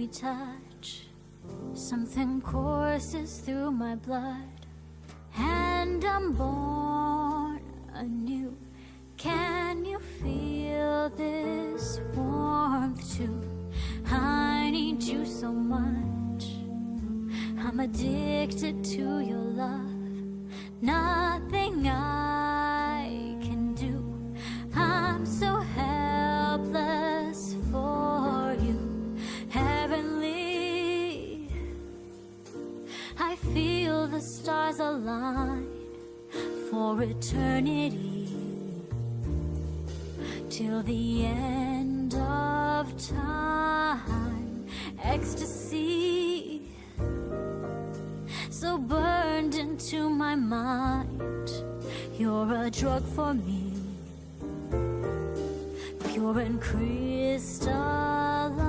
we touch, something courses through my blood, and I'm born anew. Can you feel this warmth too? I need you so much. I'm addicted to your love. Nothing I can do. I'm so helpless for you. Heavenly, I feel the stars align for eternity, till the end of time. Ecstasy, so burned into my mind. You're a drug for me, pure and crystalline.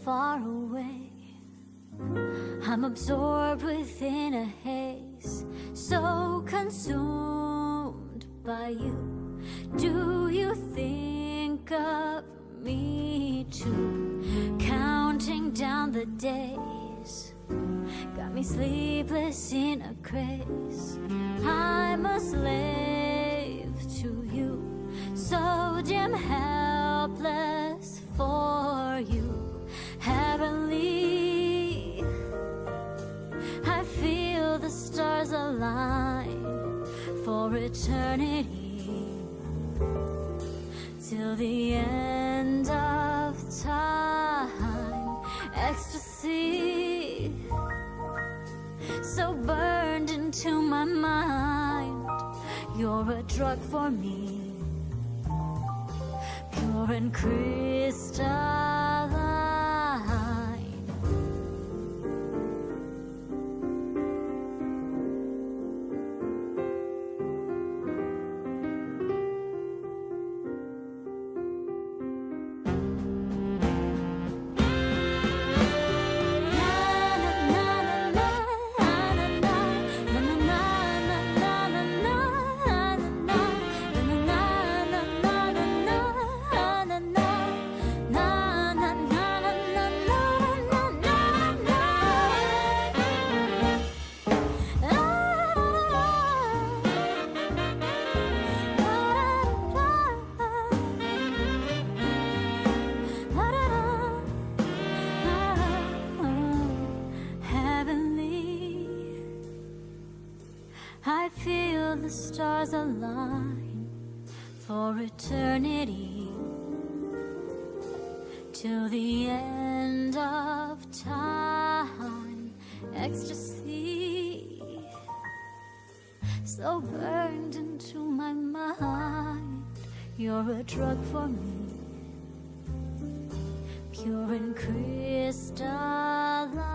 Far away, I'm absorbed within a haze, so consumed by you. Do you think of me too? Counting down the days, got me sleepless in a craze. I'm a slave to you, so damn helpless for you. Heavenly, I feel the stars align for eternity, till the end of time. Ecstasy, so burned into my mind. You're a drug for me, pure and crystalline. I feel the stars align for eternity, till the end of time. Ecstasy, so burned into my mind. You're a drug for me, pure and crystalline.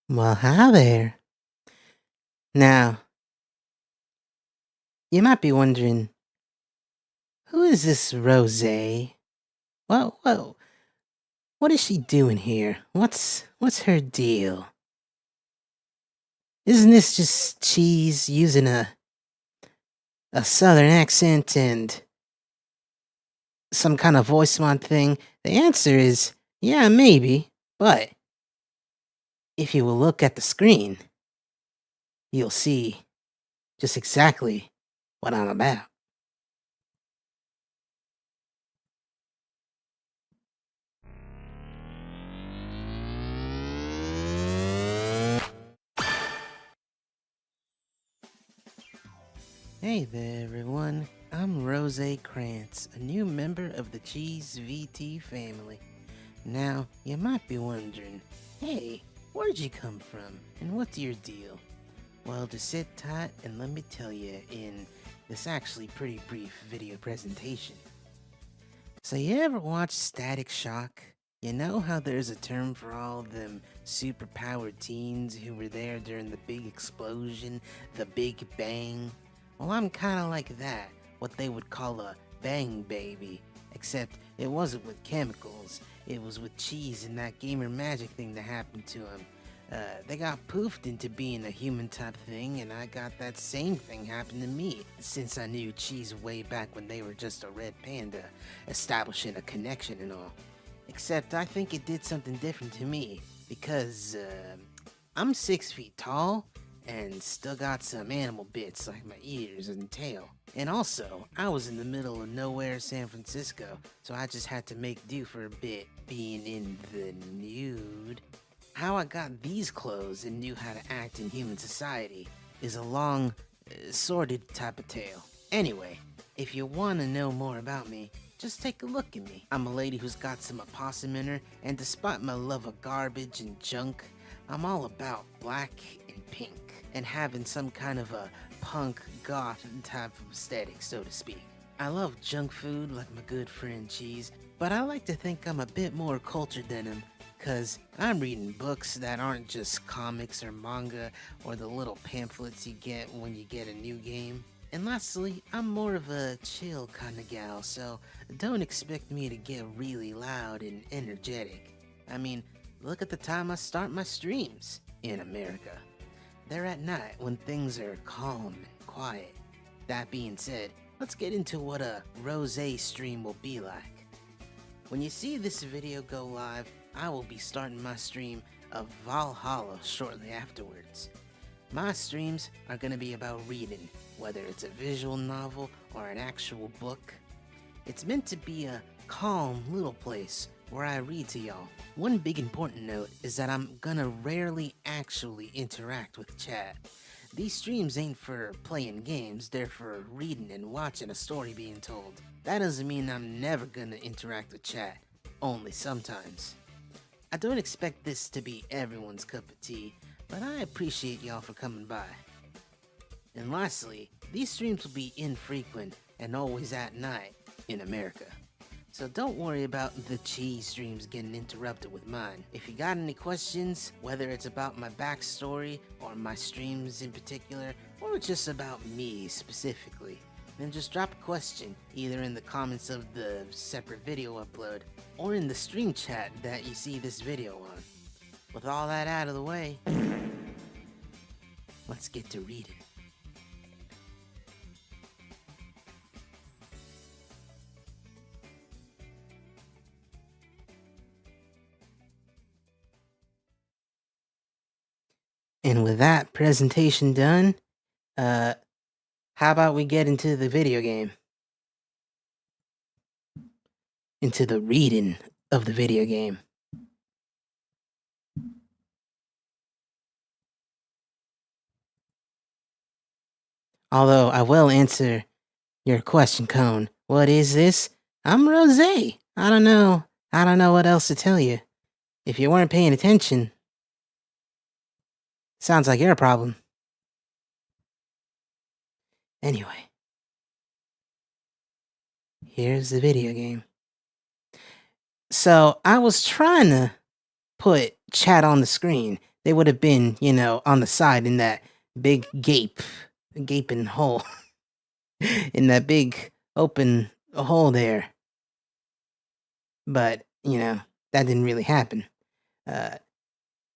Well, hi there. Now, you might be wondering, who is this Rosé? What is she doing here? What's her deal? Isn't this just Cheese using a southern accent and some kind of voice mod thing? The answer is yeah, maybe, but if you will look at the screen, you'll see just exactly what I'm about. Hey there, everyone. I'm Rosé Crantz, a new member of the CheezVT family. Now, you might be wondering, hey, where'd you come from, and what's your deal? Well, just sit tight and let me tell you in this actually pretty brief video presentation. So you ever watch Static Shock? You know how there's a term for all them superpowered teens who were there during the big explosion, the Big Bang? Well, I'm kinda like that, what they would call a bang baby. Except it wasn't with chemicals, it was with cheese and that gamer magic thing that happened to them. They got poofed into being a human type thing, and I got that same thing happen to me, since I knew Cheese way back when they were just a red panda, establishing a connection and all. Except I think it did something different to me, because, I'm 6 feet tall, and still got some animal bits like my ears and tail. And also, I was in the middle of nowhere San Francisco, so I just had to make do for a bit, being in the nude. How I got these clothes and knew how to act in human society is a long, sordid type of tale. Anyway, if you want to know more about me, just take a look at me. I'm a lady who's got some opossum in her, and despite my love of garbage and junk, I'm all about black and pink, and having some kind of a punk goth type of aesthetic, so to speak. I love junk food like my good friend Cheese, but I like to think I'm a bit more cultured than him, cause I'm reading books that aren't just comics or manga or the little pamphlets you get when you get a new game. And lastly, I'm more of a chill kinda gal, so don't expect me to get really loud and energetic. I mean, look at the time I start my streams in America. They're at night when things are calm and quiet. That being said, let's get into what a rosé stream will be like. When you see this video go live, I will be starting my stream of Valhalla shortly afterwards. My streams are going to be about reading, whether it's a visual novel or an actual book. It's meant to be a calm little place where I read to y'all. One big important note is that I'm gonna rarely actually interact with chat. These streams ain't for playing games, they're for reading and watching a story being told. That doesn't mean I'm never gonna interact with chat, only sometimes. I don't expect this to be everyone's cup of tea, but I appreciate y'all for coming by. And lastly, these streams will be infrequent and always at night in America. So don't worry about the cheese streams getting interrupted with mine. If you got any questions, whether it's about my backstory or my streams in particular, or just about me specifically, then just drop a question either in the comments of the separate video upload or in the stream chat that you see this video on. With all that out of the way, let's get to reading. And with that presentation done, how about we get into the video game? Into the reading of the video game. Although I will answer your question, Cone. What is this? I'm Rosé. I don't know what else to tell you. If you weren't paying attention, sounds like your problem. Anyway, here's the video game. So I was trying to put chat on the screen. They would have been, on the side in that big gaping hole. In that big open hole there. But, that didn't really happen.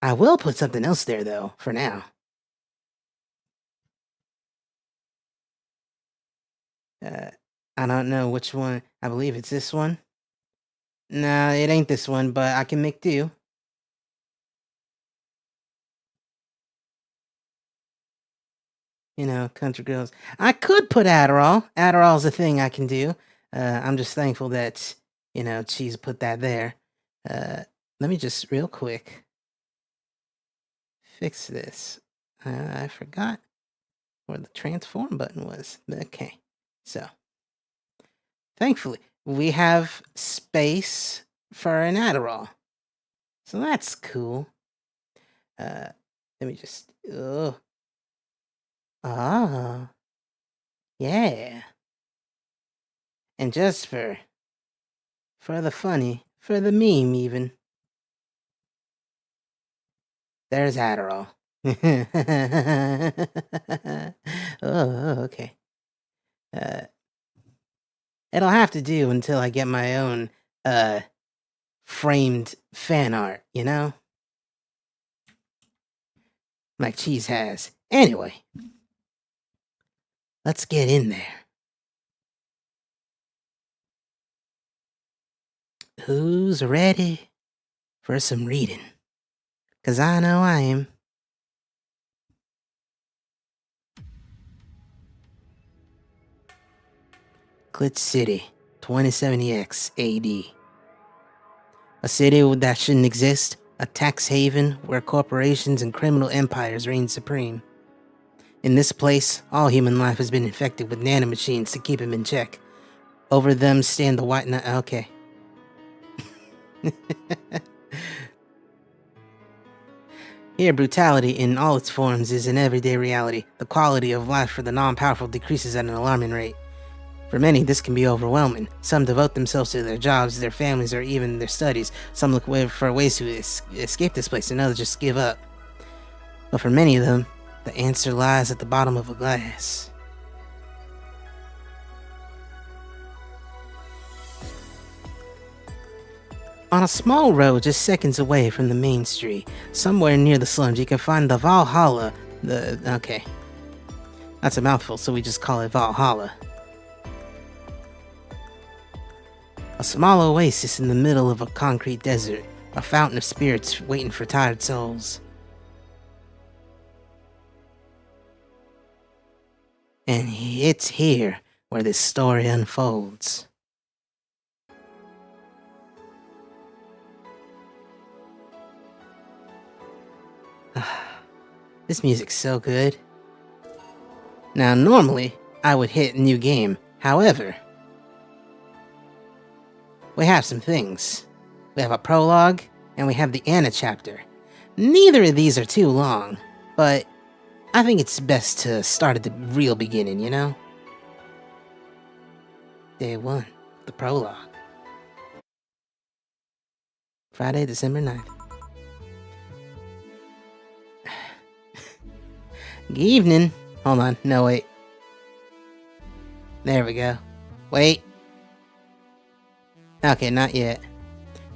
I will put something else there, though, for now. I don't know which one. I believe it's this one. Nah, it ain't this one, but I can make do. You know, country girls. I could put Adderall. Adderall's a thing I can do. I'm just thankful that, you know, Cheese put that there. Let me just real quick fix this. I forgot where the transform button was. Okay, so thankfully we have space for an Adderall, so that's cool. Let me just. Yeah. And just for the funny, for the meme even, there's Adderall. Oh, okay. It'll have to do until I get my own, framed fan art, you know? Like Cheese has. Anyway, let's get in there. Who's ready for some reading? 'Cause I know I am. Glitch City, 2070X AD. A city that shouldn't exist, a tax haven where corporations and criminal empires reign supreme. In this place, all human life has been infected with nanomachines to keep him in check. Over them stand the white knight. Okay. Here, brutality in all its forms is an everyday reality. The quality of life for the non-powerful decreases at an alarming rate. For many, this can be overwhelming. Some devote themselves to their jobs, their families, or even their studies. Some look for ways to escape this place, and others just give up. But for many of them, the answer lies at the bottom of a glass. On a small road just seconds away from the main street, somewhere near the slums, you can find the Valhalla. Okay. That's a mouthful, so we just call it Valhalla. A small oasis in the middle of a concrete desert, a fountain of spirits waiting for tired souls. And it's here where this story unfolds. This music's so good. Now, normally, I would hit new game. However, we have some things. We have a prologue, and we have the Anna chapter. Neither of these are too long, but I think it's best to start at the real beginning, you know? Day 1, the prologue. Friday, December 9th. Good evening. Hold on, no wait. There we go. Wait. Okay, not yet.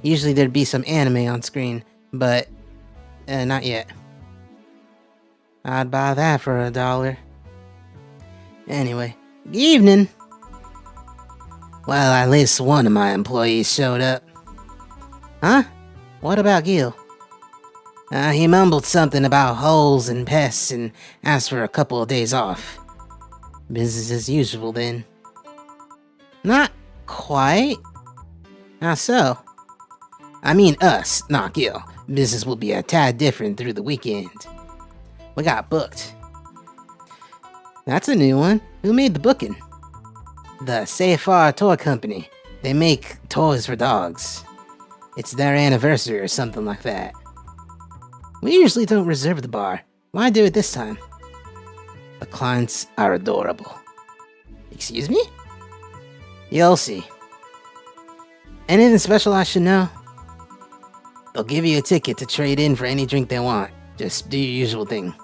Usually there'd be some anime on screen, but not yet. I'd buy that for $1. Anyway, good evening. Well, at least one of my employees showed up. Huh? What about Gil? He mumbled something about holes and pests and asked for a couple of days off. Business as usual then. Not quite. How so? I mean us, not Gil. Business will be a tad different through the weekend. We got booked. That's a new one. Who made the booking? The Safar Toy Company. They make toys for dogs. It's their anniversary or something like that. We usually don't reserve the bar. Why do it this time? The clients are adorable. Excuse me? You'll see. Anything special I should know? They'll give you a ticket to trade in for any drink they want. Just do your usual thing.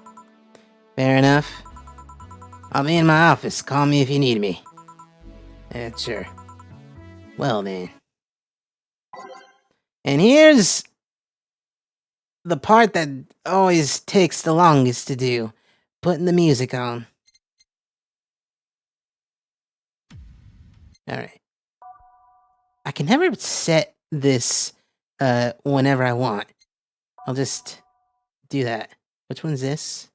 Fair enough. I'll be in my office. Call me if you need me. Sure. Well then. And here's the part that always takes the longest to do. Putting the music on. Alright. I can never set this whenever I want. I'll just do that. Which one's this?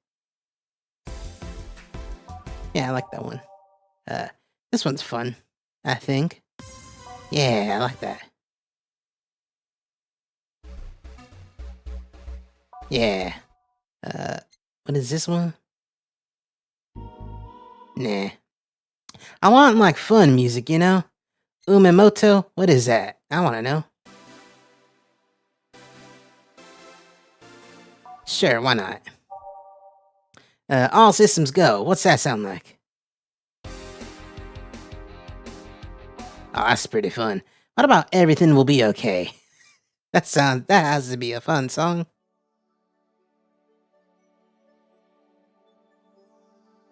Yeah, I like that one. This one's fun, I think. Yeah, I like that. Yeah. What is this one? Nah. I want, like, fun music, you know? Umemoto? What is that? I wanna know. Sure, why not? All systems go. What's that sound like? Oh, that's pretty fun. What about Everything Will Be Okay? That has to be a fun song.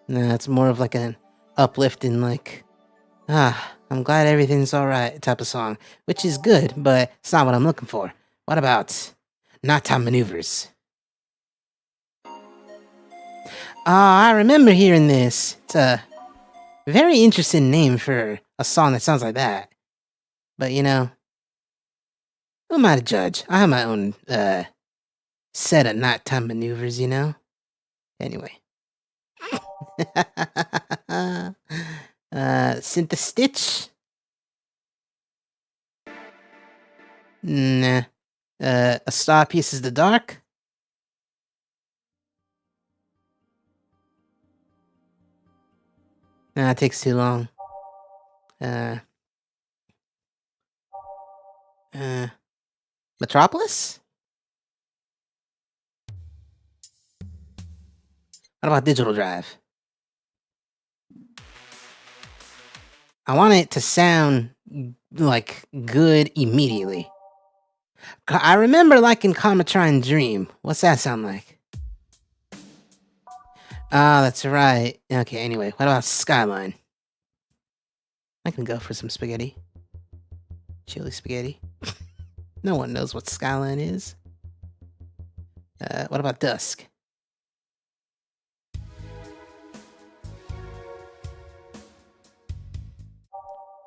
No, it's more of like an uplifting, like, I'm glad everything's alright type of song. Which is good, but it's not what I'm looking for. What about Nighttime Maneuvers? I remember hearing this. It's a very interesting name for a song that sounds like that. But, you know, who am I to judge? I have my own, set of nighttime maneuvers, you know? Anyway. Synth Stitch? Nah. A Star Pieces the Dark? Nah, it takes too long. Metropolis? What about Digital Drive? I want it to sound, like, good immediately. I remember liking Comatron Dream. What's that sound like? Ah, that's right. Okay, anyway, what about Skyline? I can go for some spaghetti. Chili spaghetti. No one knows what Skyline is. What about Dusk?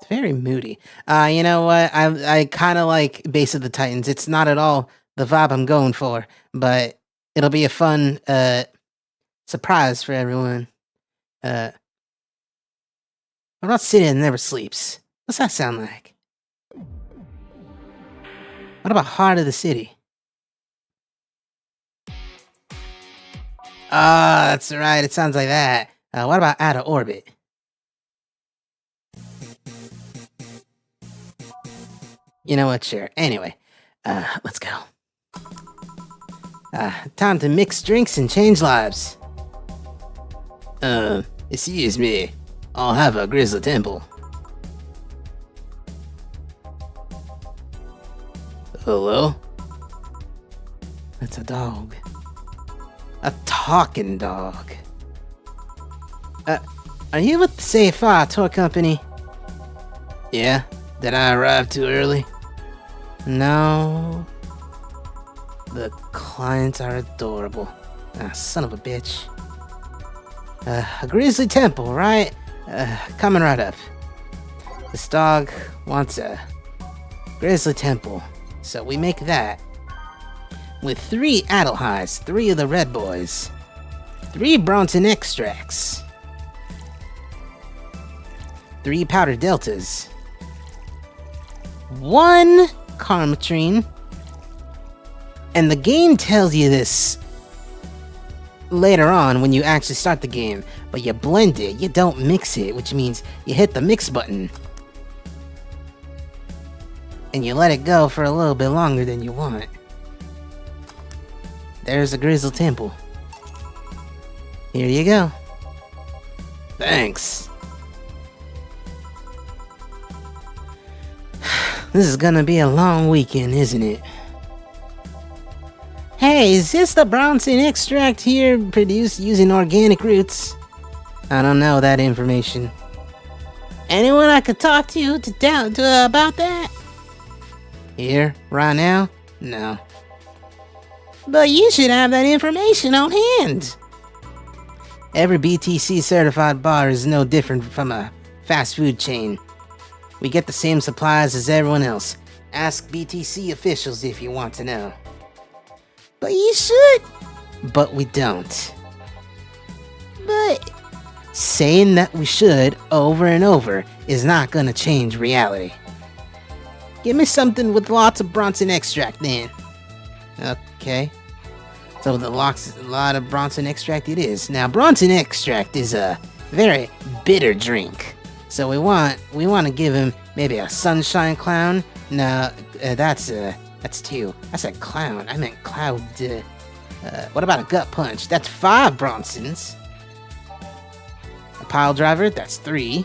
It's very moody. You know what? I kind of like Base of the Titans. It's not at all the vibe I'm going for, but it'll be a fun surprise for everyone. What about City That Never Sleeps? What's that sound like? What about Heart of the City? Ah, that's right. It sounds like that. What about Out of Orbit? You know what? Sure. Anyway, let's go. Time to mix drinks and change lives. Excuse me. I'll have a Grizzly Temple. Hello? That's a dog. A talking dog. Are you with the Safe Tour Company? Yeah? Did I arrive too early? No. The clients are adorable. Son of a bitch. A Grizzly Temple, right? Coming right up. This dog wants a Grizzly Temple. So we make that with 3 Adelheids, 3 of the Red Boys, 3 Bronson Extracts, 3 Powder Deltas, 1 Karmatrine, and the game tells you this later on when you actually start the game, but you blend it, you don't mix it, which means you hit the mix button. And you let it go for a little bit longer than you want. There's a Grizzly Temple. Here you go. Thanks. This is gonna be a long weekend, isn't it? Hey, is this the Bronson extract here produced using organic roots? I don't know that information. Anyone I could talk to about that? Here, right now? No. But you should have that information on hand. Every BTC certified bar is no different from a fast food chain. We get the same supplies as everyone else. Ask BTC officials if you want to know. But you should. But we don't. But saying that we should over and over is not gonna change reality. Give me something with lots of Bronson extract then. Okay. So with a lot of Bronson extract it is. Now Bronson extract is a very bitter drink. So we want to give him maybe a sunshine clown. No, that's 2. I said clown. I meant cloud. What about a gut punch? That's 5 Bronsons. A pile driver. That's 3.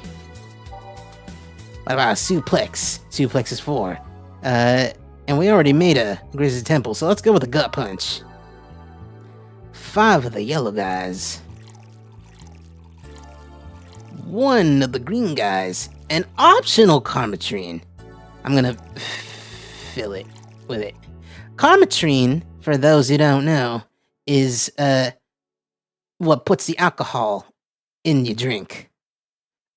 What about a suplex? Suplex is 4. And we already made a Grizzly Temple, so let's go with a gut punch. 5 of the yellow guys. 1 of the green guys. An optional Karmatrine. I'm gonna fill it with it. Karmatrine, for those who don't know, is what puts the alcohol in your drink.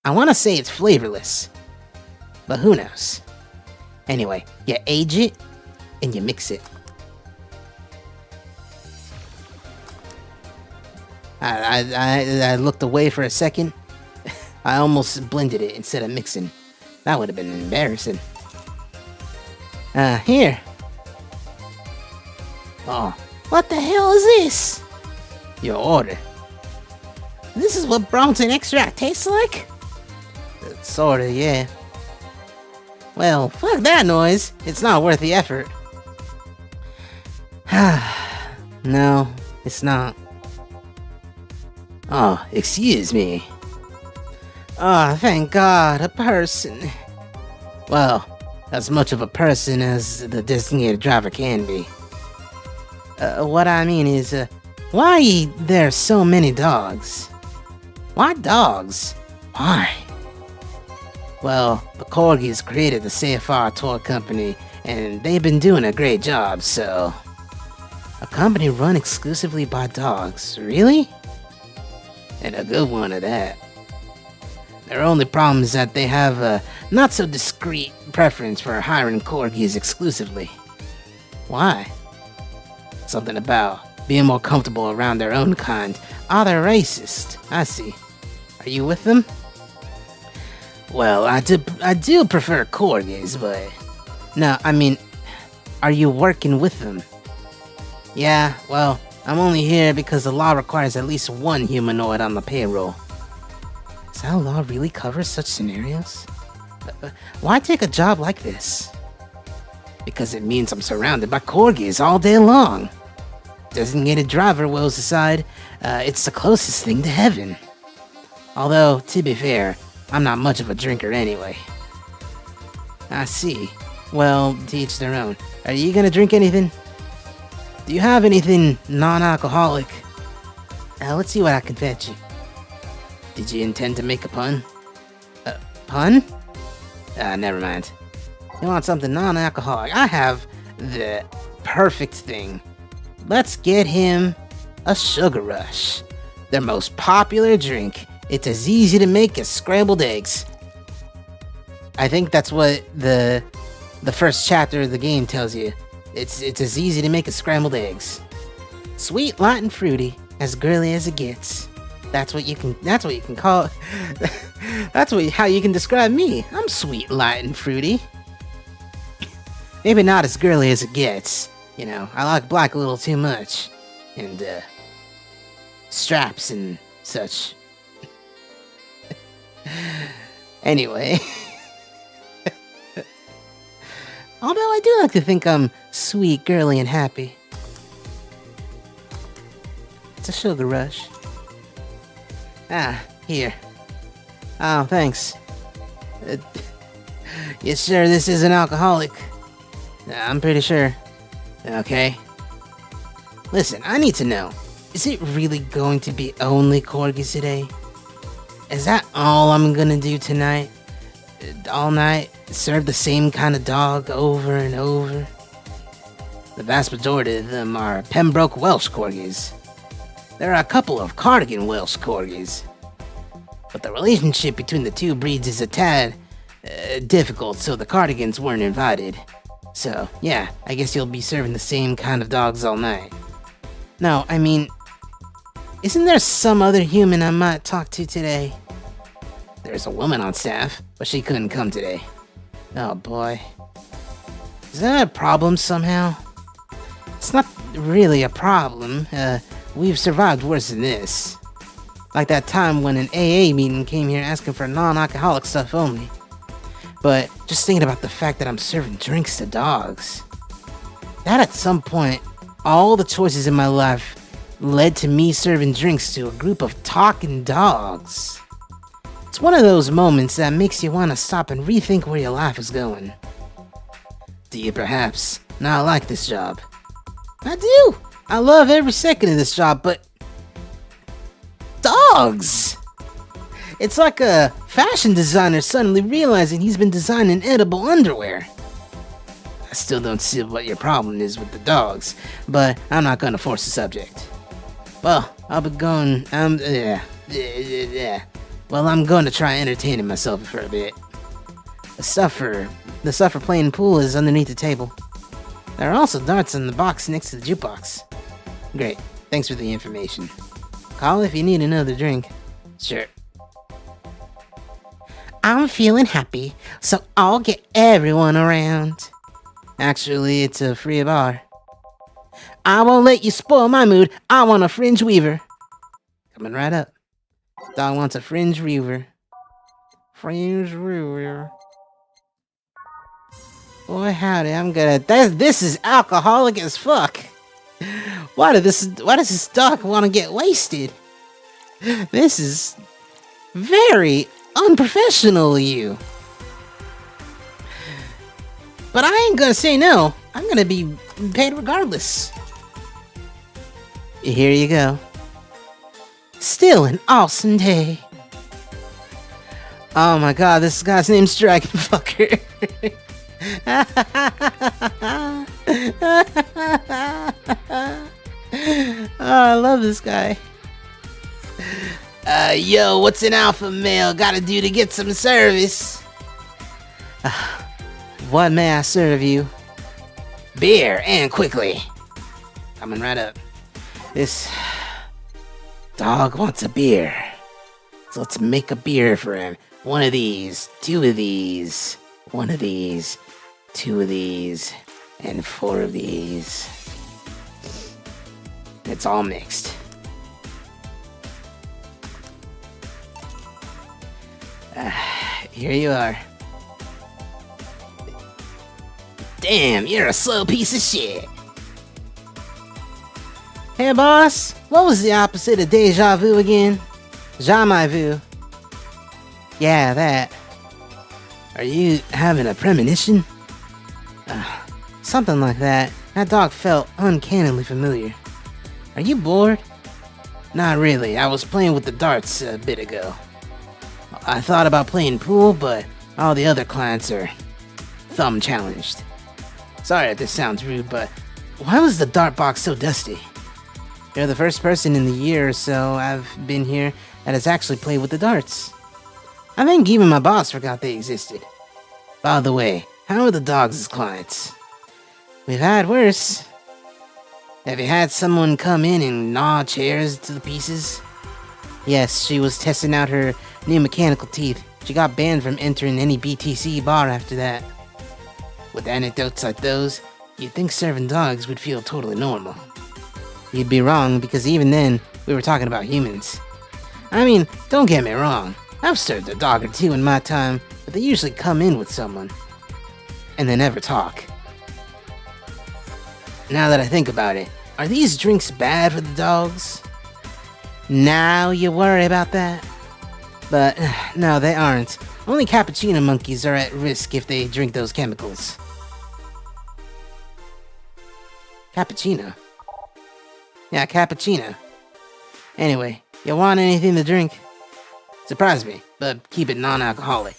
I want to say it's flavorless, but who knows? Anyway, you age it and you mix it. I looked away for a second. I almost blended it instead of mixing. That would have been embarrassing. Here. Oh, what the hell is this? Your order. This is what Bronson extract tastes like? Sorta, yeah. Well, fuck that noise. It's not worth the effort. No, it's not. Oh, excuse me. Oh, thank God, a person. Well, as much of a person as the designated driver can be. What I mean is, why there so many dogs? Why dogs? Why? Well, the Corgis created the CFR tour company, and they've been doing a great job, so... A company run exclusively by dogs, really? And a good one at that. Their only problem is that they have a not-so-discreet preference for hiring Corgis exclusively. Why? Something about being more comfortable around their own kind. Ah, they're racist. I see. Are you with them? Well, I do prefer Corgis, but... No, I mean, are you working with them? Yeah, well, I'm only here because the law requires at least 1 humanoid on the payroll. Does that law really cover such scenarios? Why take a job like this? Because it means I'm surrounded by Corgis all day long. Designated driver wills aside, it's the closest thing to heaven. Although, to be fair, I'm not much of a drinker anyway. I see. Well, to each their own. Are you gonna drink anything? Do you have anything non-alcoholic? Let's see what I can fetch you. Did you intend to make a pun? Pun? Never mind. You want something non-alcoholic? I have the perfect thing. Let's get him a Sugar Rush. Their most popular drink. It's as easy to make as scrambled eggs. I think that's what the first chapter of the game tells you. It's as easy to make as scrambled eggs. Sweet, light, and fruity, as girly as it gets. That's what you can call. How you can describe me. I'm sweet, light, and fruity. Maybe not as girly as it gets. You know, I like black a little too much, and straps and such. Anyway. Although I do like to think I'm sweet, girly, and happy. It's a Sugar Rush. Here. Oh, thanks. You sure this isn't alcoholic? I'm pretty sure. Okay. Listen, I need to know. Is it really going to be only Corgis today? Is that all I'm gonna do tonight? All night? Serve the same kind of dog over and over? The vast majority of them are Pembroke Welsh Corgis. There are a couple of Cardigan Welsh Corgis. But the relationship between the two breeds is a tad difficult, so the Cardigans weren't invited. So, yeah, I guess you'll be serving the same kind of dogs all night. No, I mean, isn't there some other human I might talk to today? There's a woman on staff, but she couldn't come today. Oh boy. Is that a problem somehow? It's not really a problem. We've survived worse than this. Like that time when an AA meeting came here asking for non-alcoholic stuff only. But just thinking about the fact that I'm serving drinks to dogs. That at some point, all the choices in my life led to me serving drinks to a group of talking dogs. It's one of those moments that makes you want to stop and rethink where your life is going. Do you perhaps not like this job? I do! I love every second of this job, but... dogs! It's like a fashion designer suddenly realizing he's been designing edible underwear. I still don't see what your problem is with the dogs, but I'm not gonna force the subject. Well, I'll be going, well, I'm going to try entertaining myself for a bit. The stuff for playing pool is underneath the table. There are also darts in the box next to the jukebox. Great, thanks for the information. Call if you need another drink. Sure. I'm feeling happy, so I'll get everyone around. Actually, it's a free bar. I won't let you spoil my mood. I want a fringe weaver. Coming right up. Dog wants a fringe weaver. Fringe weaver. Boy, howdy, I'm gonna... This is alcoholic as fuck. Why does this dog want to get wasted? This is very unprofessional of you. But I ain't gonna say no. I'm gonna be paid regardless. Here you go. Still an awesome day. Oh my god, this guy's name's Dragonfucker. Oh, I love this guy. Yo, what's an alpha male gotta do to get some service? What may I serve you? Beer, and quickly. Coming right up. This dog wants a beer. So let's make a beer for him. One of these, two of these, one of these, two of these, and four of these. It's all mixed. Here you are. Damn, you're a slow piece of shit. Hey boss, what was the opposite of deja vu again? Jamais vu. Yeah, that. Are you having a premonition? Something like that. That dog felt uncannily familiar. Are you bored? Not really, I was playing with the darts a bit ago. I thought about playing pool, but all the other clients are thumb challenged. Sorry if this sounds rude, but why was the dart box so dusty? You're the first person in the year or so I've been here that has actually played with the darts. I think even my boss forgot they existed. By the way, how are the dogs as clients? We've had worse. Have you had someone come in and gnaw chairs to the pieces? Yes, she was testing out her new mechanical teeth. She got banned from entering any BTC bar after that. With anecdotes like those, you'd think serving dogs would feel totally normal. You'd be wrong, because even then, we were talking about humans. I mean, don't get me wrong, I've served a dog or two in my time, but they usually come in with someone, and they never talk. Now that I think about it, are these drinks bad for the dogs? Now you worry about that? But, no, they aren't. Only cappuccino monkeys are at risk if they drink those chemicals. Cappuccino? Yeah, cappuccino. Anyway, you want anything to drink? Surprise me, but keep it non-alcoholic.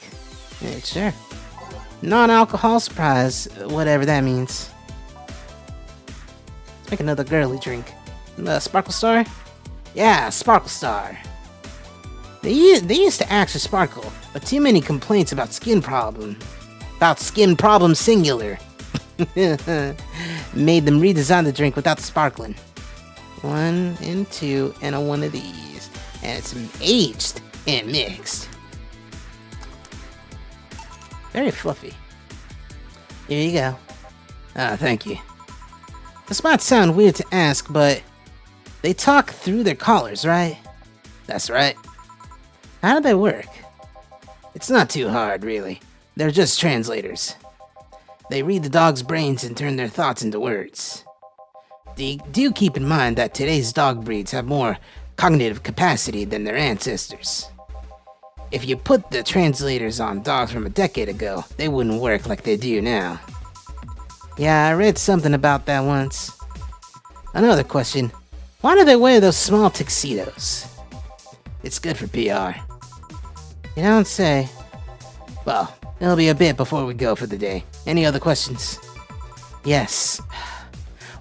Yeah, sure. Non-alcohol surprise, whatever that means. Let's make another girly drink. Sparkle Star? Yeah, Sparkle Star. They used to ask for sparkle, but too many complaints about skin problem. About skin problem singular. Made them redesign the drink without the sparkling. 1 and 2 and a one of these. And it's aged and mixed. Very fluffy. Here you go. Thank you. This might sound weird to ask, but they talk through their collars, right? That's right. How do they work? It's not too hard, really. They're just translators. They read the dog's brains and turn their thoughts into words. Do keep in mind that today's dog breeds have more cognitive capacity than their ancestors. If you put the translators on dogs from a decade ago, they wouldn't work like they do now. Yeah, I read something about that once. Another question. Why do they wear those small tuxedos? It's good for PR. You don't say. Well, it'll be a bit before we go for the day. Any other questions? Yes.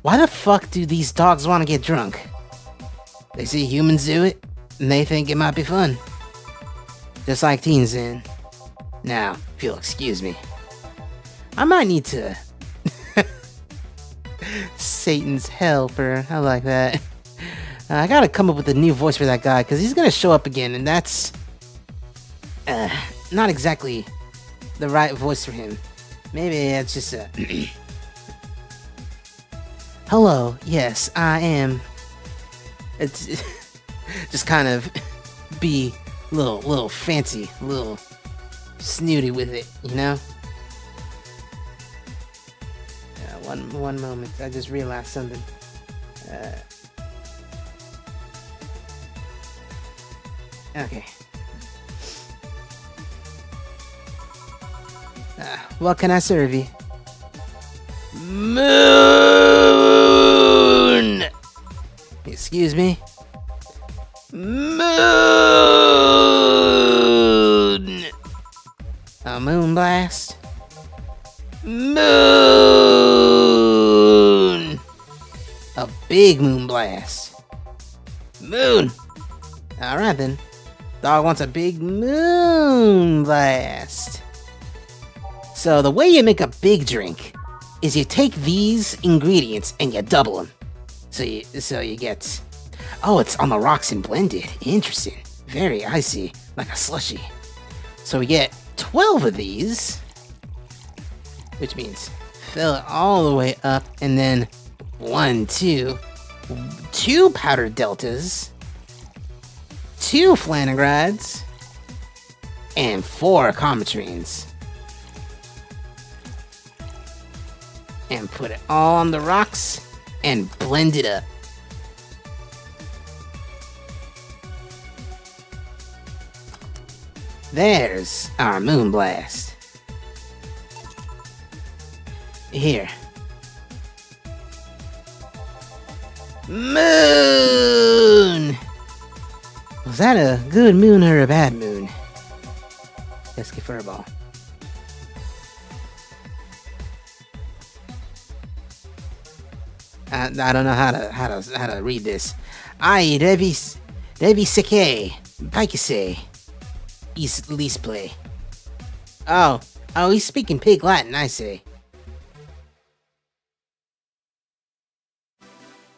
Why the fuck do these dogs want to get drunk? They see humans do it, and they think it might be fun. Just like teens in. Now, if you'll excuse me. I might need to... Satan's helper. I like that. I gotta come up with a new voice for that guy, because he's gonna show up again, and that's... not exactly the right voice for him. Maybe it's just a... Hello, yes, I am... It's... just kind of... be... little fancy, little snooty with it, you know? One moment, I just realized something. Okay. What can I serve you? Moon! Excuse me? Moon! A moon blast? Moon! A big moon blast. Moon! Alright then. Dog wants a big moon blast. So the way you make a big drink is you take these ingredients and you double them. So you get... Oh, it's on the rocks and blended. Interesting. Very icy, like a slushy. So we get 12 of these, which means fill it all the way up, and then 2 powdered deltas, 2 flanagrides, and 4 cometrines. And put it all on the rocks and blend it up. There's our moon blast. Here. Moon! Was that a good moon or a bad moon? Pesky furball. I don't know how to read this. I reviseke pikese is least play. Oh, he's speaking pig Latin, I say.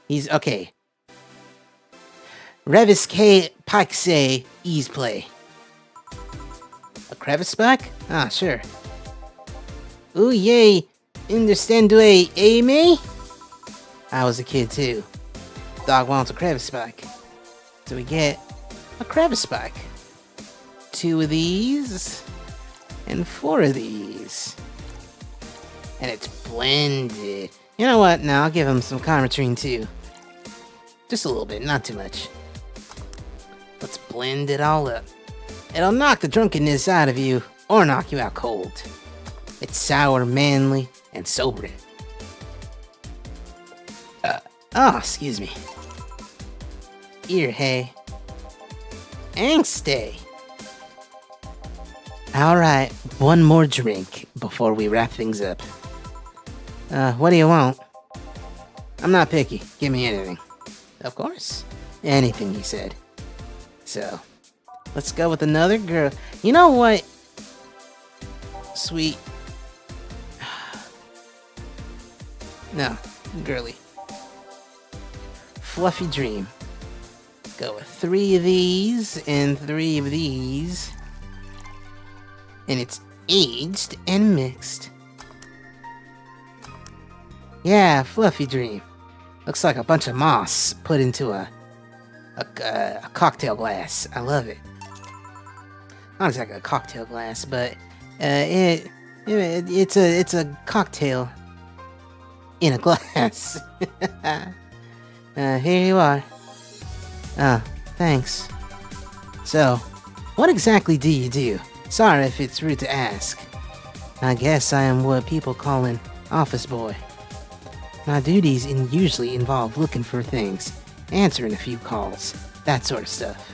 He's okay. Revisque pikese ease play. A crevice back? Ah, sure. Ooh yay, understand me? I was a kid too. Dog wants a crevice spike. So we get a crevice spike. 2 of these and 4 of these. And it's blended. You know what? Now I'll give him some cometrine too. Just a little bit, not too much. Let's blend it all up. It'll knock the drunkenness out of you or knock you out cold. It's sour, manly, and sobering. Excuse me. Ear hay. Angstay. Alright, one more drink before we wrap things up. What do you want? I'm not picky. Give me anything. Of course. Anything, he said. So, Let's go with another girl. You know what? Sweet. No, girly. Fluffy dream. Go with 3 of these and 3 of these. And it's aged and mixed. Yeah, fluffy dream. Looks like a bunch of moss put into a cocktail glass. I love it. Not exactly a cocktail glass, but it's a cocktail in a glass. Here you are. Ah, thanks. So, what exactly do you do? Sorry if it's rude to ask. I guess I am what people call an office boy. My duties usually involve looking for things, answering a few calls, that sort of stuff.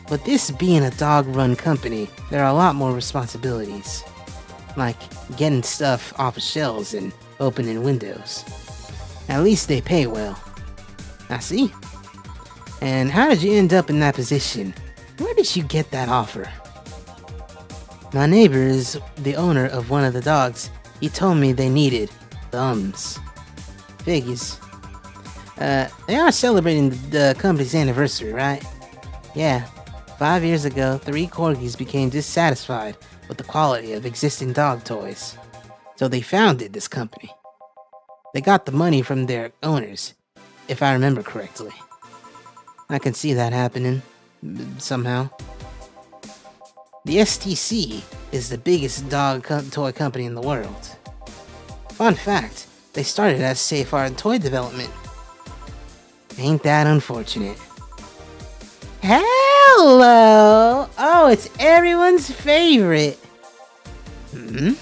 But this being a dog-run company, there are a lot more responsibilities. Like getting stuff off of shelves and opening windows. At least they pay well. I see. And how did you end up in that position? Where did you get that offer? My neighbor is the owner of one of the dogs. He told me they needed thumbs. Figures. They are celebrating the company's anniversary, right? Yeah. 5 years ago, 3 corgis became dissatisfied with the quality of existing dog toys. So they founded this company. They got the money from their owners, if I remember correctly. I can see that happening, somehow. The STC is the biggest dog toy company in the world. Fun fact, they started as Safeguard toy development. Ain't that unfortunate? Hello! Oh, it's everyone's favorite. Hmm?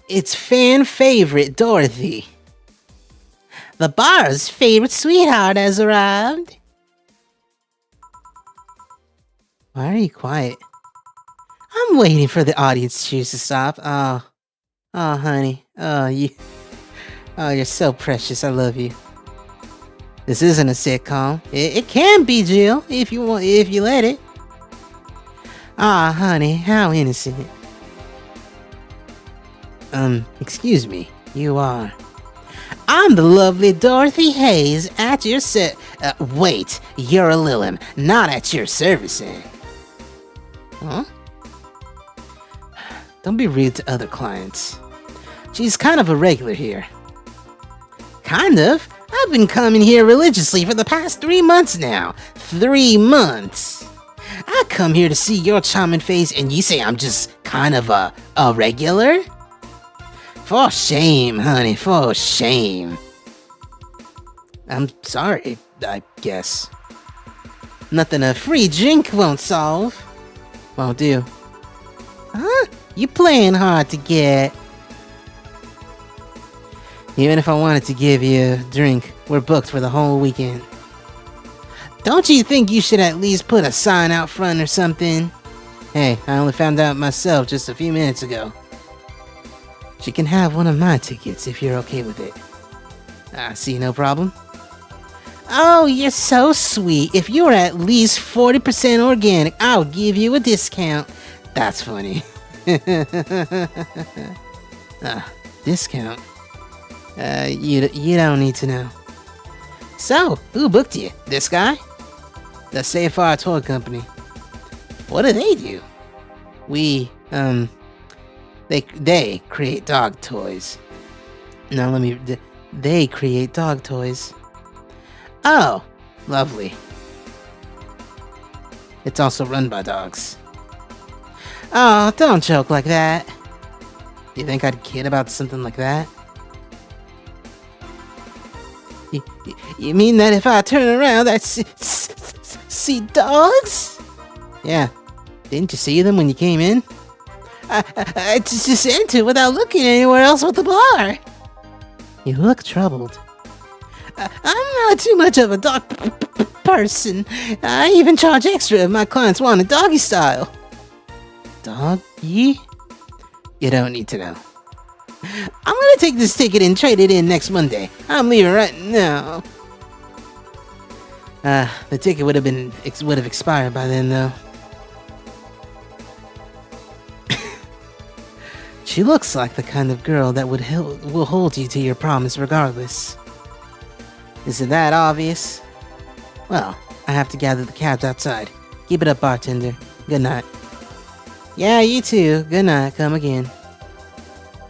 It's fan favorite Dorothy. The bar's favorite sweetheart has arrived. Why are you quiet? I'm waiting for the audience cheers to stop. Oh, honey. Oh, you're so precious. I love you. This isn't a sitcom. It can be, Jill, if you let it. Honey, how innocent. Excuse me. You are. I'm the lovely Dorothy Hayes at your wait, you're a Lillim, not at your servicing. Huh? Don't be rude to other clients. She's kind of a regular here. Kind of? I've been coming here religiously for the past 3 months now. 3 months. I come here to see your charming face and you say I'm just kind of a regular? For shame, honey, for shame. I'm sorry, I guess. Nothing a free drink won't solve. Won't do. Huh? You playing hard to get. Even if I wanted to give you a drink, we're booked for the whole weekend. Don't you think you should at least put a sign out front or something? Hey, I only found out myself just a few minutes ago. She can have one of my tickets if you're okay with it. I see no problem. Oh, you're so sweet. If you're at least 40% organic, I'll give you a discount. That's funny. Discount? You don't need to know. So, who booked you? This guy? The Safeguard Toy Company. What do they do? They create dog toys. Now they create dog toys. Oh, lovely. It's also run by dogs. Oh, don't joke like that. You think I'd kid about something like that? You mean that if I turn around, I'd see dogs? Yeah. Didn't you see them when you came in? I just entered without looking anywhere else but the bar. You look troubled. I'm not too much of a dog person. I even charge extra if my clients want a doggy style. Doggy? You don't need to know. I'm gonna take this ticket and trade it in next Monday. I'm leaving right now. The ticket would have expired by then, though. She looks like the kind of girl that will hold you to your promise regardless. Is it that obvious? Well, I have to gather the cabs outside. Keep it up, bartender. Good night. Yeah, you too. Good night. Come again.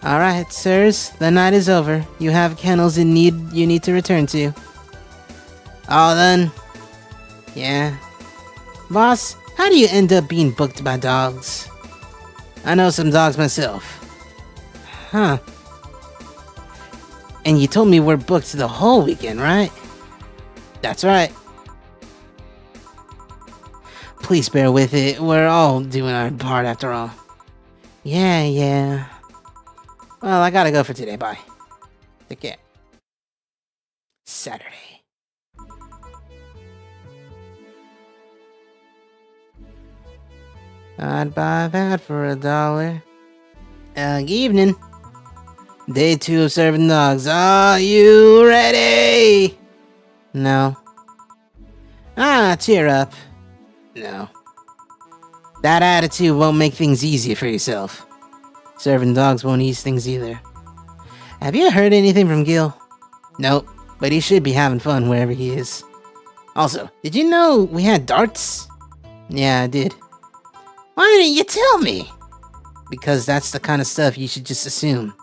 Alright, sirs. The night is over. You have kennels you need to return to. All done? Yeah. Boss, how do you end up being booked by dogs? I know some dogs myself. Huh. And you told me we're booked the whole weekend, right? That's right. Please bear with it. We're all doing our part after all. Yeah. Well, I gotta go for today. Bye. Take care. Saturday. I'd buy that for $1. Good evening. Day 2 of serving dogs. Are you ready? No. Cheer up. No. That attitude won't make things easier for yourself. Serving dogs won't ease things either. Have you heard anything from Gil? Nope, but he should be having fun wherever he is. Also, did you know we had darts? Yeah, I did. Why didn't you tell me? Because that's the kind of stuff you should just assume.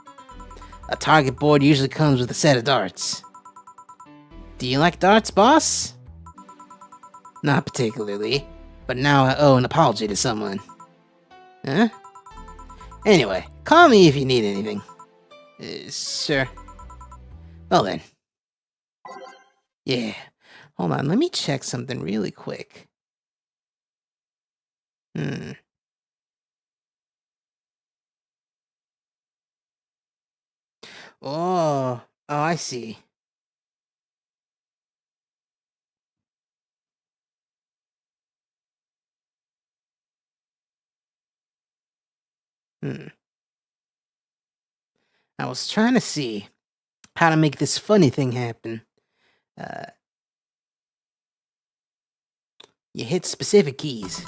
A target board usually comes with a set of darts. Do you like darts, boss? Not particularly, but now I owe an apology to someone. Huh? Anyway, call me if you need anything. Sure. Well then. Yeah. Hold on, let me check something really quick. Oh, I see. I was trying to see how to make this funny thing happen. You hit specific keys.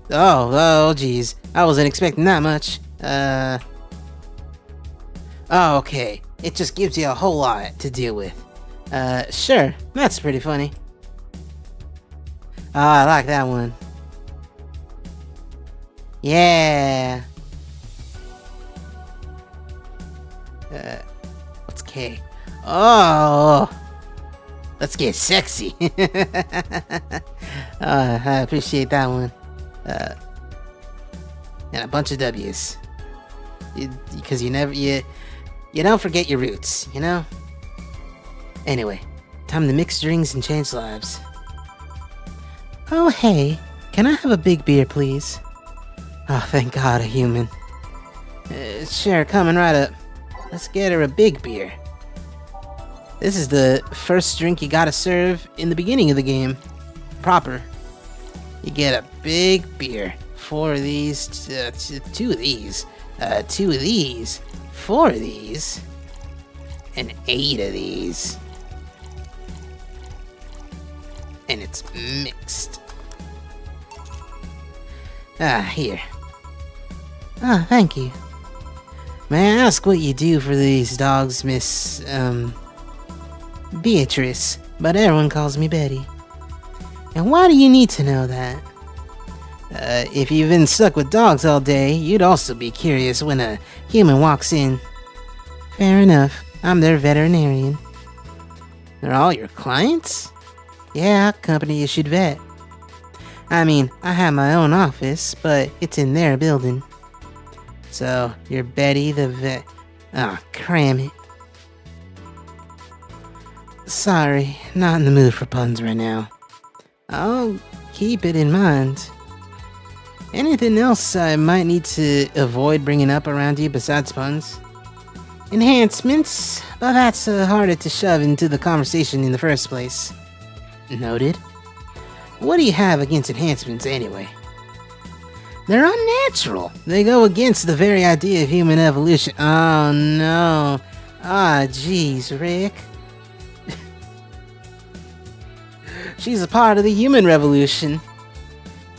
Oh, geez. I wasn't expecting that much. Oh, okay. It just gives you a whole lot to deal with. Sure. That's pretty funny. Oh, I like that one. Yeah. What's K? Oh! Let's get sexy. I appreciate that one. And a bunch of W's. Because you don't forget your roots, you know? Anyway, time to mix drinks and change lives. Oh, hey, can I have a big beer, please? Oh, thank God, a human. Sure, coming right up. Let's get her a big beer. This is the first drink you gotta serve in the beginning of the game. Proper. You get a big beer. 4 of these, 2 of these, 2 of these, 4 of these, and 8 of these. And it's mixed. Here. Ah, thank you. May I ask what you do for these dogs, Miss, Beatrice, but everyone calls me Betty. And why do you need to know that? If you've been stuck with dogs all day, you'd also be curious when a human walks in. Fair enough, I'm their veterinarian. They're all your clients? Yeah, company-issued vet. I mean, I have my own office, but it's in their building. So, you're Betty the vet. Oh, cram it. Sorry, not in the mood for puns right now. I'll keep it in mind. Anything else I might need to avoid bringing up around you besides puns? Enhancements, but that's harder to shove into the conversation in the first place. Noted. What do you have against enhancements anyway? They're unnatural. They go against the very idea of human evolution. Oh no. Ah, jeez, Rick. She's a part of the human revolution.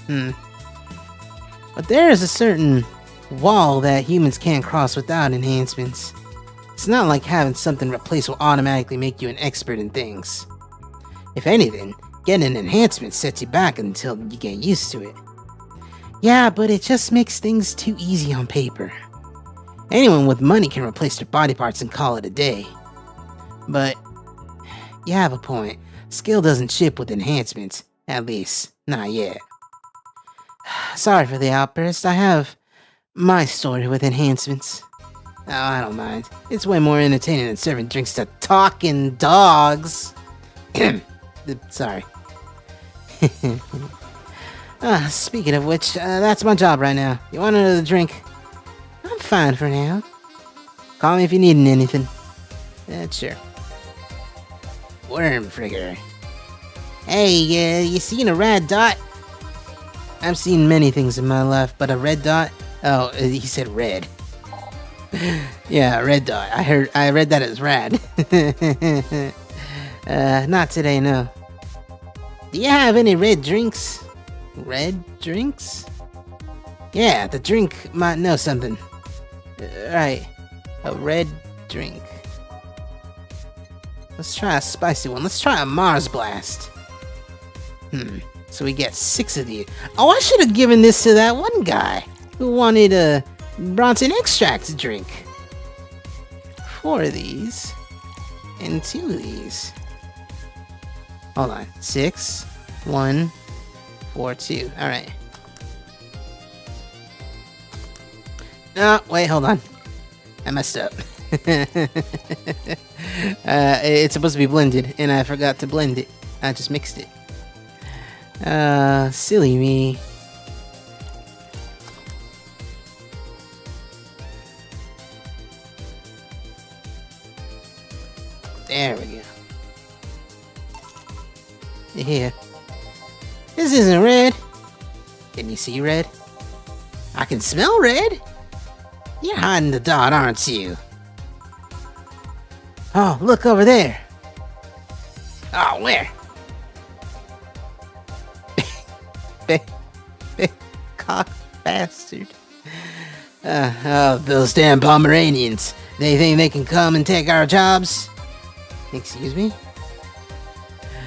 But there is a certain wall that humans can't cross without enhancements. It's not like having something replaced will automatically make you an expert in things. If anything, getting an enhancement sets you back until you get used to it. Yeah, but it just makes things too easy on paper. Anyone with money can replace their body parts and call it a day. But you have a point. Skill doesn't ship with enhancements. At least, not yet. Sorry for the outburst. I have my story with enhancements. Oh, I don't mind. It's way more entertaining than serving drinks to talking dogs. Sorry. Speaking of which, that's my job right now. You want another drink? I'm fine for now. Call me if you need anything. Sure. Worm Frigger. Hey, you seen a red dot? I've seen many things in my life, but a red dot? Oh, he said red. Yeah, red dot. I read that as rad. Not today, no. Do you have any red drinks? Red drinks? Yeah, the drink might know something. Right, a red drink. Let's try a spicy one. Let's try a Mars Blast. So we get 6 of these. Oh, I should have given this to that one guy who wanted a Bronson extract drink. 4 of these and 2 of these. Hold on. 6, 1, 4, 2. All right. No, wait, hold on. I messed up. It's supposed to be blended, and I forgot to blend it. I just mixed it. Silly me. There we go. Yeah. This isn't red. Can you see red? I can smell red. You're hiding the dot, aren't you? Oh, look over there. Oh, where? Cock bastard. Oh, those damn Pomeranians. They think they can come and take our jobs? Excuse me?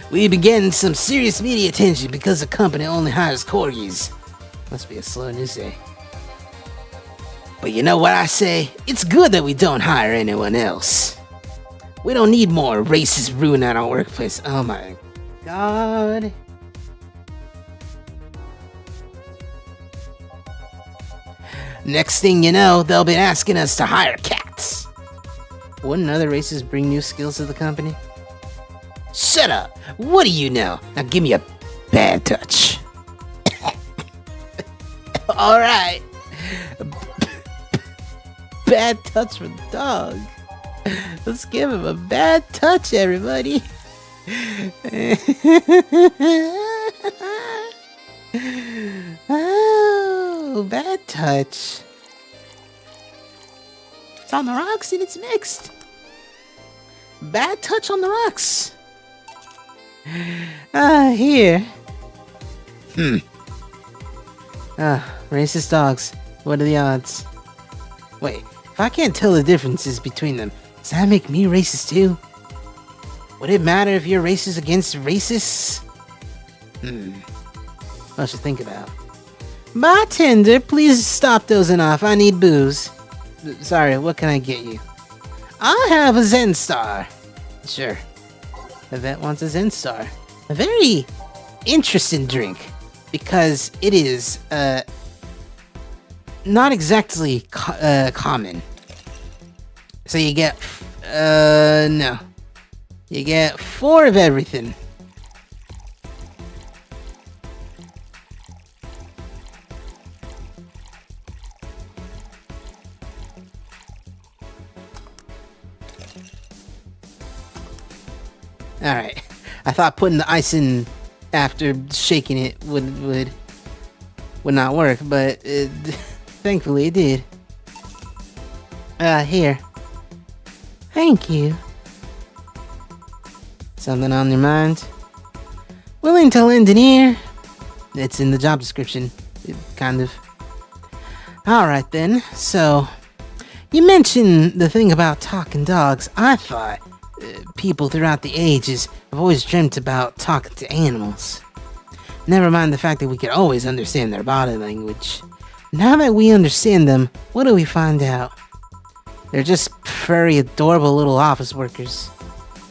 We've been getting some serious media attention because the company only hires corgis. Must be a slow news day. But you know what I say? It's good that we don't hire anyone else. We don't need more racists ruining our workplace. Oh my god. Next thing you know, they'll be asking us to hire cats. Wouldn't other races bring new skills to the company? Shut up! What do you know? Now give me a bad touch. Alright. Bad touch for the dog. Let's give him a bad touch, everybody. Oh, bad touch. It's on the rocks and it's mixed. Bad touch on the rocks. Here. Racist dogs. What are the odds? Wait, if I can't tell the differences between them, does that make me racist too? Would it matter if you're racist against racists? Much to think about. Bartender, please stop dozing off. I need booze. Sorry, what can I get you? I'll have a Zen Star. Sure. The vet wants a Zen Star. A very interesting drink. Because it is, not exactly common. So you get, no. You get 4 of everything. Alright. I thought putting the ice in after shaking it would... would not work, but thankfully it did. Here. Thank you. Something on your mind? Willing to lend an ear? It's in the job description, kind of. Alright then, so... You mentioned the thing about talking dogs. I thought people throughout the ages have always dreamt about talking to animals. Never mind the fact that we could always understand their body language. Now that we understand them, what do we find out? They're just furry, adorable little office workers.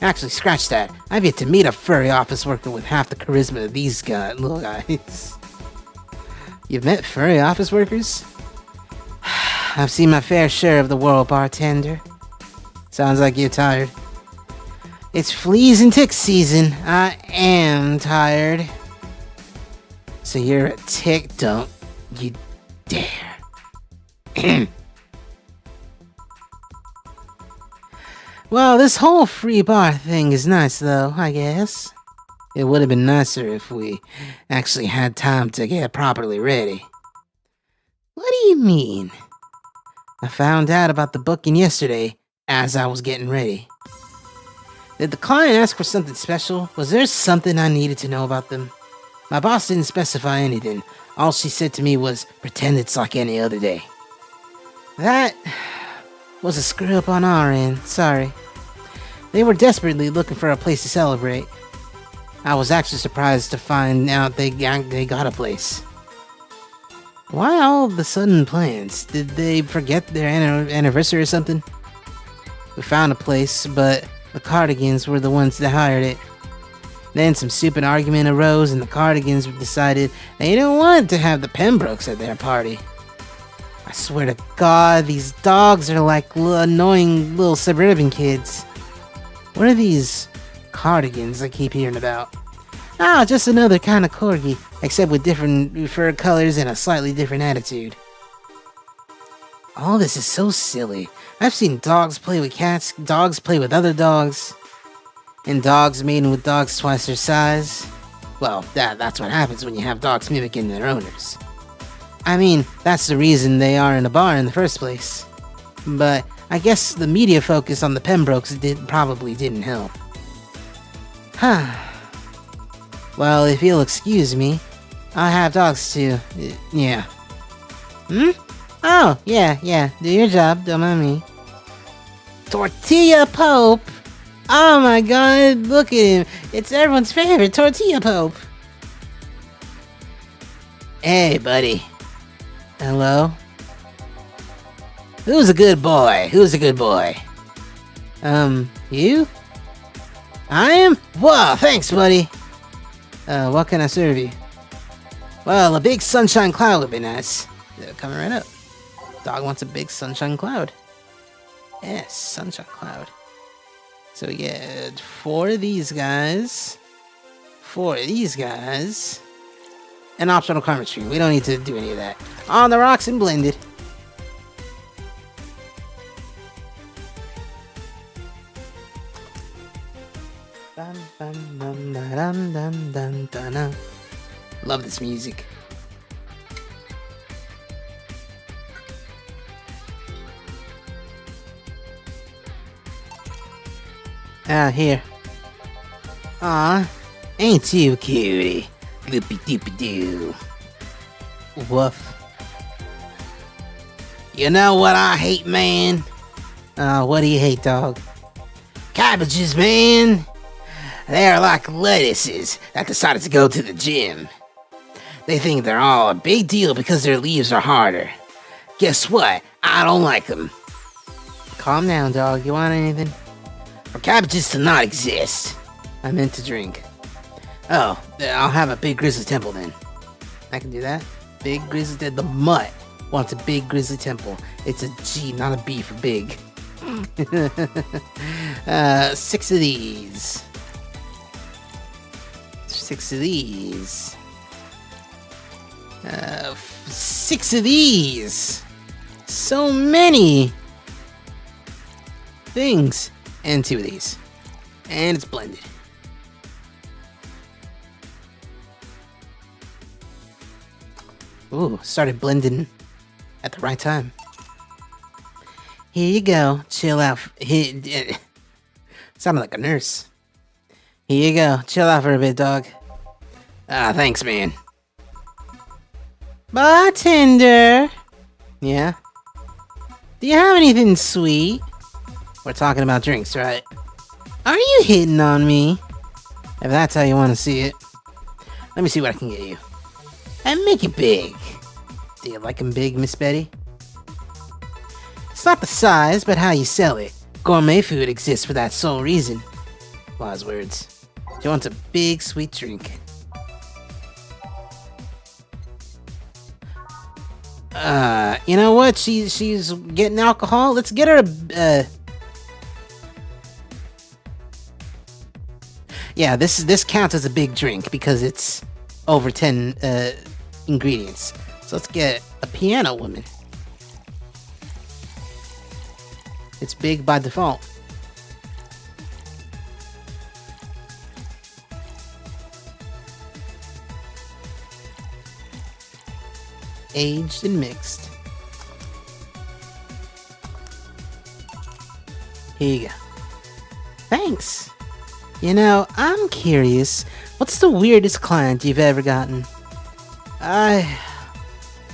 Actually, scratch that. I've yet to meet a furry office worker with half the charisma of these little guys. You've met furry office workers? I've seen my fair share of the world, bartender. Sounds like you're tired. It's fleas and tick season. I am tired. So you're a tick, don't you dare. Well, this whole free bar thing is nice though, I guess. It would have been nicer if we actually had time to get properly ready. What do you mean? I found out about the booking yesterday as I was getting ready. Did the client ask for something special? Was there something I needed to know about them? My boss didn't specify anything. All she said to me was, pretend it's like any other day. That was a screw up on our end, sorry. They were desperately looking for a place to celebrate. I was actually surprised to find out they got a place. Why all of the sudden plans? Did they forget their anniversary or something? We found a place, but the Cardigans were the ones that hired it. Then some stupid argument arose and the Cardigans decided they didn't want to have the Pembrokes at their party. I swear to God, these dogs are like annoying little suburban kids. What are these Cardigans I keep hearing about? Ah, just another kind of corgi, except with different fur colors and a slightly different attitude. All this is so silly. I've seen dogs play with cats, dogs play with other dogs, and dogs mating with dogs twice their size. Well, that's what happens when you have dogs mimicking their owners. I mean, that's the reason they are in a bar in the first place. But I guess the media focus on the Pembrokes probably didn't help. Huh. Well, if you'll excuse me, I have dogs too. Yeah. Hmm? Oh, yeah. Do your job, don't mind me. Tortilla Pope! Oh my God, look at him. It's everyone's favorite, Tortilla Pope. Hey, buddy. Hello? Who's a good boy? You? I am? Wow, thanks, buddy. What can I serve you? Well, a big sunshine cloud would be nice. Coming right up. Dog wants a big sunshine cloud. Yes, sunshine cloud. So we get 4 of these guys. 4 of these guys. An optional karma tree. We don't need to do any of that. On the rocks and blended. Love this music. Here. Aw, ain't you cutie? Loopy doopy doo. Woof. You know what I hate, man? What do you hate, dog? Cabbages, man. They're like lettuces that decided to go to the gym. They think they're all a big deal because their leaves are harder. Guess what? I don't like them. Calm down, dog. You want anything? For cabbages to not exist. I meant to drink. Oh, I'll have a big grizzly temple then. I can do that. Big grizzly, the mutt wants a big grizzly temple. It's a G, not a B for big. 6 of these. 6 of these. 6 of these. So many things. And 2 of these. And it's blended. Ooh, started blending at the right time. Here you go. Chill out. Sounded like a nurse. Here you go. Chill out for a bit, dog. Ah, thanks, man. Bartender! Yeah? Do you have anything sweet? We're talking about drinks, right? Are you hitting on me? If that's how you want to see it. Let me see what I can get you. And make it big. Do you like 'em big, Miss Betty? It's not the size, but how you sell it. Gourmet food exists for that sole reason. Wise words. She wants a big, sweet drink. You know what? She's getting alcohol. Let's get her a. Yeah, this counts as a big drink because it's over 10 ingredients. So let's get a piano woman. It's big by default. Aged and mixed. Here you go. Thanks. You know, I'm curious, what's the weirdest client you've ever gotten? I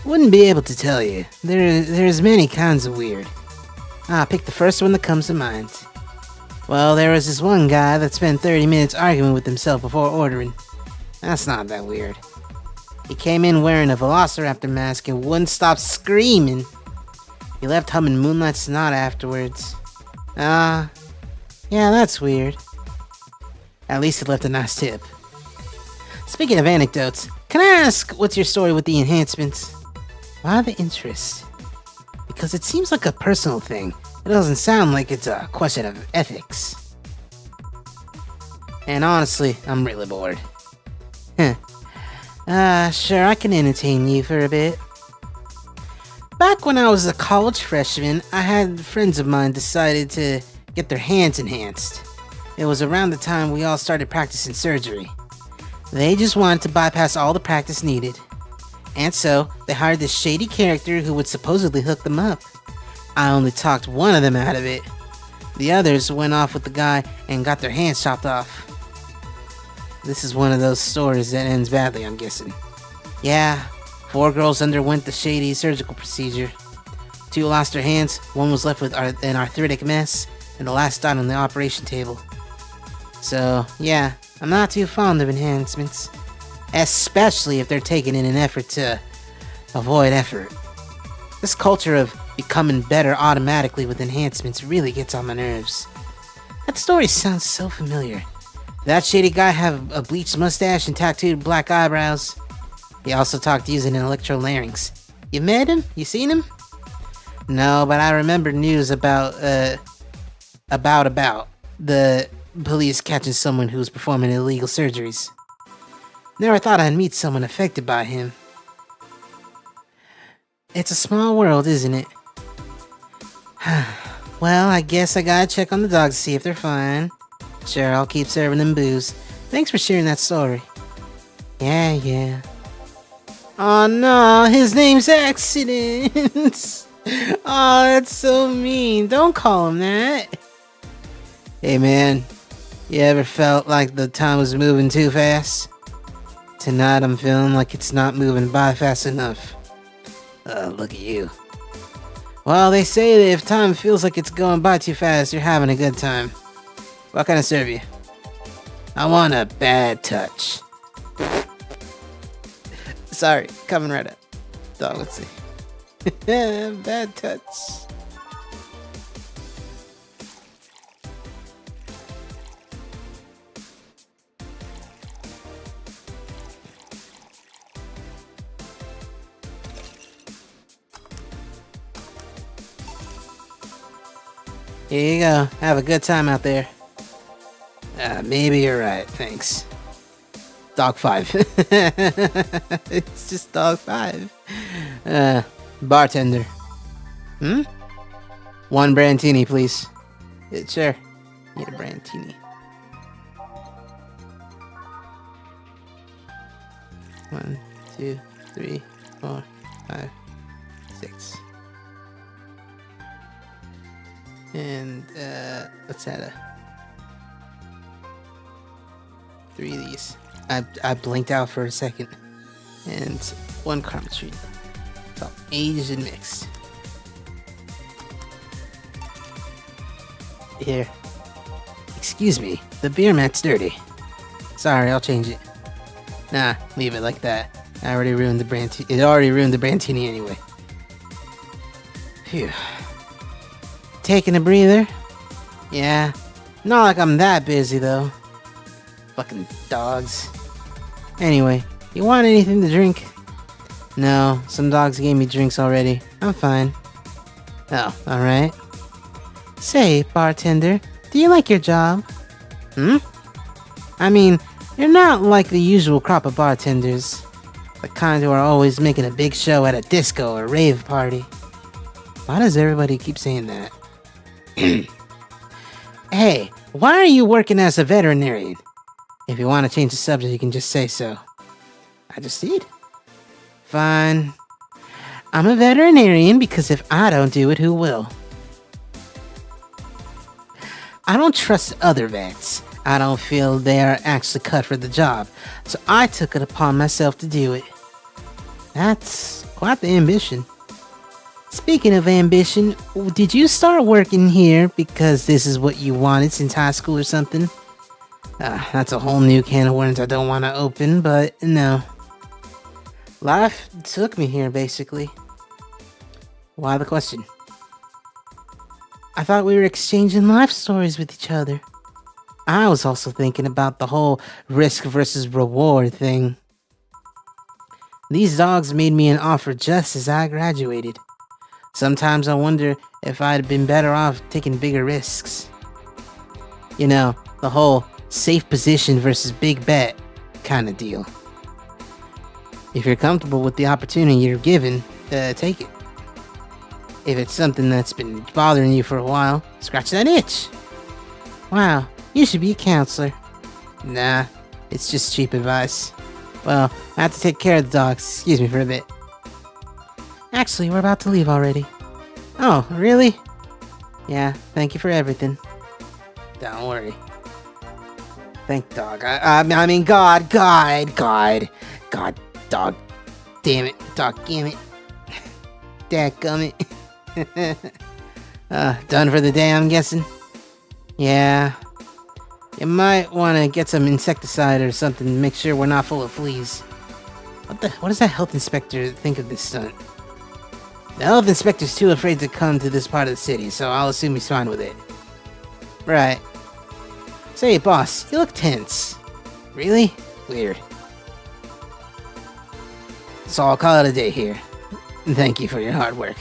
wouldn't be able to tell you. There's many kinds of weird. Pick the first one that comes to mind. Well, there was this one guy that spent 30 minutes arguing with himself before ordering. That's not that weird. He came in wearing a Velociraptor mask and wouldn't stop screaming. He left humming Moonlight Sonata afterwards. Yeah, that's weird. At least he left a nice tip. Speaking of anecdotes, can I ask what's your story with the enhancements? Why the interest? Because it seems like a personal thing. It doesn't sound like it's a question of ethics. And honestly, I'm really bored. Sure, I can entertain you for a bit. Back when I was a college freshman, I had friends of mine decided to get their hands enhanced. It was around the time we all started practicing surgery. They just wanted to bypass all the practice needed. And so, they hired this shady character who would supposedly hook them up. I only talked one of them out of it. The others went off with the guy and got their hands chopped off. This is one of those stories that ends badly, I'm guessing. Yeah, 4 girls underwent the shady surgical procedure. 2 lost their hands, 1 was left with an arthritic mess, and the last died on the operation table. So, yeah, I'm not too fond of enhancements. Especially if they're taken in an effort to avoid effort. This culture of becoming better automatically with enhancements really gets on my nerves. That story sounds so familiar. Did that shady guy have a bleached mustache and tattooed black eyebrows? He also talked using an electrolarynx. You met him? You seen him? No, but I remember news about the police catching someone who was performing illegal surgeries. Never thought I'd meet someone affected by him. It's a small world, isn't it? Well, I guess I gotta check on the dogs to see if they're fine. Sure, I'll keep serving them booze. Thanks for sharing that story. Yeah. Oh no, his name's Accidents. Oh, that's so mean. Don't call him that. Hey man, you ever felt like the time was moving too fast? Tonight I'm feeling like it's not moving by fast enough. Look at you. Well, they say that if time feels like it's going by too fast, you're having a good time. What can I serve you? I want a bad touch. Sorry, coming right up. Dog, let's see. Bad touch. Here you go. Have a good time out there. Maybe you're right. Thanks. Dog 5. It's just dog 5. Bartender. 1 Brandtini, please. Yeah, sure. Need a Brandtini. 1, 2, 3, 4, 5, 6. And, let's add 3 of these. I blinked out for a second. And 1 karma tree. It's all aged and mixed. Here. Excuse me, the beer mat's dirty. Sorry, I'll change it. Nah, leave it like that. I already ruined the it already ruined the Brantini anyway. Phew. Taking a breather? Yeah. Not like I'm that busy though. Fucking dogs. Anyway, you want anything to drink? No, some dogs gave me drinks already. I'm fine. Oh, alright. Say, bartender, do you like your job? I mean, you're not like the usual crop of bartenders. The kind who are always making a big show at a disco or rave party. Why does everybody keep saying that? Hey, why are you working as a veterinarian? If you want to change the subject, you can just say so. I just did. Fine. I'm a veterinarian because if I don't do it, who will? I don't trust other vets. I don't feel they are actually cut for the job, so I took it upon myself to do it. That's quite the ambition. Speaking of ambition, did you start working here because this is what you wanted since high school or something? That's a whole new can of worms I don't want to open, but no. Life took me here, basically. Why the question? I thought we were exchanging life stories with each other. I was also thinking about the whole risk versus reward thing. These dogs made me an offer just as I graduated. Sometimes I wonder if I'd been better off taking bigger risks. You know, the whole safe position versus big bet kind of deal. If you're comfortable with the opportunity you're given, take it. If it's something that's been bothering you for a while, scratch that itch. Wow, you should be a counselor. Nah, it's just cheap advice. Well, I have to take care of the dogs. Excuse me for a bit. Actually, we're about to leave already. Oh, really? Yeah, thank you for everything. Don't worry. Thank dog. I mean, God, dog. Damn it, dadgummit. Done for the day, I'm guessing? Yeah. You might want to get some insecticide or something to make sure we're not full of fleas. What does that health inspector think of this stunt? The health inspector's too afraid to come to this part of the city, so I'll assume he's fine with it. Right. Say, boss, you look tense. Really? Weird. So I'll call it a day here. Thank you for your hard work.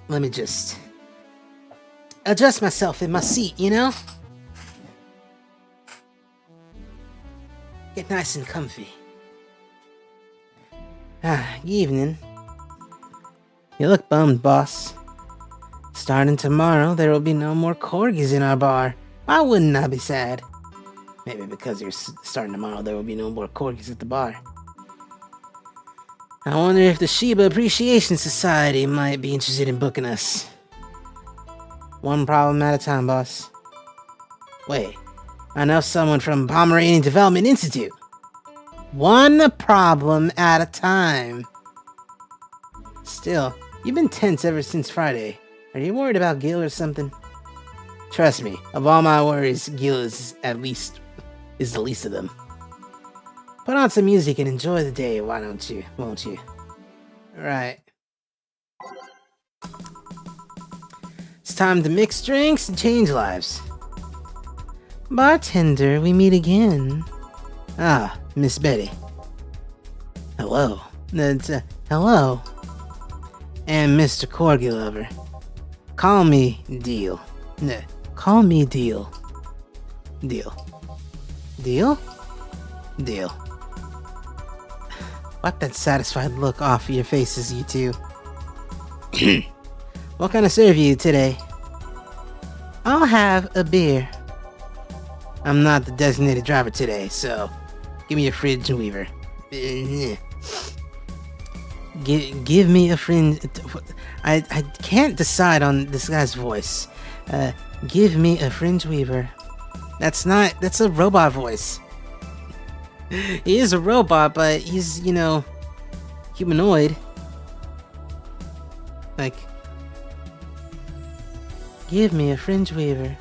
Let me just adjust myself in my seat, you know? Get nice and comfy. Evening. You look bummed, boss. Starting tomorrow, there will be no more corgis in our bar. Why wouldn't I be sad? Maybe because you're starting tomorrow, there will be no more corgis at the bar. I wonder if the Shiba Appreciation Society might be interested in booking us. One problem at a time, boss. Wait, I know someone from Pomeranian Development Institute. One problem at a time. Still, you've been tense ever since Friday. Are you worried about Gil or something? Trust me, of all my worries, Gil is the least of them. Put on some music and enjoy the day, won't you? Right. It's time to mix drinks and change lives. Bartender, we meet again. Ah, Miss Betty. Hello. Hello. And Mr. Corgi Lover. Call me Deal. Call me Deal. Deal. Deal? Deal. Wipe that satisfied look off of your faces, you two. What can I serve you today? I'll have a beer. I'm not the designated driver today, so give me a fridge weaver. Give me a friend. I can't decide on this guy's voice. Give me a fringe weaver. That's a robot voice. He is a robot, but he's, you know, humanoid. Like, give me a fringe weaver.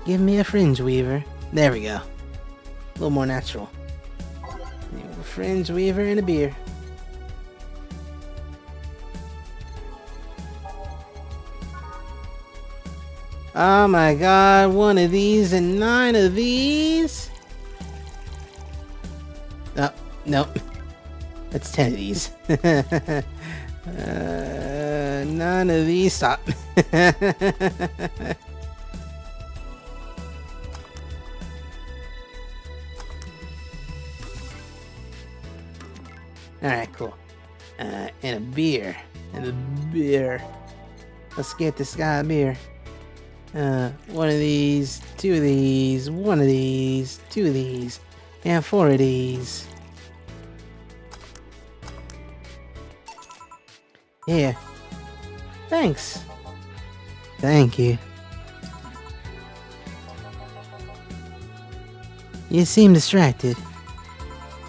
Give me a fringe weaver. There we go. A little more natural. A fringe weaver and a beer. Oh my god, 1 of these and 9 of these? Oh, nope. That's 10 of these. 9 of these, stop. Alright, cool. And a beer. And a beer. Let's get this guy a beer. 1 of these, 2 of these, 1 of these, 2 of these, and 4 of these. Here. Thanks. Thank you. You seem distracted.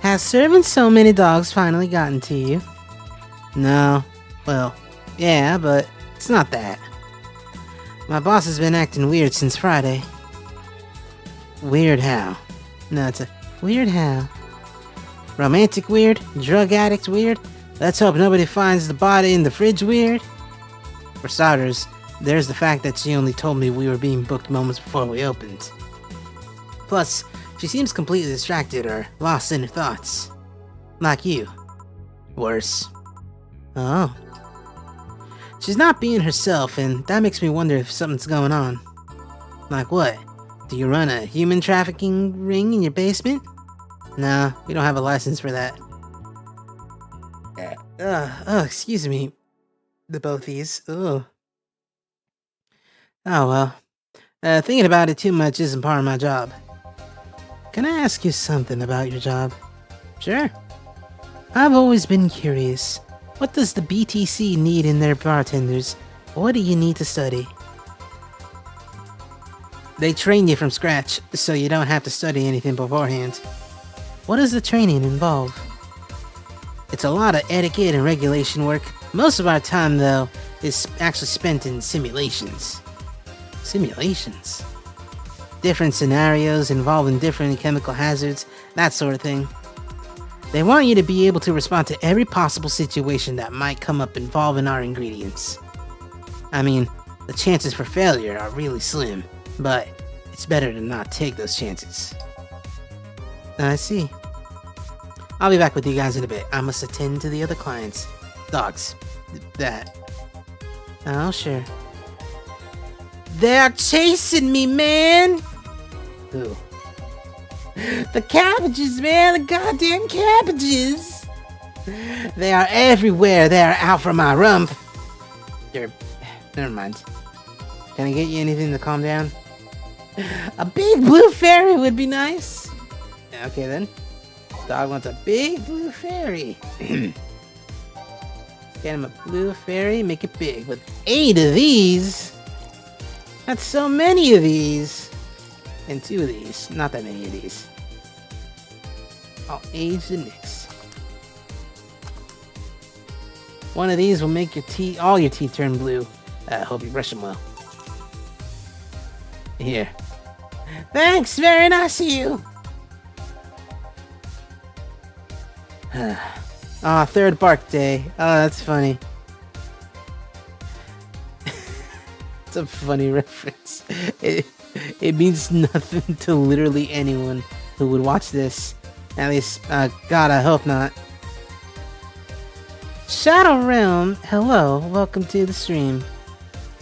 Has serving so many dogs finally gotten to you? No. Well, yeah, but it's not that. My boss has been acting weird since Friday. Weird how? No, it's a weird how. Romantic weird? Drug addict weird? Let's hope nobody finds the body in the fridge weird. For starters, there's the fact that she only told me we were being booked moments before we opened. Plus, she seems completely distracted or lost in her thoughts. Like you. Worse. Oh. She's not being herself, and that makes me wonder if something's going on. Like what? Do you run a human trafficking ring in your basement? Nah, we don't have a license for that. Excuse me. The both these. Ugh. Oh well. Thinking about it too much isn't part of my job. Can I ask you something about your job? Sure. I've always been curious. What does the BTC need in their bartenders? What do you need to study? They train you from scratch, so you don't have to study anything beforehand. What does the training involve? It's a lot of etiquette and regulation work. Most of our time, though, is actually spent in simulations. Simulations? Different scenarios involving different chemical hazards, that sort of thing. They want you to be able to respond to every possible situation that might come up involving our ingredients. I mean, the chances for failure are really slim, but it's better to not take those chances. I see. I'll be back with you guys in a bit. I must attend to the other clients. Dogs. That. Oh, sure. They're chasing me, man! Who? The cabbages, man! The goddamn cabbages! They are everywhere. They are out for my rump. Never mind. Can I get you anything to calm down? A big blue fairy would be nice. Okay then. Dog wants a big blue fairy. Get him a blue fairy, make it big. With 8 of these. That's so many of these. And 2 of these. Not that many of these. I'll age the mix. 1 of these will make your teeth, all your teeth turn blue. Hope you brush them well. Here. Thanks, very nice of you. Third bark day. Oh, that's funny. It's a funny reference. It means nothing to literally anyone who would watch this. At least, God, I hope not. Shadow Realm, hello, welcome to the stream.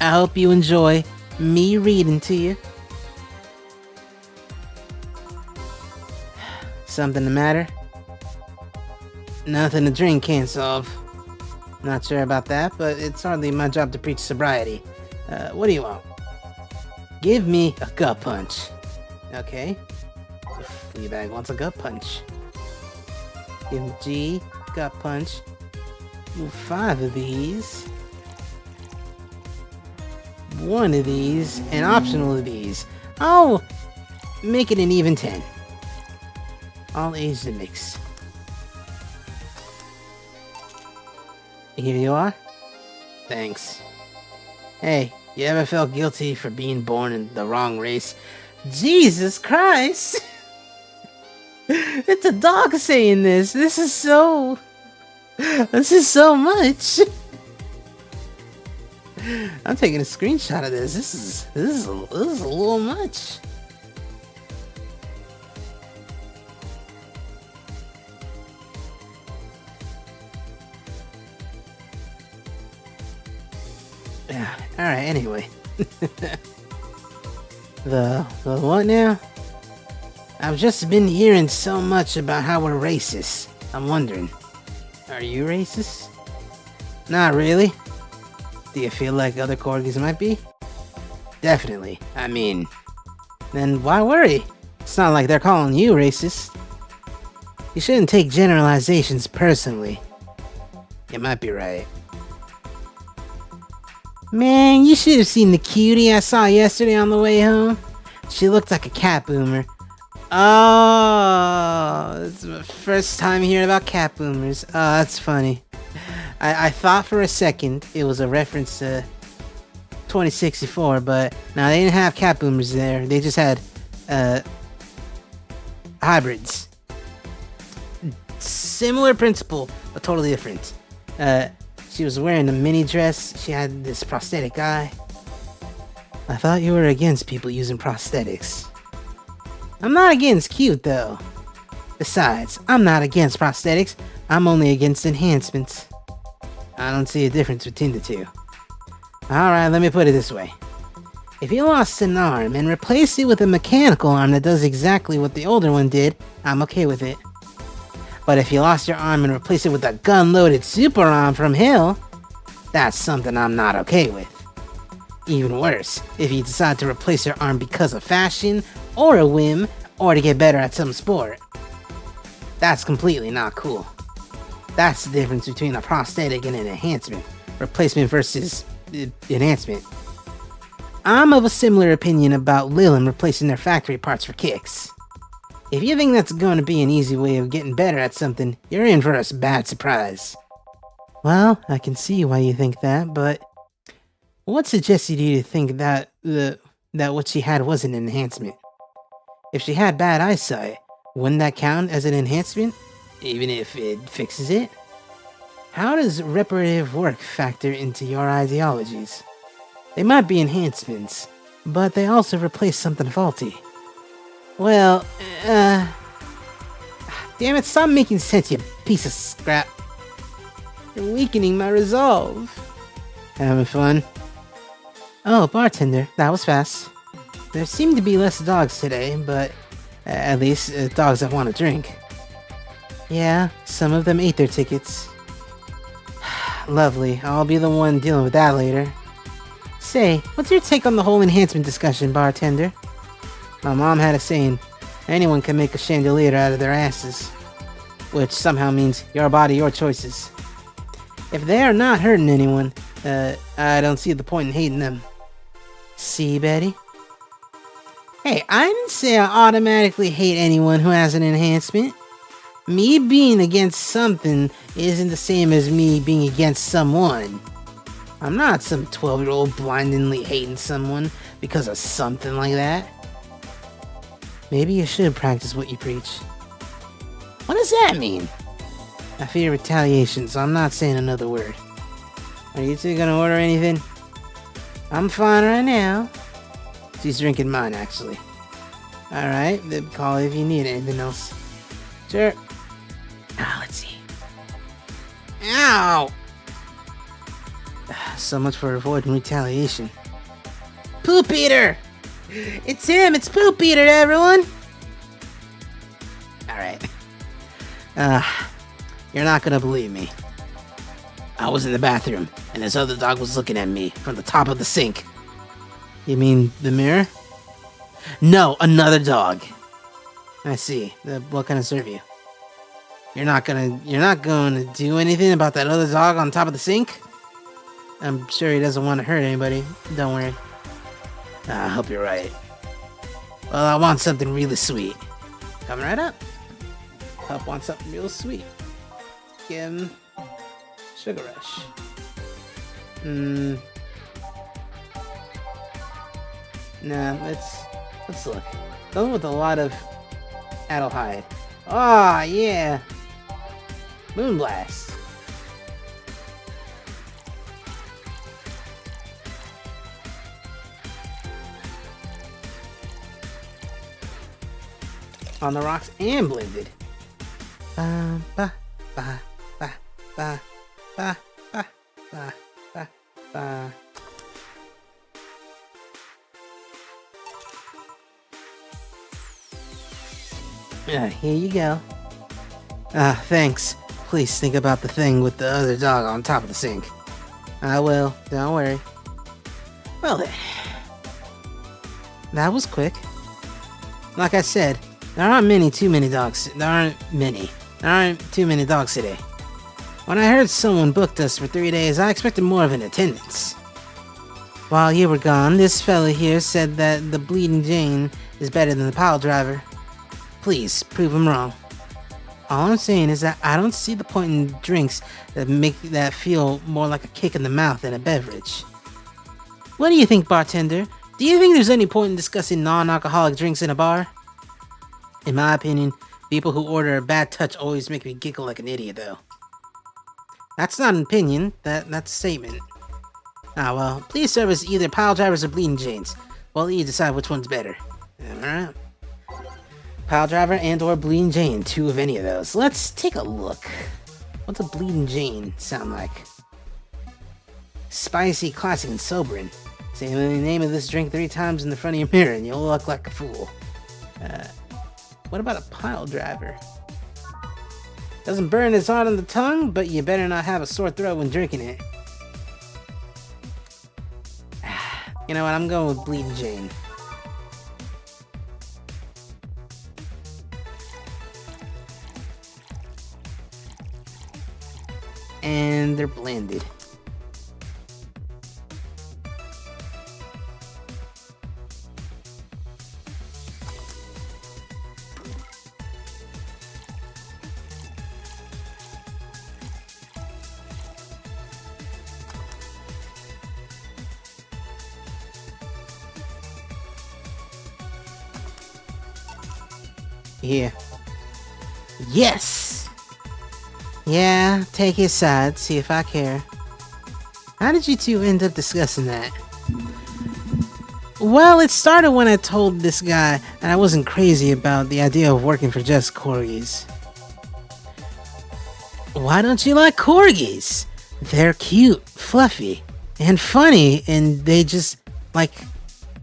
I hope you enjoy me reading to you. Something the matter? Nothing a drink can't solve. Not sure about that, but it's hardly my job to preach sobriety. What do you want? Give me a gut punch. Okay. Fleabag wants a gut punch. Give him G, gut punch. Move 5 of these. 1 of these, and optional of these. Oh! Make it an even 10. All A's to mix. Here you are. Thanks. Hey, you ever felt guilty for being born in the wrong race? Jesus Christ! It's a dog saying this. This is so much. I'm taking a screenshot of this. This is a little much. Yeah. All right. Anyway, the what now? I've just been hearing so much about how we're racist. I'm wondering, are you racist? Not really. Do you feel like other corgis might be? Definitely. I mean, then why worry? It's not like they're calling you racist. You shouldn't take generalizations personally. You might be right. Man, you should have seen the cutie I saw yesterday on the way home. She looked like a cat boomer. Oh, it's my first time hearing about cat boomers. Oh, that's funny. I thought for a second it was a reference to 2064, but no, they didn't have cat boomers there. They just had hybrids. Similar principle, but totally different. She was wearing a mini dress. She had this prosthetic eye. I thought you were against people using prosthetics. I'm not against cute, though. Besides, I'm not against prosthetics. I'm only against enhancements. I don't see a difference between the two. Alright, let me put it this way. If you lost an arm and replaced it with a mechanical arm that does exactly what the older one did, I'm okay with it. But if you lost your arm and replaced it with a gun-loaded super arm from hell, that's something I'm not okay with. Even worse, if you decide to replace your arm because of fashion, or a whim, or to get better at some sport. That's completely not cool. That's the difference between a prosthetic and an enhancement. Replacement versus enhancement. I'm of a similar opinion about Lilin replacing their factory parts for kicks. If you think that's going to be an easy way of getting better at something, you're in for a bad surprise. Well, I can see why you think that, but what suggested you to think that what she had was an enhancement? If she had bad eyesight, wouldn't that count as an enhancement, even if it fixes it? How does reparative work factor into your ideologies? They might be enhancements, but they also replace something faulty. Well, damn it, stop making sense, you piece of scrap. You're weakening my resolve. Having fun? Oh, bartender, that was fast. There seem to be less dogs today, but at least dogs that want to drink. Yeah, some of them ate their tickets. Lovely, I'll be the one dealing with that later. Say, what's your take on the whole enhancement discussion, bartender? My mom had a saying, anyone can make a chandelier out of their asses. Which somehow means your body, your choices. If they are not hurting anyone, I don't see the point in hating them. See, Betty? Hey, I didn't say I automatically hate anyone who has an enhancement. Me being against something isn't the same as me being against someone. I'm not some 12-year-old blindly hating someone because of something like that. Maybe you should practice what you preach. What does that mean? I fear retaliation, so I'm not saying another word. Are you two gonna order anything? I'm fine right now. She's drinking mine, actually. Alright, then call if you need anything else. Sure. Let's see. Ow! So much for avoiding retaliation. Poop Eater! It's him! It's Poop Eater, everyone! Alright. You're not gonna believe me. I was in the bathroom, and this other dog was looking at me from the top of the sink. You mean the mirror? No, another dog. I see. What can I serve you? You're not gonna do anything about that other dog on top of the sink? I'm sure he doesn't want to hurt anybody. Don't worry. I hope you're right. Well, I want something really sweet. Coming right up. Pup wants something real sweet. Give him Sugar Rush. Nah, let's look. Going with a lot of Adelhyde. Oh yeah. Moonblast. On the rocks and blended. Ba ba ba ba ba ba ba ba ba ba. Here you go. Thanks. Please think about the thing with the other dog on top of the sink. I will. Don't worry. Well then. That was quick. Like I said, there aren't too many dogs today. When I heard someone booked us for 3 days, I expected more of an attendance. While you were gone, this fella here said that the Bleeding Jane is better than the pile driver. Please, prove him wrong. All I'm saying is that I don't see the point in drinks that make that feel more like a kick in the mouth than a beverage. What do you think, bartender? Do you think there's any point in discussing non-alcoholic drinks in a bar? In my opinion, people who order a bad touch always make me giggle like an idiot, though. That's not an opinion, that's a statement. Ah, well, please serve us either pile drivers or Bleeding Janes. We'll you decide which one's better. Alright. Pile driver and or Bleeding Jane, 2 of any of those. Let's take a look. What's a Bleeding Jane sound like? Spicy, classic, and sobering. Say the name of this drink 3 times in the front of your mirror and you'll look like a fool. What about a pile driver? Doesn't burn as hard on the tongue, but you better not have a sore throat when drinking it. You know what, I'm going with Bleeding Jane. And they're blended. Here. Yes! Yeah, take his side, see if I care. How did you two end up discussing that? Well, it started when I told this guy and I wasn't crazy about the idea of working for just corgis. Why don't you like corgis? They're cute, fluffy, and funny, and they just, like,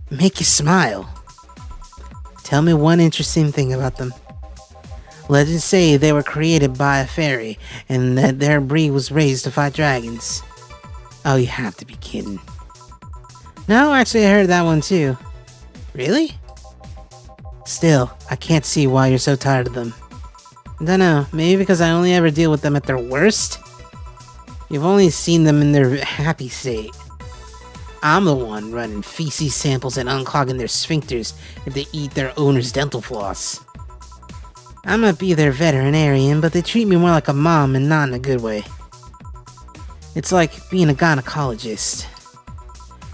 make you smile. Tell me one interesting thing about them. Legends say they were created by a fairy, and that their breed was raised to fight dragons. Oh, you have to be kidding. No, actually I heard that one too. Really? Still, I can't see why you're so tired of them. Dunno, maybe because I only ever deal with them at their worst? You've only seen them in their happy state. I'm the one running feces samples and unclogging their sphincters if they eat their owner's dental floss. I might be their veterinarian, but they treat me more like a mom and not in a good way. It's like being a gynecologist.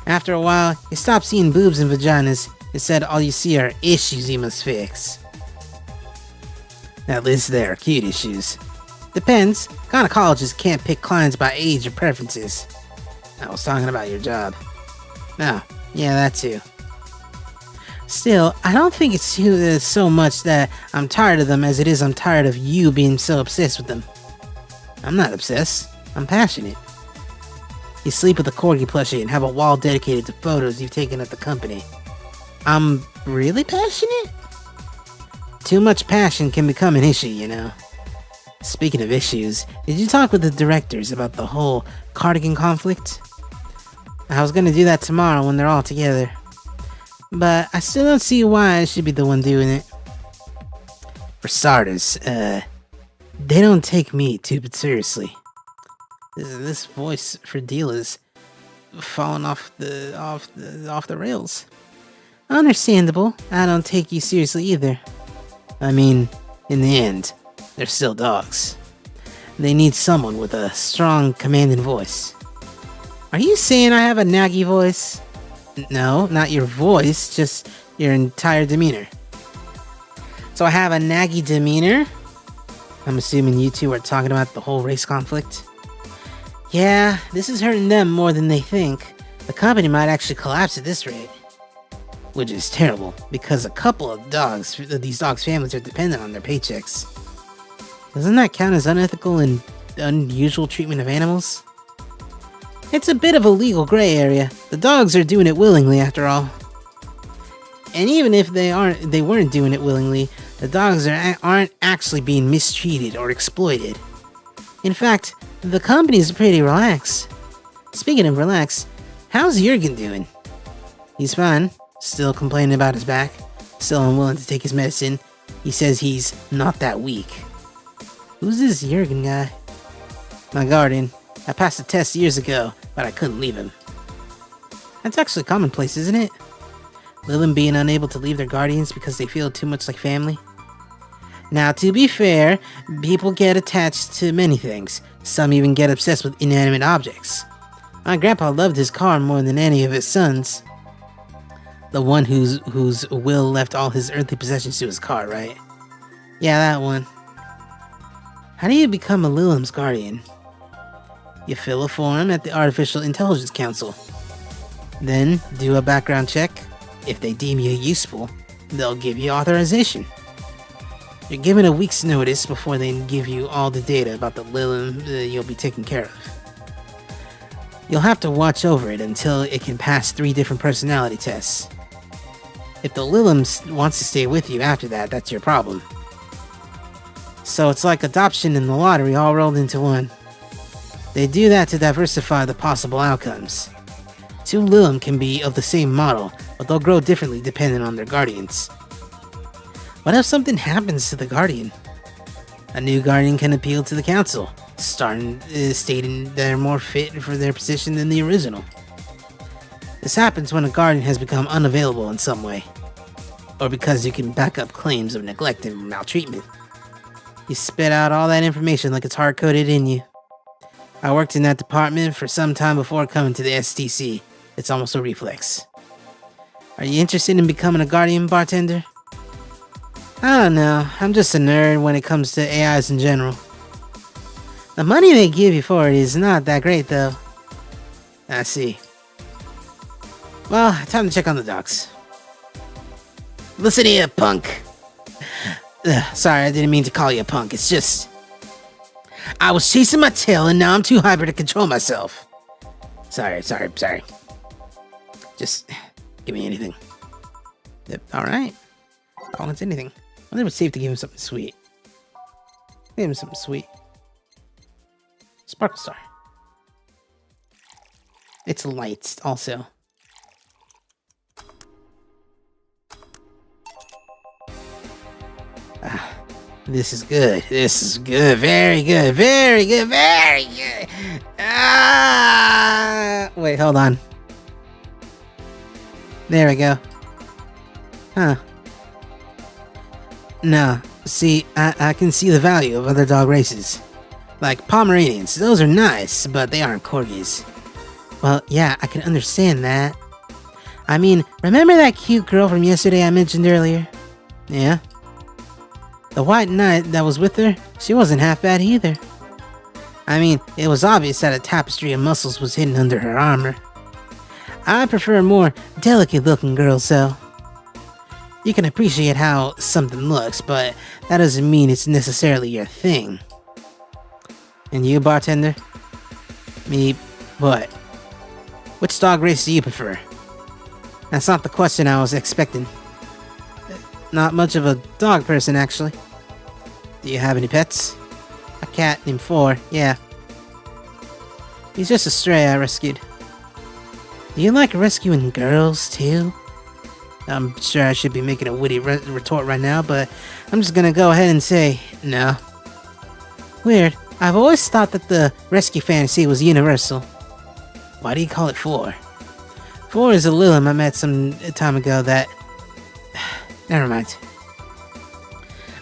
After a while, you stop seeing boobs and vaginas. Instead, all you see are issues you must fix. At least they're cute issues. Depends. Gynecologists can't pick clients by age or preferences. I was talking about your job. Oh, yeah, that too. Still, I don't think it's so much that I'm tired of them as it is I'm tired of you being so obsessed with them. I'm not obsessed. I'm passionate. You sleep with a corgi plushie and have a wall dedicated to photos you've taken at the company. I'm really passionate? Too much passion can become an issue, you know. Speaking of issues, did you talk with the directors about the whole cardigan conflict? I was gonna do that tomorrow when they're all together. But I still don't see why I should be the one doing it. For starters, they don't take me too seriously. This voice for deal is falling off the rails. Understandable. I don't take you seriously either. I mean, in the end, they're still dogs. They need someone with a strong, commanding voice. Are you saying I have a naggy voice? No, not your voice, just your entire demeanor. So I have a naggy demeanor? I'm assuming you two are talking about the whole race conflict. Yeah, this is hurting them more than they think. The company might actually collapse at this rate. Which is terrible, because a couple of these dogs' families are dependent on their paychecks. Doesn't that count as unethical and unusual treatment of animals? It's a bit of a legal gray area. The dogs are doing it willingly, after all. And even if they weren't doing it willingly, the dogs aren't actually being mistreated or exploited. In fact, the company's pretty relaxed. Speaking of relaxed, how's Jurgen doing? He's fine. Still complaining about his back. Still unwilling to take his medicine. He says he's not that weak. Who's this Jurgen guy? My guardian. I passed the test years ago, but I couldn't leave him. That's actually commonplace, isn't it? Lilum being unable to leave their guardians because they feel too much like family. Now, to be fair, people get attached to many things. Some even get obsessed with inanimate objects. My grandpa loved his car more than any of his sons. The one whose will left all his earthly possessions to his car, right? Yeah, that one. How do you become a Lilum's guardian? You fill a form at the Artificial Intelligence Council. Then, do a background check. If they deem you useful, they'll give you authorization. You're given a week's notice before they give you all the data about the Lilum you'll be taking care of. You'll have to watch over it until it can pass 3 different personality tests. If the Lilum wants to stay with you after that, that's your problem. So it's like adoption and the lottery all rolled into one. They do that to diversify the possible outcomes. 2 Lilum can be of the same model, but they'll grow differently depending on their guardians. What if something happens to the guardian? A new guardian can appeal to the council, stating they're more fit for their position than the original. This happens when a guardian has become unavailable in some way, or because you can back up claims of neglect and maltreatment. You spit out all that information like it's hard-coded in you. I worked in that department for some time before coming to the STC. It's almost a reflex. Are you interested in becoming a guardian, bartender? I don't know, I'm just a nerd when it comes to AIs in general. The money they give you for it is not that great, though. I see. Well, time to check on the dogs. Listen here, punk. Sorry, I didn't mean to call you a punk, it's just... I was chasing my tail and now I'm too hyper to control myself. Sorry. Just give me anything. Yep, alright. Call it anything. I wonder if it's safe to give him something sweet. Give him something sweet. Sparkle Star. It's lights also. This is good. This is good. Very good. Very good. Very good. Wait, hold on. There we go. Huh. No, see, I can see the value of other dog races. Like Pomeranians, those are nice, but they aren't corgis. Well, yeah, I can understand that. I mean, remember that cute girl from yesterday I mentioned earlier? Yeah. The white knight that was with her, she wasn't half bad either. I mean, it was obvious that a tapestry of muscles was hidden under her armor. I prefer a more delicate-looking girl, so... You can appreciate how something looks, but that doesn't mean it's necessarily your thing. And you, bartender? Me, what? Which dog race do you prefer? That's not the question I was expecting. Not much of a dog person, actually. Do you have any pets? A cat named Four, yeah. He's just a stray I rescued. Do you like rescuing girls, too? I'm sure I should be making a witty retort right now, but I'm just gonna go ahead and say, no. Weird. I've always thought that the rescue fantasy was universal. Why do you call it Four? Four is a Lilim I met some time ago that... Never mind.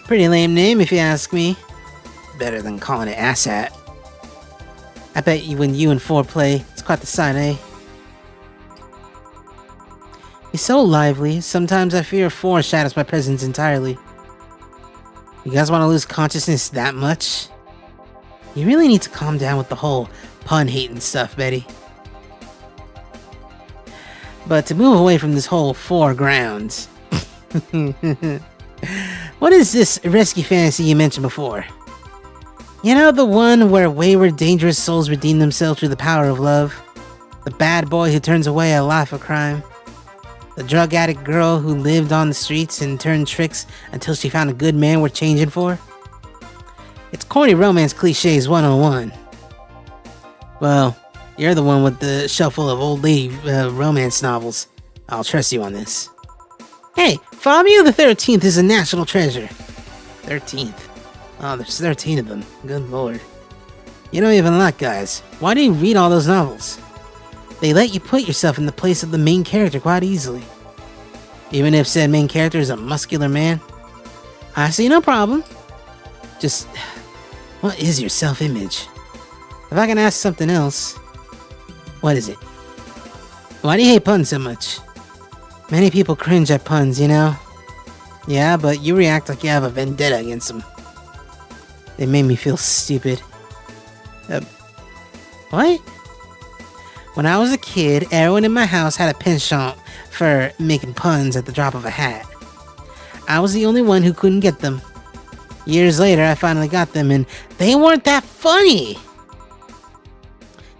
Pretty lame name if you ask me. Better than calling it Asshat. I bet you when you and Four play, it's quite the sight, eh? He's so lively, sometimes I fear Four shadows my presence entirely. You guys want to lose consciousness that much? You really need to calm down with the whole pun hate and stuff, Betty. But to move away from this whole foreground... What is this rescue fantasy you mentioned before? You know, the one where wayward, dangerous souls redeem themselves through the power of love? The bad boy who turns away a life of crime? The drug addict girl who lived on the streets and turned tricks until she found a good man worth changing for? It's corny romance cliches 101. Well, you're the one with the shelf full of old lady romance novels. I'll trust you on this. Hey, Fabio the 13th is a national treasure. 13th? Oh, there's 13 of them. Good lord. You don't even like guys. Why do you read all those novels? They let you put yourself in the place of the main character quite easily. Even if said main character is a muscular man. I see no problem. Just, what is your self-image? If I can ask something else, what is it? Why do you hate puns so much? Many people cringe at puns, you know? Yeah, but you react like you have a vendetta against them. They made me feel stupid. What? When I was a kid, everyone in my house had a penchant for making puns at the drop of a hat. I was the only one who couldn't get them. Years later, I finally got them, and they weren't that funny.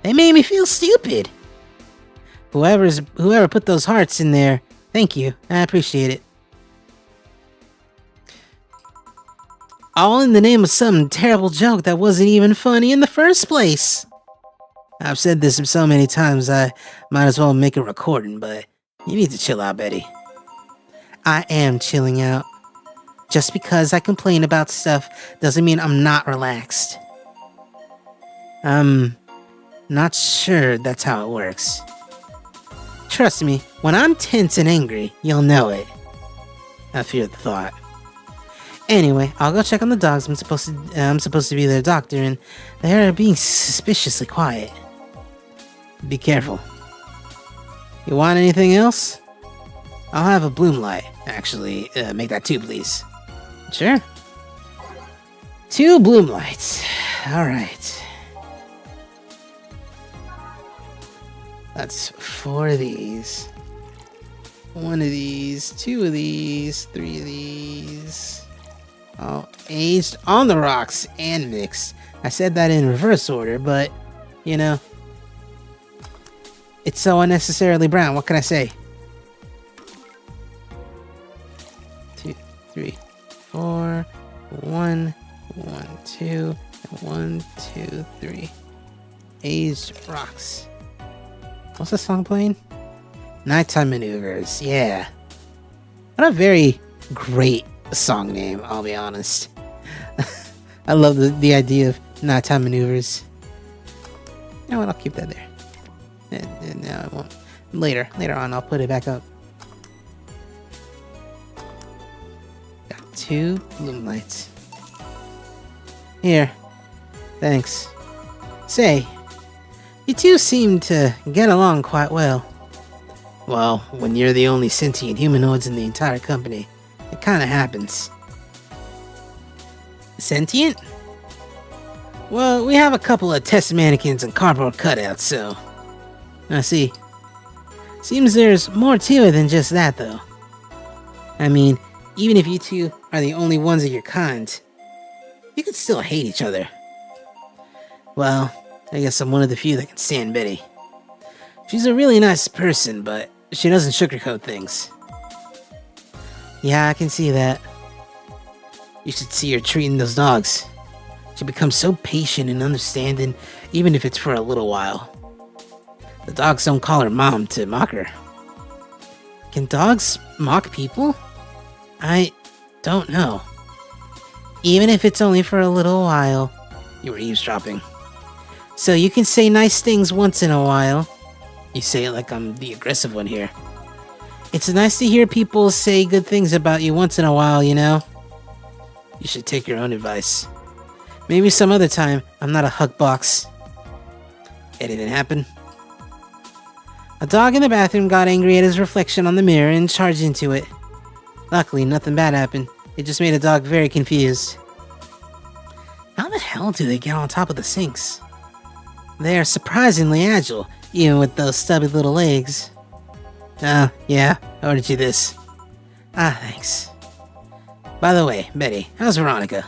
They made me feel stupid. Whoever put those hearts in there, thank you. I appreciate it. All in the name of some terrible joke that wasn't even funny in the first place. I've said this so many times I might as well make a recording, but you need to chill out, Betty. I am chilling out. Just because I complain about stuff doesn't mean I'm not relaxed. I'm not sure that's how it works. Trust me, when I'm tense and angry, you'll know it. I fear the thought. Anyway, I'll go check on the dogs. I'm supposed to be their doctor, and they're being suspiciously quiet. Be careful. You want anything else? I'll have a bloom light. Actually, make that 2, please. Sure. 2 bloom lights. Alright. That's 4 of these. 1 of these. 2 of these. 3 of these. All aged on the rocks and mixed. I said that in reverse order, but, you know, it's so unnecessarily brown. What can I say? 2, 3, 4, 1, 1, 2, 1, 2, 3. Aged rocks. What's the song playing? Nighttime Maneuvers. Yeah. What a very great song name, I'll be honest. I love the idea of Nighttime Maneuvers. You know what? I'll keep that there. And now I won't. Later on, I'll put it back up. Got 2 bloom lights. Here. Thanks. Say, you two seem to get along quite well. Well, when you're the only sentient humanoids in the entire company, it kinda happens. Sentient? Well, we have a couple of test mannequins and cardboard cutouts, so... I see. Seems there's more to it than just that, though. I mean, even if you two are the only ones of your kind, you can still hate each other. Well, I guess I'm one of the few that can stand Betty. She's a really nice person, but she doesn't sugarcoat things. Yeah, I can see that. You should see her treating those dogs. She becomes so patient and understanding, even if it's for a little while. The dogs don't call her mom to mock her. Can dogs mock people? I don't know. Even if it's only for a little while. You were eavesdropping. So you can say nice things once in a while. You say it like I'm the aggressive one here. It's nice to hear people say good things about you once in a while, you know? You should take your own advice. Maybe some other time. I'm not a hug box. Anything happen? A dog in the bathroom got angry at his reflection on the mirror and charged into it. Luckily, nothing bad happened. It just made the dog very confused. How the hell do they get on top of the sinks? They are surprisingly agile, even with those stubby little legs. Oh, yeah, I ordered you this. Ah, thanks. By the way, Betty, how's Veronica?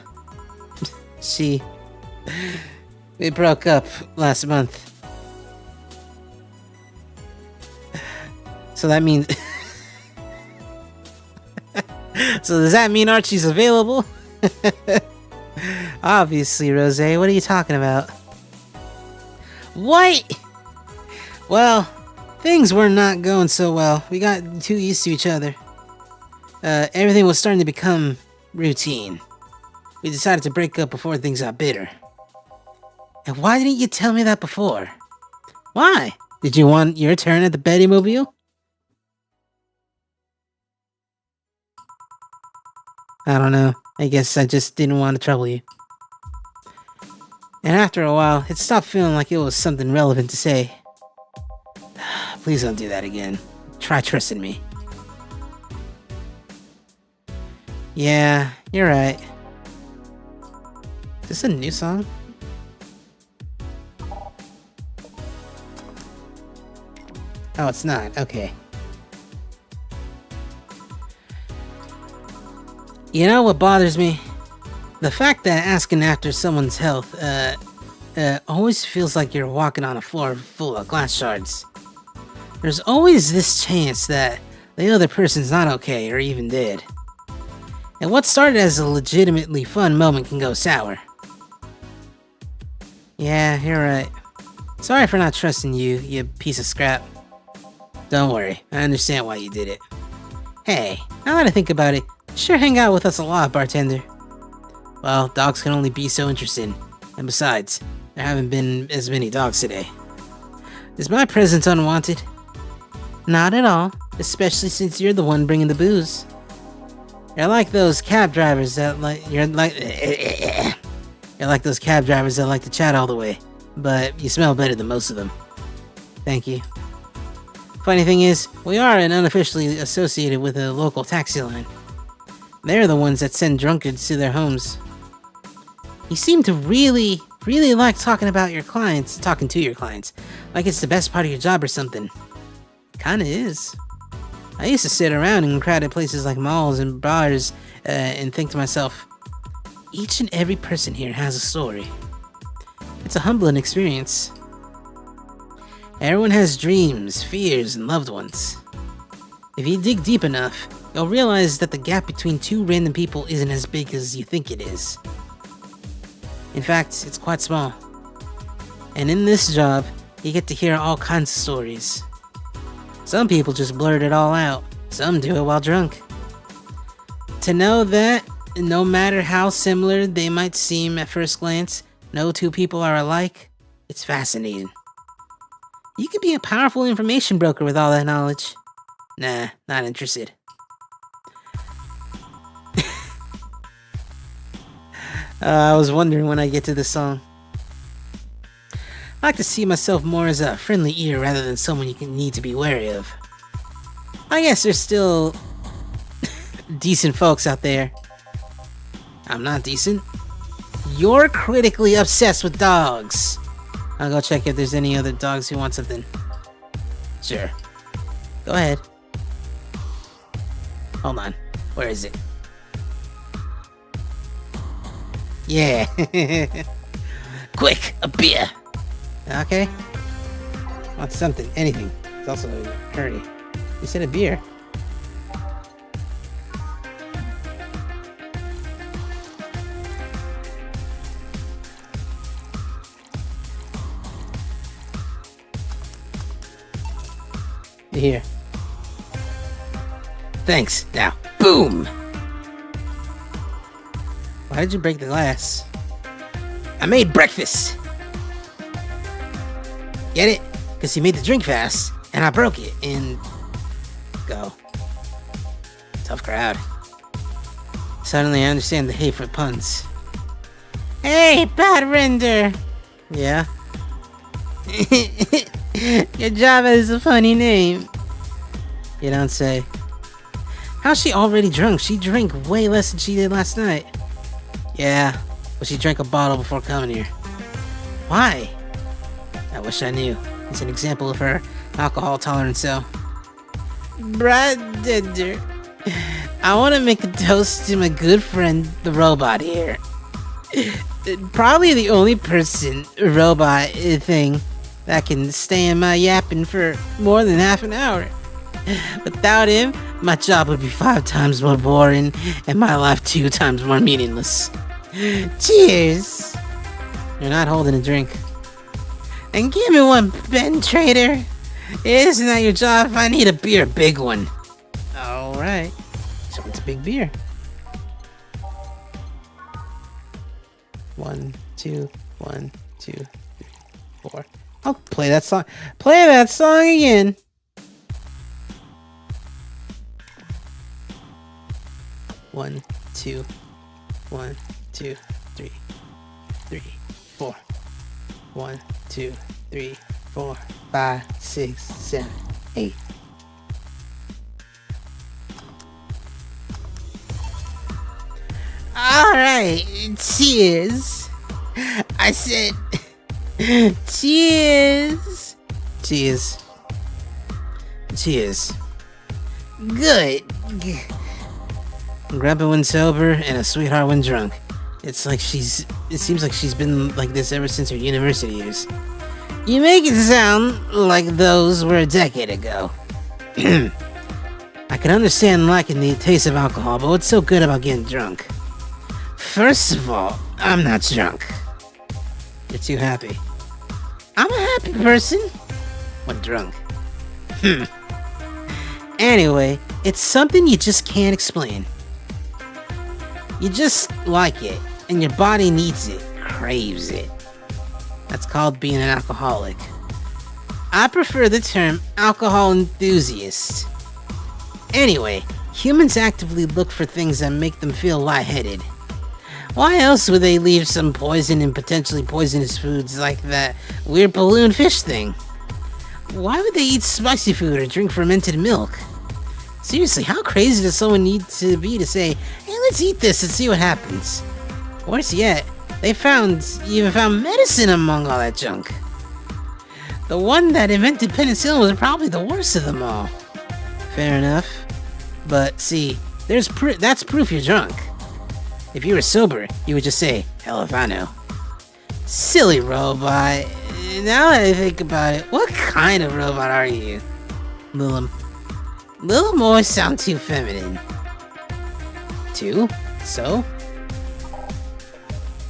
We broke up last month. So that means... So does that mean Archie's available? Obviously, Rosé, what are you talking about? What? Well, things were not going so well. We got too used to each other. Everything was starting to become routine. We decided to break up before things got bitter. And why didn't you tell me that before? Why? Did you want your turn at the Bettymobile? I don't know. I guess I just didn't want to trouble you. And after a while, it stopped feeling like it was something relevant to say. Please don't do that again. Try trusting me. Yeah, you're right. Is this a new song? Oh, it's not. Okay. You know what bothers me? The fact that asking after someone's health, always feels like you're walking on a floor full of glass shards. There's always this chance that the other person's not okay or even dead. And what started as a legitimately fun moment can go sour. Yeah, you're right. Sorry for not trusting you, you piece of scrap. Don't worry, I understand why you did it. Hey, now that I think about it, sure hang out with us a lot, bartender. Well, dogs can only be so interesting. And besides, there haven't been as many dogs today. Is my presence unwanted? Not at all, especially since you're the one bringing the booze. You're like those cab drivers that you're like those cab drivers that like to chat all the way, but you smell better than most of them. Thank you. Funny thing is, we are unofficially associated with a local taxi line. They're the ones that send drunkards to their homes. You seem to really like talking to your clients, like it's the best part of your job or something. Kinda is. I used to sit around in crowded places like malls and bars and think to myself, each and every person here has a story. It's a humbling experience. Everyone has dreams, fears, and loved ones. If you dig deep enough, you'll realize that the gap between two random people isn't as big as you think it is. In fact, it's quite small. And in this job, you get to hear all kinds of stories. Some people just blurt it all out, some do it while drunk. To know that, no matter how similar they might seem at first glance, no two people are alike, it's fascinating. You could be a powerful information broker with all that knowledge. Nah, not interested. I was wondering when I get to this song. I like to see myself more as a friendly ear rather than someone you need to be wary of. I guess there's still decent folks out there. I'm not decent. You're critically obsessed with dogs. I'll go check if there's any other dogs who want something. Sure. Go ahead. Hold on. Where is it? Yeah. Quick, a beer. Okay. Want something, anything. It's also a hurry. You said a beer. Here. Thanks. Now, boom! Why did you break the glass? I made breakfast! Get it? Because you made the drink fast, and I broke it, and... Go. Tough crowd. Suddenly I understand the hate for puns. Hey, bad render! Yeah? Your job has a funny name. You don't say. How's she already drunk? She drank way less than she did last night. Yeah, but she drank a bottle before coming here. Why? I wish I knew. It's an example of her alcohol tolerance, so. Brother, I want to make a toast to my good friend, the robot here. Probably the only person, robot thing, that can stay in my yapping for more than half an hour. Without him, my job would be 5 times more boring, and my life 2 times more meaningless. Cheers! You're not holding a drink. And give me one, Ben Trader. Isn't that your job? If I need a beer, a big one. Alright. So it's a big beer. 1, 2, 1, 2, 3, 4. I'll play that song. Play that song again. One, two, 1, 2, 3, 3, 4. 1, 2, 3, 4, 5, 6, 7, 8. Alright, cheers. I said cheers. Cheers. Cheers. Good. Grandpa when sober and a sweetheart when drunk. It seems like she's been like this ever since her university years. You make it sound like those were a decade ago. I can understand liking the taste of alcohol, but what's so good about getting drunk? First of all, I'm not drunk. You're too happy. I'm a happy person when drunk. Anyway, it's something you just can't explain. You just like it, and your body needs it, craves it. That's called being an alcoholic. I prefer the term alcohol enthusiast. Anyway, humans actively look for things that make them feel lightheaded. Why else would they leave some poison and potentially poisonous foods like that weird balloon fish thing? Why would they eat spicy food or drink fermented milk? Seriously, how crazy does someone need to be to say, hey, let's eat this and see what happens? Worse yet, they even found medicine among all that junk. The one that invented penicillin was probably the worst of them all. Fair enough. But see, that's proof you're drunk. If you were sober, you would just say, hell if I know. Silly robot. Now that I think about it, what kind of robot are you? Lilum. Lilum always sound too feminine. Too? So?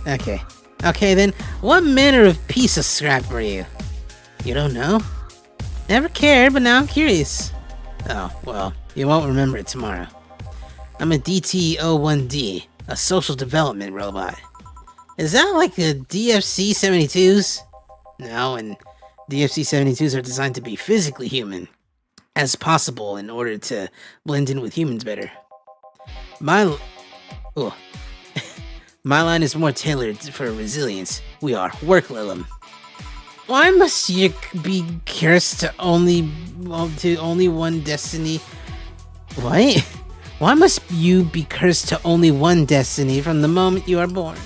Okay then, what manner of piece of scrap were you? You don't know? Never cared, but now I'm curious. Oh, well, you won't remember it tomorrow. I'm a DT-01D, a social development robot. Is that like a DFC-72s? No, and DFC-72s are designed to be physically human as possible in order to blend in with humans better. My line is more tailored for resilience. We are work Lilum. Why must you be cursed to only one destiny? What? Why must you be cursed to only one destiny from the moment you are born?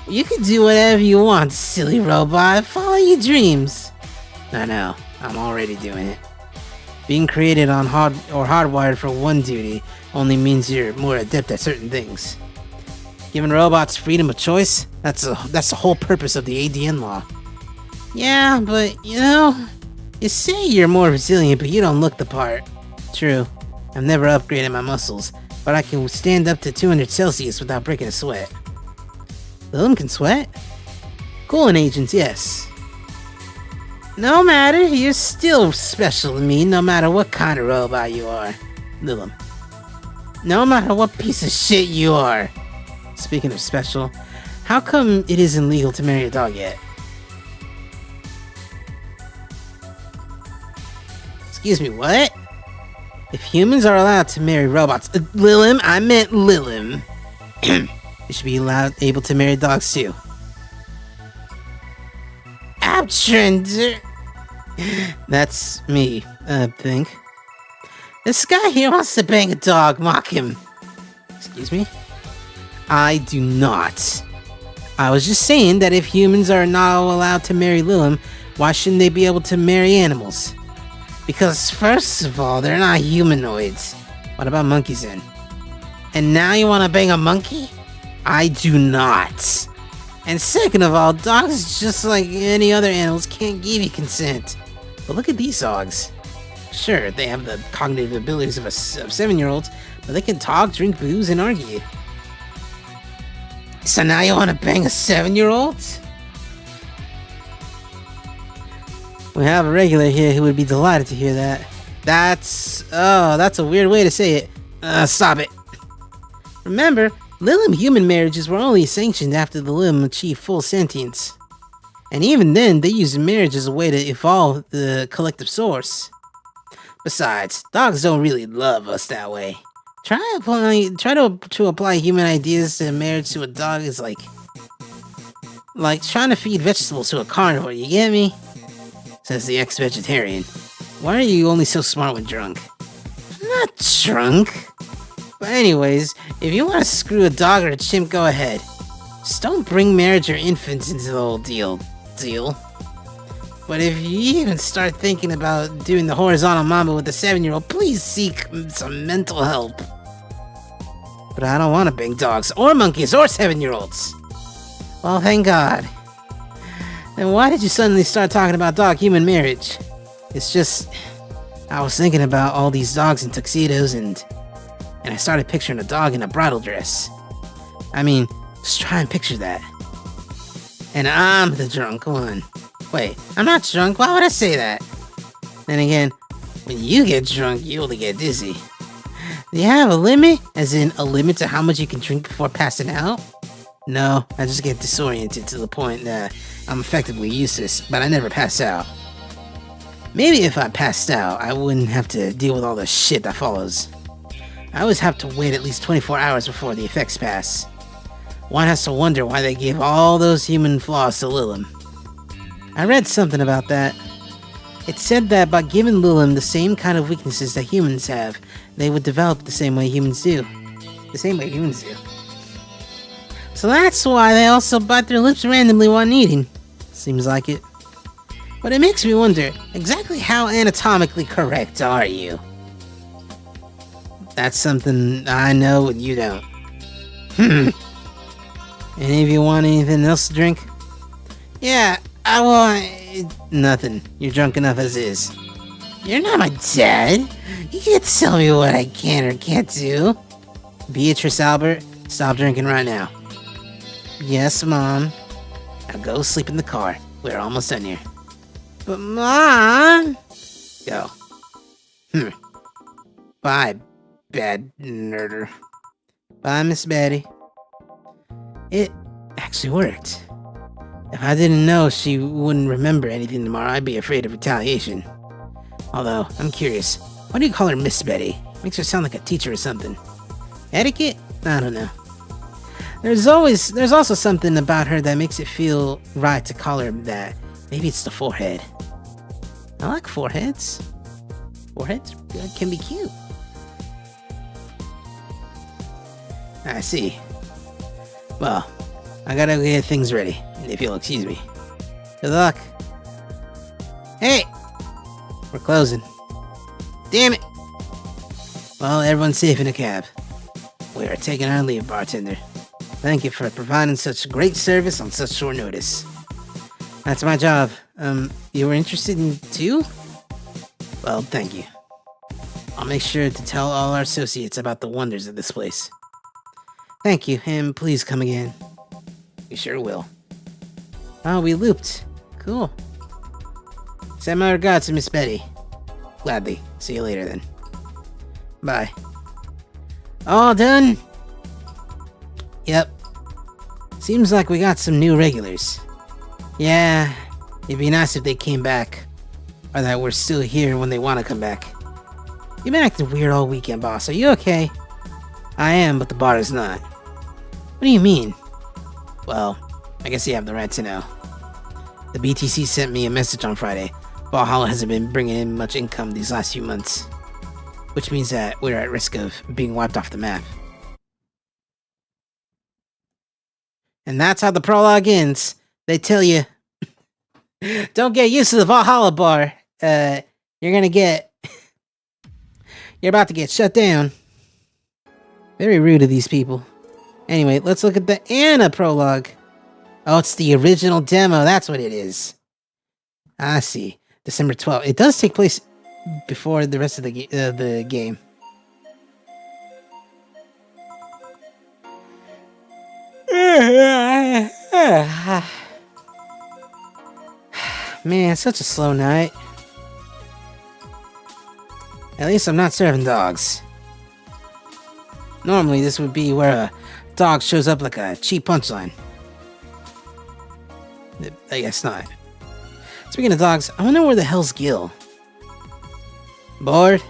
You can do whatever you want, silly robot. Follow your dreams. I know. I'm already doing it. Being created on hardwired for one duty only means you're more adept at certain things. Giving robots freedom of choice? That's the whole purpose of the ADN law. Yeah, but, you know, You say you're more resilient, but you don't look the part. True, I've never upgraded my muscles, but I can stand up to 200 Celsius without breaking a sweat. Lilum can sweat? Cooling agents, yes. No matter, you're still special to me, no matter what kind of robot you are. Lilum. No matter what piece of shit you are. Speaking of special, how come it isn't legal to marry a dog yet? Excuse me, what? If humans are allowed to marry robots, Lilum, I meant Lilum. They should be able to marry dogs too. Abtrend. That's me, I think. This guy here wants to bang a dog, mock him. Excuse me? I do not. I was just saying that if humans are not allowed to marry Lilum, why shouldn't they be able to marry animals? Because first of all, they're not humanoids. What about monkeys then? And now you want to bang a monkey? I do not. And second of all, dogs, just like any other animals, can't give you consent. But look at these dogs. Sure, they have the cognitive abilities of 7-year-olds, but they can talk, drink booze, and argue. So now you want to bang a 7-year-old? We have a regular here who would be delighted to hear that. That's a weird way to say it. Stop it. Remember, Lilum human marriages were only sanctioned after the Lilum achieved full sentience. And even then, they used marriage as a way to evolve the collective source. Besides, dogs don't really love us that way. Try to apply human ideas to marriage to a dog is like trying to feed vegetables to a carnivore, you get me? Says the ex-vegetarian. Why are you only so smart when drunk? I'm not drunk. But anyways, if you want to screw a dog or a chimp, go ahead. Just don't bring marriage or infants into the whole deal. But if you even start thinking about doing the horizontal mambo with a 7-year-old, please seek some mental help. But I don't want to bang dogs, or monkeys, or 7-year-olds. Well, thank God. Then why did you suddenly start talking about dog-human marriage? It's just, I was thinking about all these dogs in tuxedos and I started picturing a dog in a bridal dress. I mean, just try and picture that. And I'm the drunk one. Wait, I'm not drunk, why would I say that? Then again, when you get drunk, you only get dizzy. Do you have a limit? As in, a limit to how much you can drink before passing out? No, I just get disoriented to the point that I'm effectively useless, but I never pass out. Maybe if I passed out, I wouldn't have to deal with all the shit that follows. I always have to wait at least 24 hours before the effects pass. One has to wonder why they gave all those human flaws to Lilum. I read something about that. It said that by giving Lilum the same kind of weaknesses that humans have, they would develop the same way humans do. So that's why they also bite their lips randomly while eating. Seems like it. But it makes me wonder, exactly how anatomically correct are you? That's something I know and you don't. Any of you want anything else to drink? Yeah, I want... Nothing. You're drunk enough as is. You're not my dad. You can't tell me what I can or can't do. Beatrice Albert, stop drinking right now. Yes, Mom. Now go sleep in the car. We're almost done here. But Mom... Go. Bye, bad nerder. Bye, Miss Betty. It actually worked. If I didn't know she wouldn't remember anything tomorrow, I'd be afraid of retaliation. Although, I'm curious, why do you call her Miss Betty? Makes her sound like a teacher or something. Etiquette? I don't know. There's also something about her that makes it feel right to call her that. Maybe it's the forehead. I like foreheads. Foreheads can be cute. I see. Well, I gotta get things ready, if you'll excuse me. Good luck. Hey! We're closing. Damn it! Well, everyone's safe in a cab. We are taking our leave, bartender. Thank you for providing such great service on such short notice. That's my job. You were interested in too? Well, thank you. I'll make sure to tell all our associates about the wonders of this place. Thank you, and please come again. We sure will. Oh, we looped. Cool. Send my regards to Miss Betty. Gladly. See you later then. Bye. All done? Yep. Seems like we got some new regulars. Yeah, it'd be nice if they came back. Or that we're still here when they want to come back. You've been acting weird all weekend, boss. Are you okay? I am, but the bar is not. What do you mean? Well, I guess you have the right to know. The BTC sent me a message on Friday. Valhalla hasn't been bringing in much income these last few months. Which means that we're at risk of being wiped off the map. And that's how the prologue ends. They tell you, don't get used to the Valhalla bar. You're about to get shut down. Very rude of these people. Anyway, let's look at the Anna prologue. Oh, it's the original demo. That's what it is. I see. December 12th. It does take place before the rest of the game. Man, such a slow night. At least I'm not serving dogs. Normally, this would be where a dog shows up like a cheap punchline. I guess not. Speaking of dogs, I wonder where the hell's Gil? Bored?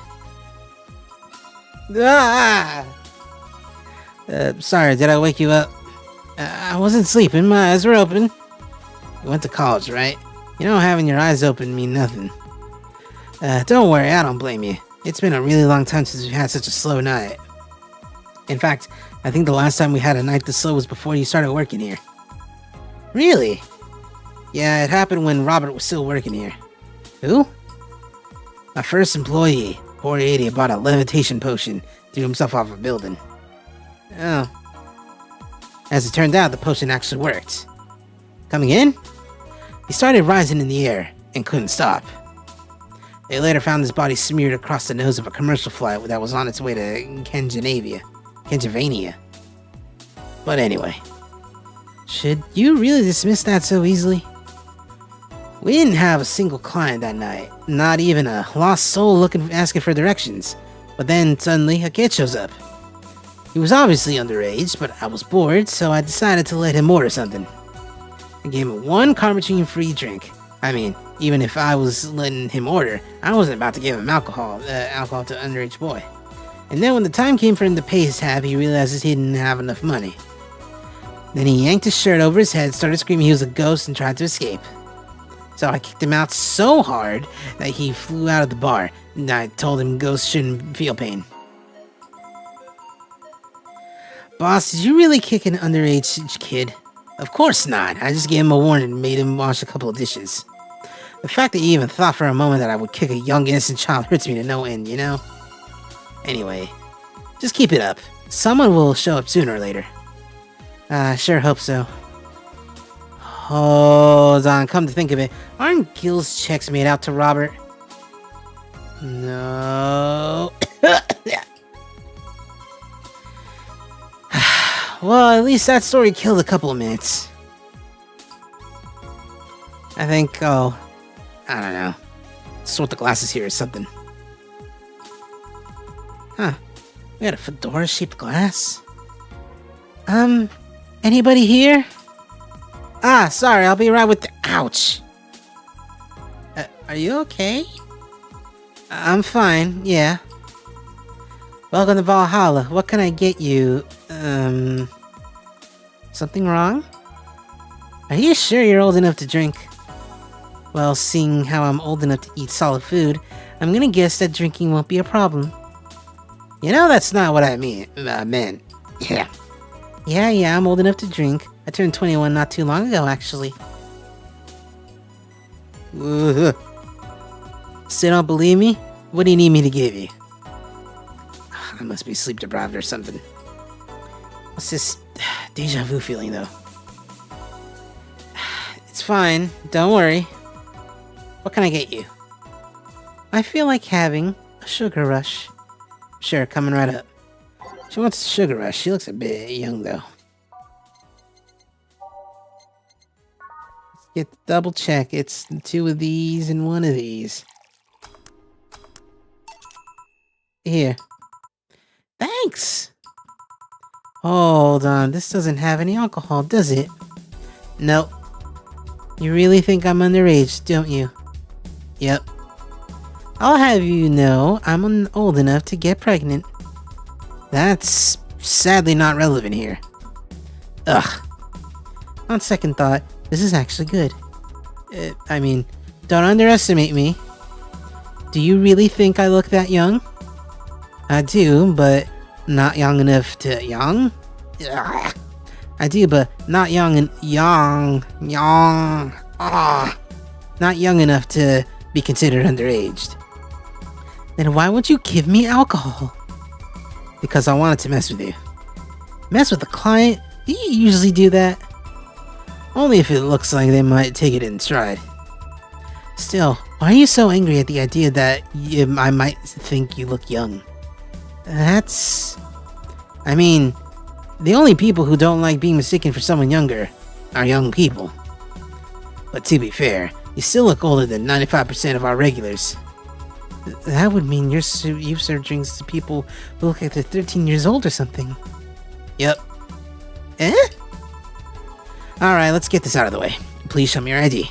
Ah! Sorry, did I wake you up? I wasn't sleeping, my eyes were open. You went to college, right? You know having your eyes open mean nothing. Don't worry, I don't blame you. It's been a really long time since we've had such a slow night. In fact, I think the last time we had a night this slow was before you started working here. Really? Yeah, it happened when Robert was still working here. Who? My first employee, poor idiot, bought a levitation potion, threw himself off a building. Oh. As it turned out, the potion actually worked. Coming in? He started rising in the air and couldn't stop. They later found his body smeared across the nose of a commercial flight that was on its way to Kenjavania. But anyway, should you really dismiss that so easily? We didn't have a single client that night, not even a lost soul asking for directions. But then suddenly a kid shows up. He was obviously underage, but I was bored, so I decided to let him order something. I gave him one Carmachine free drink. I mean, even if I was letting him order, I wasn't about to give him alcohol to an underage boy. And then when the time came for him to pay his tab, he realizes he didn't have enough money. Then he yanked his shirt over his head, started screaming he was a ghost, and tried to escape. So I kicked him out so hard that he flew out of the bar, and I told him ghosts shouldn't feel pain. Boss, did you really kick an underage kid? Of course not. I just gave him a warning and made him wash a couple of dishes. The fact that you even thought for a moment that I would kick a young innocent child hurts me to no end, you know? Anyway, just keep it up. Someone will show up sooner or later. I sure hope so. Hold on, come to think of it, aren't Gil's checks made out to Robert? No. Well, at least that story killed a couple of minutes. I think I don't know, sort the glasses here or something. Huh, we got a fedora-shaped glass? Anybody here? Ah, sorry, I'll be right with the... Ouch! Are you okay? I'm fine, yeah. Welcome to Valhalla. What can I get you? Something wrong? Are you sure you're old enough to drink? Well, seeing how I'm old enough to eat solid food, I'm gonna guess that drinking won't be a problem. You know, that's not what I meant. Yeah. Yeah, I'm old enough to drink. I turned 21 not too long ago, actually. Still don't believe me? What do you need me to give you? I must be sleep deprived or something. What's this deja vu feeling, though? It's fine. Don't worry. What can I get you? I feel like having a sugar rush. Sure, coming right up. She wants a sugar rush. She looks a bit young, though. Let's get the double check. It's 2 of these and 1 of these. Here. Thanks! Hold on. This doesn't have any alcohol, does it? Nope. You really think I'm underage, don't you? Yep. I'll have you know I'm old enough to get pregnant. That's sadly not relevant here. Ugh. On second thought, this is actually good. I mean, don't underestimate me. Do you really think I look that young? I do, but not young enough to... Young? Ugh. I do, but not young and... Young. Not young enough to be considered underaged. Then why won't you give me alcohol? Because I wanted to mess with you. Mess with the client? Do you usually do that? Only if it looks like they might take it in stride. Still, why are you so angry at the idea that I might think you look young? That's... I mean, the only people who don't like being mistaken for someone younger are young people. But to be fair, you still look older than 95% of our regulars. That would mean you've served drinks to people who look like they're 13 years old or something. Yep. Eh? Alright, let's get this out of the way. Please show me your ID.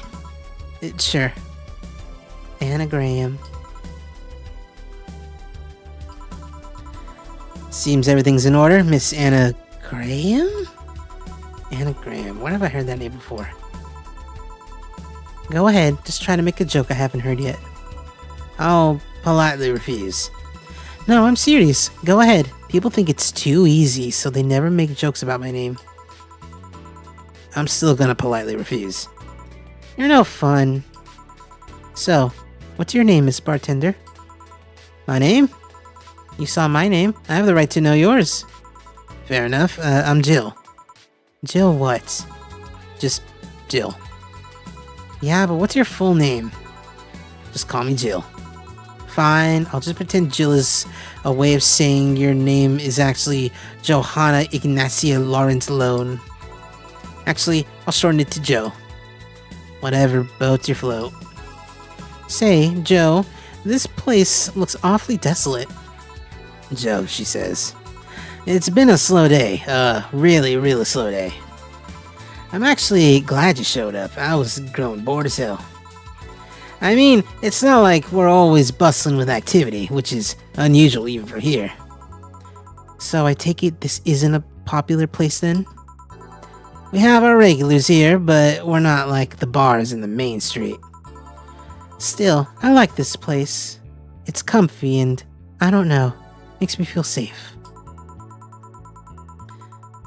Sure. Anagram. Seems everything's in order, Miss Anna Graham? Anagram. Where have I heard that name before? Go ahead, just try to make a joke I haven't heard yet. I'll politely refuse. No, I'm serious. Go ahead. People think it's too easy, so they never make jokes about my name. I'm still gonna politely refuse. You're no fun. So, what's your name, Miss Bartender? My name? You saw my name. I have the right to know yours. Fair enough. I'm Jill. Jill what? Just Jill. Yeah, but what's your full name? Just call me Jill. Fine, I'll just pretend Jill is a way of saying your name is actually Johanna Ignacia Lawrence Lone. Actually, I'll shorten it to Joe. Whatever boats your float. Say, Joe, this place looks awfully desolate. Joe, she says. It's been a slow day. Really slow day. I'm actually glad you showed up. I was growing bored as hell. I mean, it's not like we're always bustling with activity, which is unusual even for here. So I take it this isn't a popular place then? We have our regulars here, but we're not like the bars in the main street. Still, I like this place. It's comfy and, I don't know, makes me feel safe.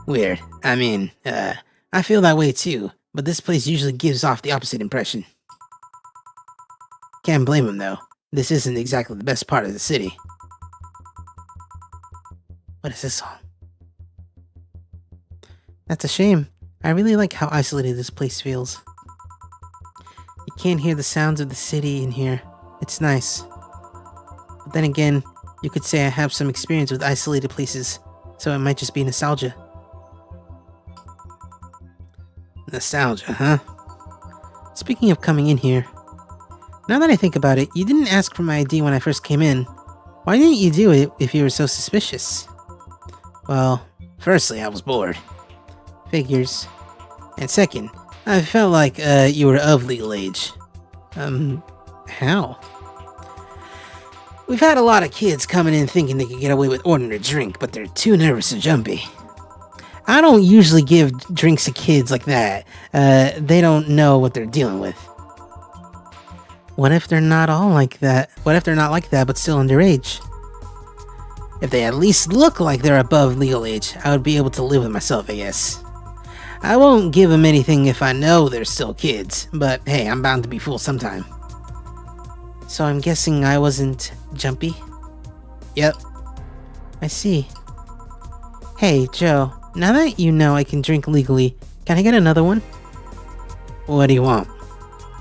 Weird. I mean, I feel that way too, but this place usually gives off the opposite impression. Can't blame him though. This isn't exactly the best part of the city. What is this song? That's a shame. I really like how isolated this place feels. You can't hear the sounds of the city in here. It's nice. But then again, you could say I have some experience with isolated places, so it might just be nostalgia. Nostalgia, huh? Speaking of coming in here, now that I think about it, you didn't ask for my ID when I first came in. Why didn't you do it if you were so suspicious? Well, firstly, I was bored. Figures. And second, I felt like you were of legal age. How? We've had a lot of kids coming in thinking they could get away with ordering a drink, but they're too nervous and jumpy. I don't usually give drinks to kids like that. They don't know what they're dealing with. What if they're not all like that? What if they're not like that but still underage? If they at least look like they're above legal age, I would be able to live with myself, I guess. I won't give them anything if I know they're still kids, but hey, I'm bound to be fooled sometime. So I'm guessing I wasn't jumpy? Yep. I see. Hey, Joe, now that you know I can drink legally, can I get another one? What do you want?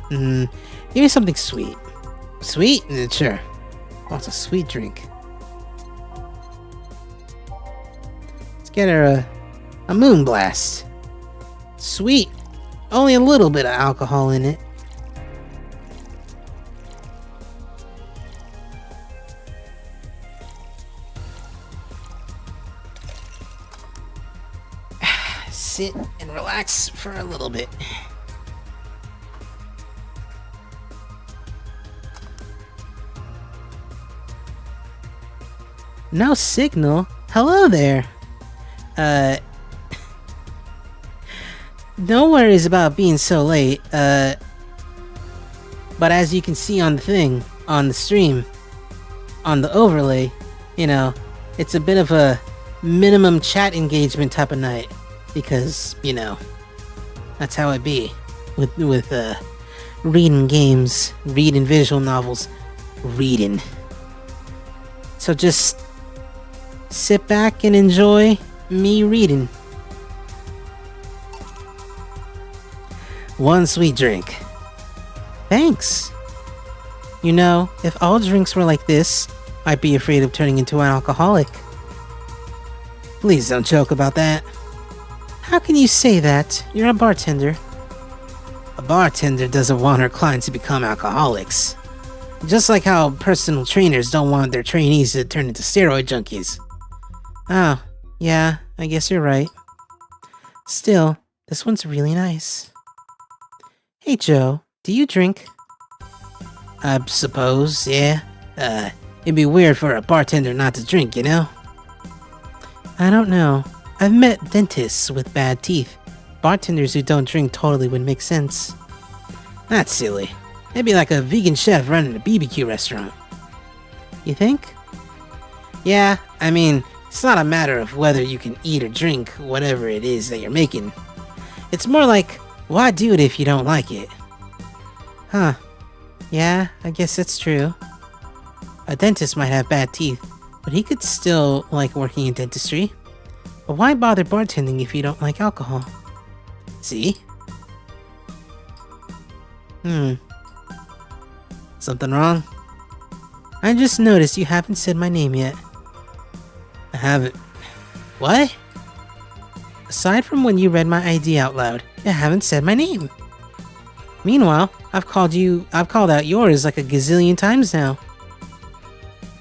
Give me something sweet. Sweet? Sure. Wants a sweet drink. Let's get her a moon blast. Sweet. Only a little bit of alcohol in it. Sit and relax for a little bit. No signal? Hello there. No worries about being so late, but as you can see on the thing, on the stream, on the overlay, you know, it's a bit of a minimum chat engagement type of night, because, you know, that's how it be with reading games, reading visual novels, reading. So just sit back and enjoy me reading. One sweet drink. Thanks. You know, if all drinks were like this, I'd be afraid of turning into an alcoholic. Please don't joke about that. How can you say that? You're a bartender. A bartender doesn't want her clients to become alcoholics. Just like how personal trainers don't want their trainees to turn into steroid junkies. Oh, yeah, I guess you're right. Still, this one's really nice. Hey Joe, do you drink? I suppose, yeah. It'd be weird for a bartender not to drink, you know? I don't know. I've met dentists with bad teeth. Bartenders who don't drink totally would make sense. That's silly. It'd be like a vegan chef running a BBQ restaurant. You think? Yeah, I mean, it's not a matter of whether you can eat or drink whatever it is that you're making. It's more like, why do it if you don't like it? Huh. Yeah, I guess that's true. A dentist might have bad teeth, but he could still like working in dentistry. But why bother bartending if you don't like alcohol? See? Something wrong? I just noticed you haven't said my name yet. I haven't. What? Aside from when you read my ID out loud, you haven't said my name. Meanwhile, I've called out yours like a gazillion times now.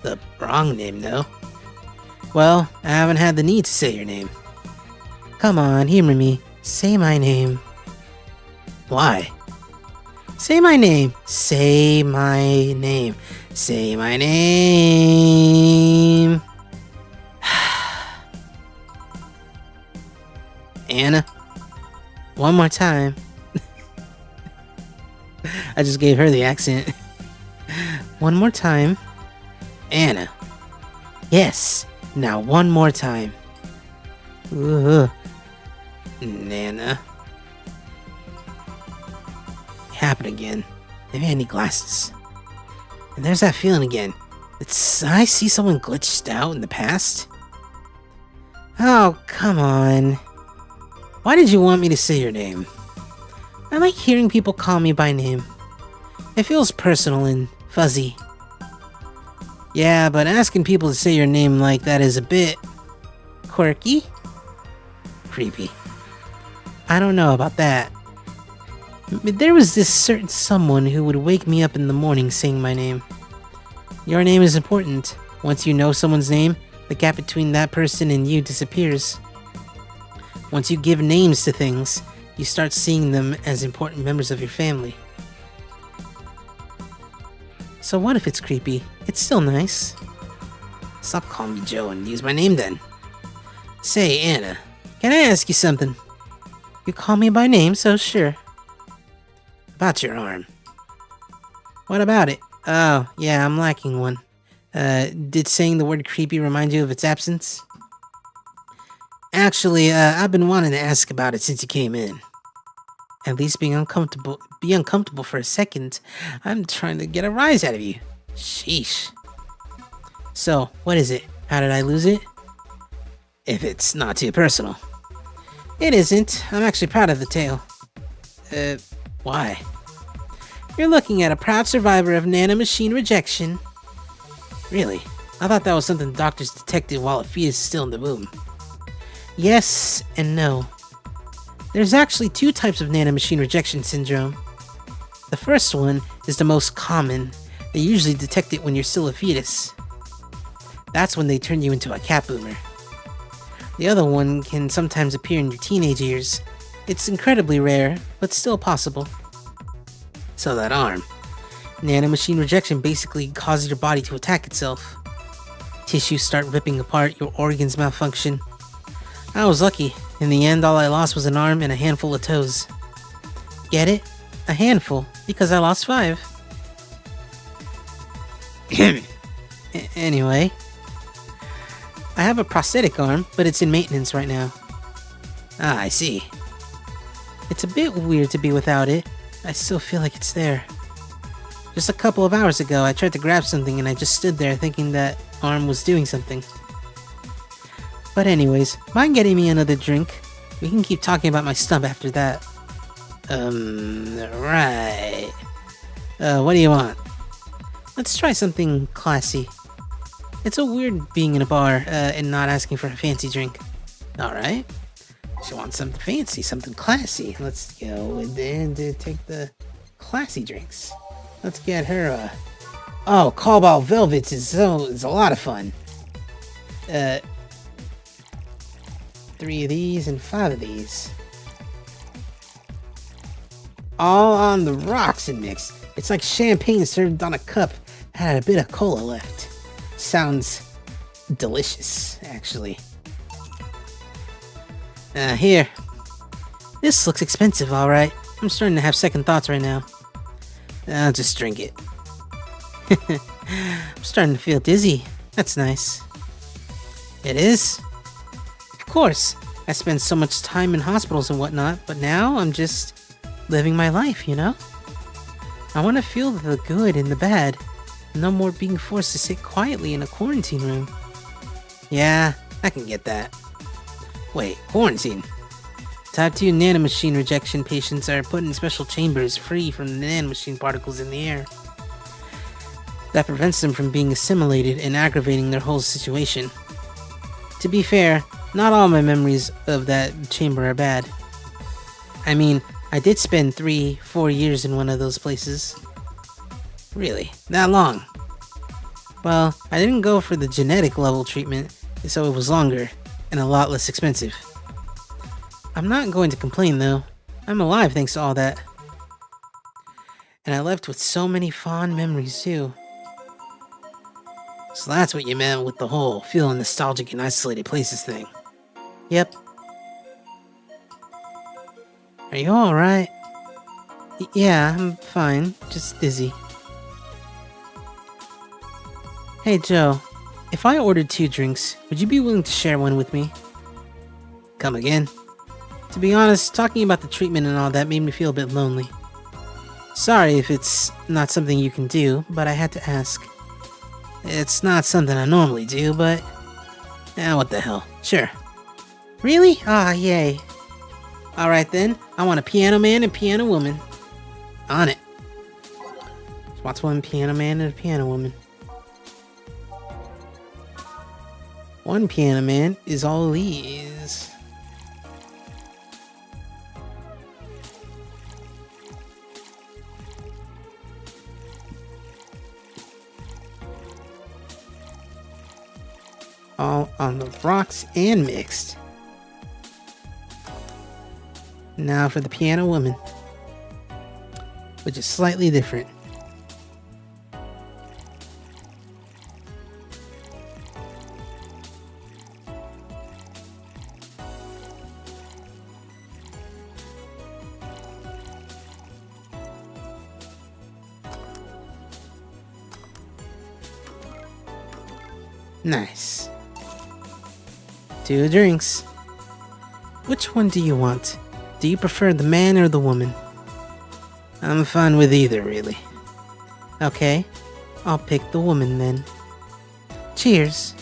The wrong name, though. Well, I haven't had the need to say your name. Come on, humor me. Say my name. Why? Say my name. Say my name. Say my name. Anna. One more time. I just gave her the accent. One more time. Anna. Yes. Now one more time. Nana. It happened again. Maybe I need glasses. And there's that feeling again. Did I see someone glitched out in the past? Oh, come on. Why did you want me to say your name? I like hearing people call me by name. It feels personal and fuzzy. Yeah, but asking people to say your name like that is a bit... quirky? Creepy. I don't know about that. There was this certain someone who would wake me up in the morning saying my name. Your name is important. Once you know someone's name, the gap between that person and you disappears. Once you give names to things, you start seeing them as important members of your family. So what if it's creepy? It's still nice. Stop calling me Joe and use my name then. Say, Anna, can I ask you something? You call me by name, so sure. About your arm. What about it? Oh, yeah, I'm lacking one. Did saying the word creepy remind you of its absence? Actually, I've been wanting to ask about it since you came in. At least be uncomfortable for a second. I'm trying to get a rise out of you. Sheesh. So, what is it? How did I lose it? If it's not too personal. It isn't. I'm actually proud of the tale. Why? You're looking at a proud survivor of nanomachine rejection. Really? I thought that was something doctors detected while a fetus is still in the womb. Yes and no. There's actually 2 types of nanomachine rejection syndrome. The first one is the most common. They usually detect it when you're still a fetus. That's when they turn you into a cat boomer. The other one can sometimes appear in your teenage years. It's incredibly rare, but still possible. So that arm. Nanomachine rejection basically causes your body to attack itself. Tissues start ripping apart, your organs malfunction. I was lucky. In the end, all I lost was an arm and a handful of toes. Get it? A handful, because I lost 5. Anyway, I have a prosthetic arm, but it's in maintenance right now. Ah, I see. It's a bit weird to be without it. I still feel like it's there. Just a couple of hours ago, I tried to grab something and I just stood there thinking that arm was doing something. But anyways, mind getting me another drink? We can keep talking about my stump after that. Right. What do you want? Let's try something classy. It's so weird being in a bar, and not asking for a fancy drink. Alright. She wants something fancy, something classy. Let's go and take the classy drinks. Let's get her, Oh, Cobalt Velvets is a lot of fun. 3 of these and 5 of these. All on the rocks and mixed. It's like champagne served on a cup. Had a bit of cola left. Sounds delicious, actually. Here. This looks expensive, alright. I'm starting to have second thoughts right now. I'll just drink it. I'm starting to feel dizzy. That's nice. It is? Of course. I spend so much time in hospitals and whatnot, but now I'm just living my life, you know? I want to feel the good and the bad. No more being forced to sit quietly in a quarantine room. Yeah, I can get that. Wait, quarantine? Type 2 nanomachine rejection patients are put in special chambers free from the nanomachine particles in the air. That prevents them from being assimilated and aggravating their whole situation. To be fair, not all my memories of that chamber are bad. I mean, I did spend 3-4 years in one of those places. Really? That long? Well, I didn't go for the genetic level treatment, so it was longer and a lot less expensive. I'm not going to complain though. I'm alive thanks to all that. And I left with so many fond memories too. So that's what you meant with the whole feeling nostalgic in isolated places thing. Yep. Are you alright? Yeah, I'm fine. Just dizzy. Hey Joe, if I ordered 2 drinks, would you be willing to share one with me? Come again? To be honest, talking about the treatment and all that made me feel a bit lonely. Sorry if it's not something you can do, but I had to ask. It's not something I normally do, but... what the hell. Sure. Really? Ah, yay. Alright then, I want a piano man and piano woman. On it. What's one piano man and a piano woman? One piano man is all these. All on the rocks and mixed. Now for the piano woman, which is slightly different. Nice. 2 drinks. Which one do you want? Do you prefer the man or the woman? I'm fine with either, really. Okay, I'll pick the woman then. Cheers.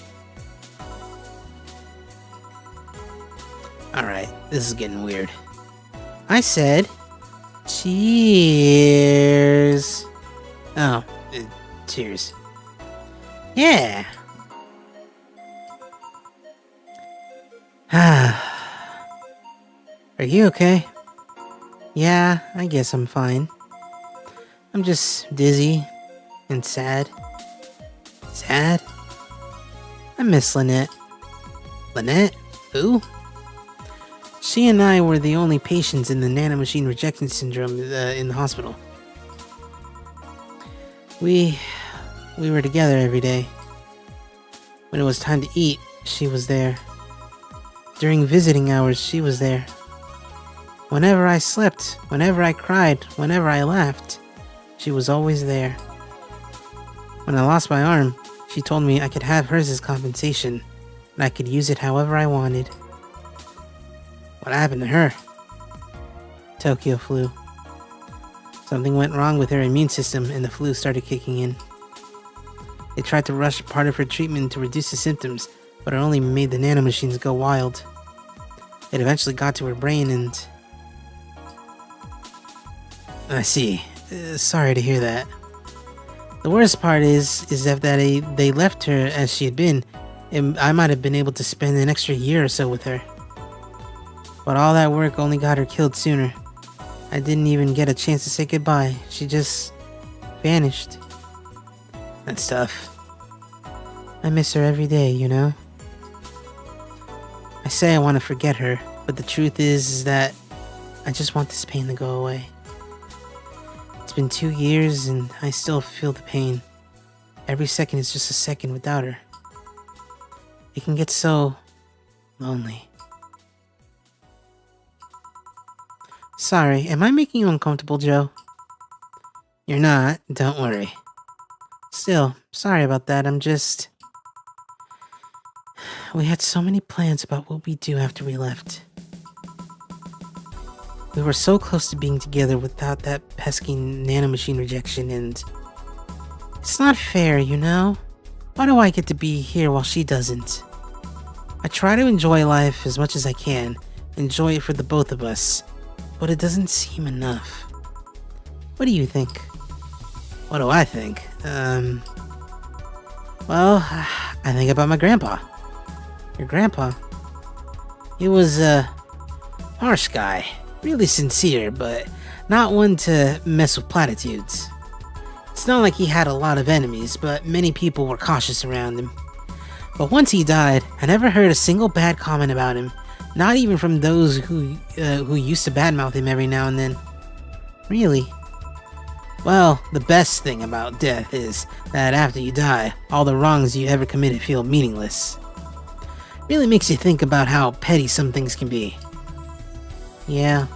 Alright, this is getting weird. I said, cheers. tears. Yeah. Are you okay? Yeah, I guess I'm fine. I'm just dizzy and sad. Sad? I miss Lynette. Lynette? Who? She and I were the only patients in the nanomachine rejection syndrome in the hospital. We were together every day. When it was time to eat, she was there. During visiting hours, she was there. Whenever I slept, whenever I cried, whenever I laughed, she was always there. When I lost my arm, she told me I could have hers as compensation, and I could use it however I wanted. What happened to her? Tokyo flu. Something went wrong with her immune system and the flu started kicking in. They tried to rush part of her treatment to reduce the symptoms, but it only made the nanomachines go wild. It eventually got to her brain and... I see. Sorry to hear that. The worst part is that they left her as she had been, and I might have been able to spend an extra year or so with her. But all that work only got her killed sooner. I didn't even get a chance to say goodbye. She just vanished. That's tough. I miss her every day, you know? I say I want to forget her, but the truth is that I just want this pain to go away. It's been 2 years and I still feel the pain. Every second is just a second without her. It can get so lonely. Sorry, am I making you uncomfortable, Joe? You're not, don't worry. Still, sorry about that, I'm just... We had so many plans about what we'd do after we left. We were so close to being together without that pesky nanomachine rejection, and... It's not fair, you know? Why do I get to be here while she doesn't? I try to enjoy life as much as I can, enjoy it for the both of us, but it doesn't seem enough. What do you think? What do I think? Well, I think about my grandpa. Your grandpa? He was a harsh guy, really sincere, but not one to mess with platitudes. It's not like he had a lot of enemies, but many people were cautious around him. But once he died, I never heard a single bad comment about him, not even from those who used to badmouth him every now and then. Really? Well, the best thing about death is that after you die, all the wrongs you ever committed feel meaningless. Really makes you think about how petty some things can be. Yeah.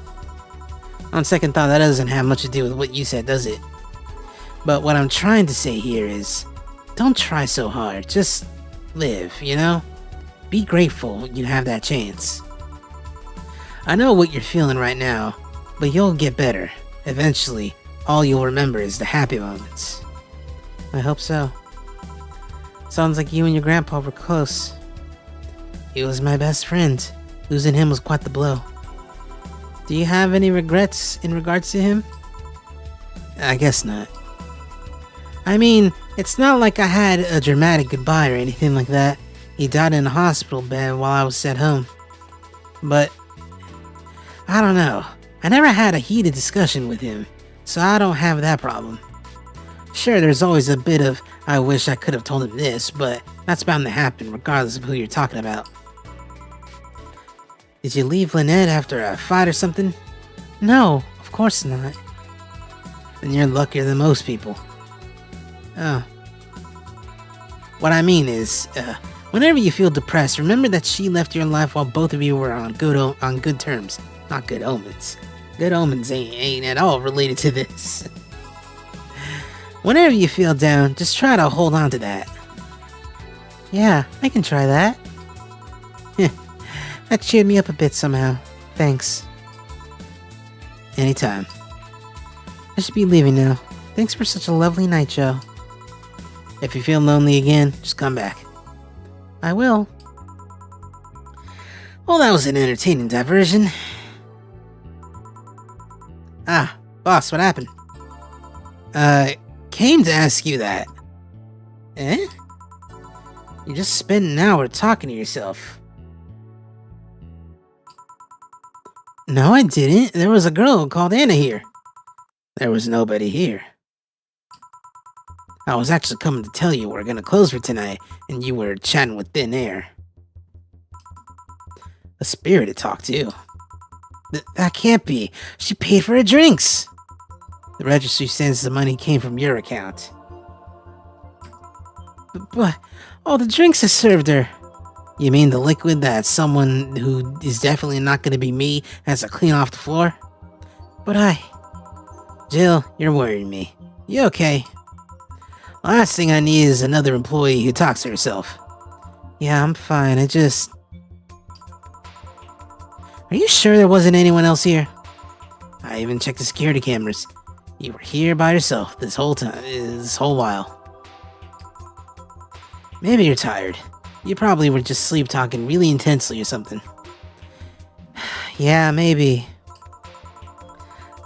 On second thought, that doesn't have much to do with what you said, does it? But what I'm trying to say here is, don't try so hard, just live, you know? Be grateful you have that chance. I know what you're feeling right now, but you'll get better. Eventually, all you'll remember is the happy moments. I hope so. Sounds like you and your grandpa were close. He was my best friend. Losing him was quite the blow. Do you have any regrets in regards to him? I guess not. I mean, it's not like I had a dramatic goodbye or anything like that. He died in a hospital bed while I was at home. But, I don't know. I never had a heated discussion with him, so I don't have that problem. Sure, there's always a bit of, I wish I could have told him this, but that's bound to happen regardless of who you're talking about. Did you leave Lynette after a fight or something? No, of course not. Then you're luckier than most people. Oh. What I mean is, whenever you feel depressed, remember that she left your life while both of you were on good terms, not good omens. Good omens ain't at all related to this. Whenever you feel down, just try to hold on to that. Yeah, I can try that. That cheered me up a bit somehow. Thanks. Anytime. I should be leaving now. Thanks for such a lovely night, Joe. If you feel lonely again, just come back. I will. Well, that was an entertaining diversion. Ah, boss, what happened? Came to ask you that. Eh? You just spent an hour talking to yourself. No, I didn't. There was a girl called Anna here. There was nobody here. I was actually coming to tell you we're gonna close for tonight, and you were chatting with thin air. A spirit to talk to. That can't be. She paid for her drinks. The registry says the money came from your account. But all the drinks I served her. You mean the liquid that someone who is definitely not going to be me has to clean off the floor? But Jill, you're worrying me. You okay? Last thing I need is another employee who talks to herself. Yeah, I'm fine. Are you sure there wasn't anyone else here? I even checked the security cameras. You were here by yourself this whole while. Maybe you're tired. You probably were just sleep talking really intensely or something. Yeah, maybe.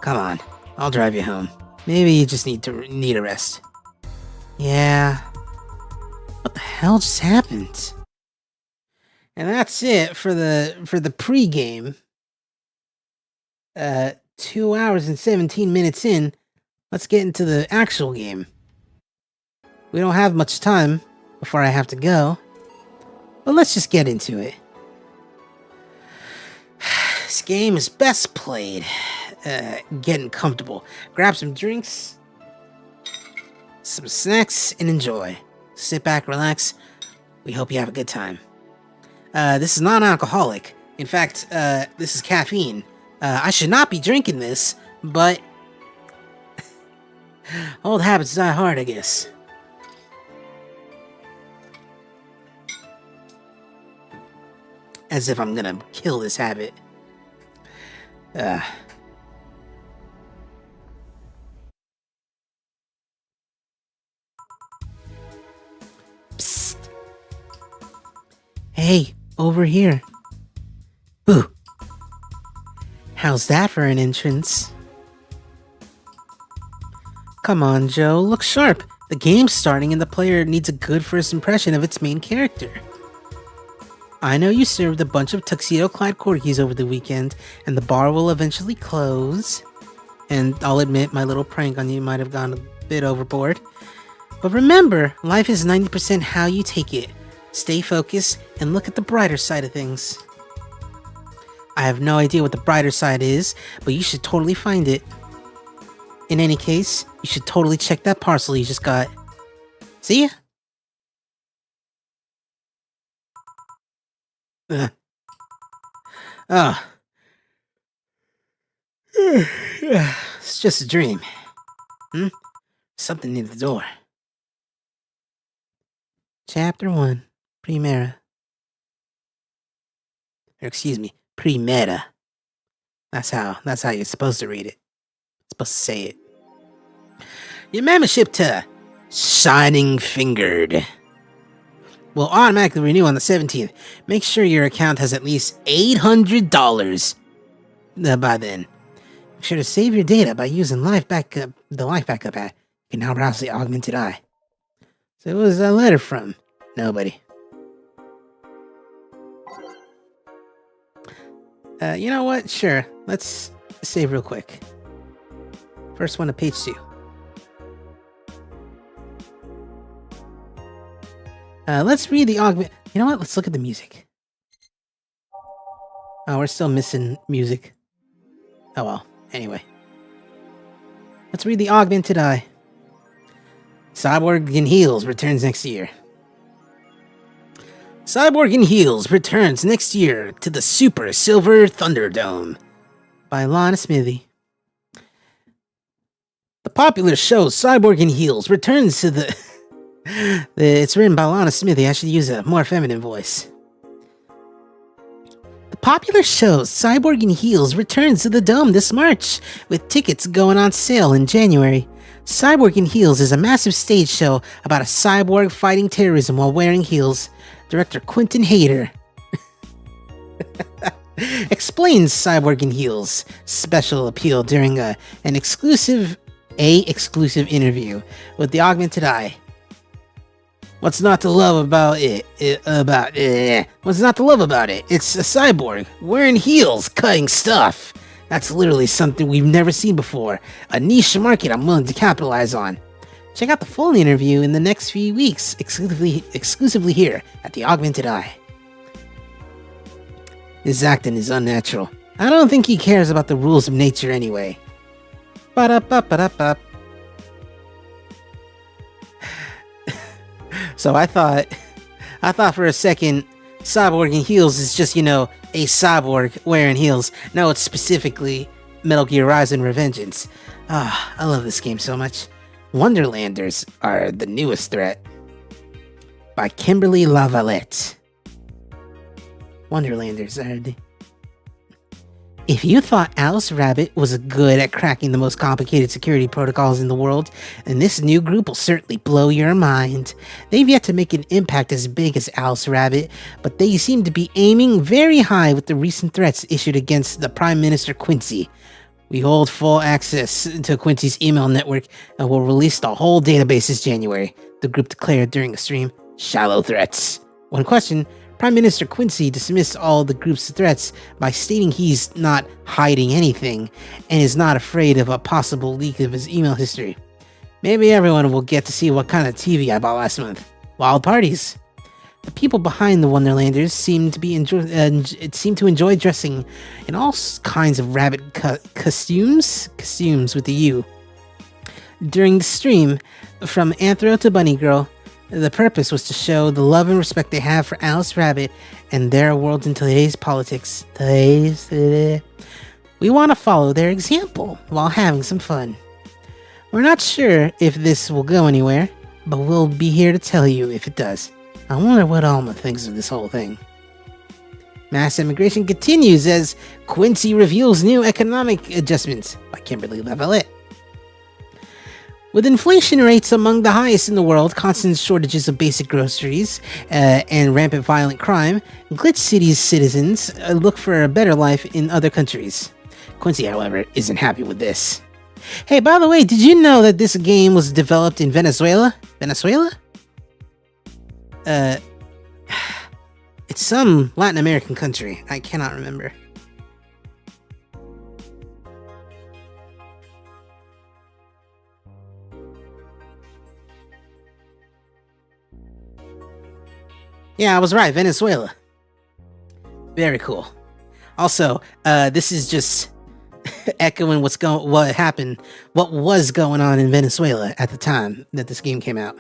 Come on, I'll drive you home. Maybe you just need a rest. Yeah. What the hell just happened? And that's it for the pre-game. 2 hours and 17 minutes in. Let's get into the actual game. We don't have much time before I have to go. But let's just get into it. This game is best played getting comfortable. Grab some drinks, some snacks, and enjoy. Sit back, relax. We hope you have a good time. This is non-alcoholic. In fact, this is caffeine. I should not be drinking this, but old habits die hard, I guess. As if I'm gonna kill this habit. Psst. Hey, over here. Boo. How's that for an entrance? Come on, Joe, look sharp. The game's starting and the player needs a good first impression of its main character. I know you served a bunch of tuxedo-clad corgis over the weekend, and the bar will eventually close. And I'll admit my little prank on you might have gone a bit overboard. But remember, life is 90% how you take it. Stay focused and look at the brighter side of things. I have no idea what the brighter side is, but you should totally find it. In any case, you should totally check that parcel you just got. See ya! It's just a dream. Something near the door. Chapter 1, Primera. Or excuse me, Primera. That's how you're supposed to read it. Supposed to say it. Your membership to Shining Fingered will automatically renew on the 17th. Make sure your account has at least $800 by then. Make sure to save your data by using the Life Backup app. You can now browse the Augmented Eye. So it was a letter from nobody. You know what? Sure. Let's save real quick. First one to page 2. Let's read the augment. You know what? Let's look at the music. Oh, we're still missing music. Oh well. Anyway. Let's read the Augmented Eye. Cyborg in Heels returns next year. Cyborg in Heels returns next year to the Super Silver Thunderdome by Lana Smithy. The popular show Cyborg in Heels returns to the... It's written by Lana Smithy. I should use a more feminine voice. The popular show Cyborg in Heels returns to the Dome this March, with tickets going on sale in January. Cyborg in Heels is a massive stage show about a cyborg fighting terrorism while wearing heels. Director Quentin Hayter explains Cyborg in Heels' special appeal during an exclusive interview with the Augmented Eye. What's not to love about it? What's not to love about it? It's a cyborg wearing heels, cutting stuff. That's literally something we've never seen before. A niche market I'm willing to capitalize on. Check out the full interview in the next few weeks, exclusively here at the Augmented Eye. His acting is unnatural. I don't think he cares about the rules of nature anyway. Ba-da-ba-ba-da-ba. So I thought for a second, cyborg in heels is just, a cyborg wearing heels. No, it's specifically Metal Gear Rising: Revengeance. I love this game so much. Wonderlanders are the newest threat. By Kimberly Lavalette. Wonderlanders are the... If you thought Alice Rabbit was good at cracking the most complicated security protocols in the world, then this new group will certainly blow your mind. They've yet to make an impact as big as Alice Rabbit, but they seem to be aiming very high with the recent threats issued against the Prime Minister Quincy. We hold full access to Quincy's email network and will release the whole database this January, the group declared during a stream. Shallow threats. One question. Prime Minister Quincy dismissed all the group's threats by stating he's not hiding anything and is not afraid of a possible leak of his email history. Maybe everyone will get to see what kind of TV I bought last month. Wild parties. The people behind the Wonderlanders seem to enjoy dressing in all kinds of rabbit costumes with the U. During the stream, from Anthro to Bunny Girl, the purpose was to show the love and respect they have for Alice Rabbit and their world in today's politics. We want to follow their example while having some fun. We're not sure if this will go anywhere, but we'll be here to tell you if it does. I wonder what Alma thinks of this whole thing. Mass immigration continues as Quincy reveals new economic adjustments by Kimberly Lavalette. With inflation rates among the highest in the world, constant shortages of basic groceries, and rampant violent crime, Glitch City's citizens look for a better life in other countries. Quincy, however, isn't happy with this. Hey, by the way, did you know that this game was developed in Venezuela? Venezuela? It's some Latin American country. I cannot remember. Yeah, I was right. Venezuela. Very cool. Also, this is just echoing what was going on in Venezuela at the time that this game came out.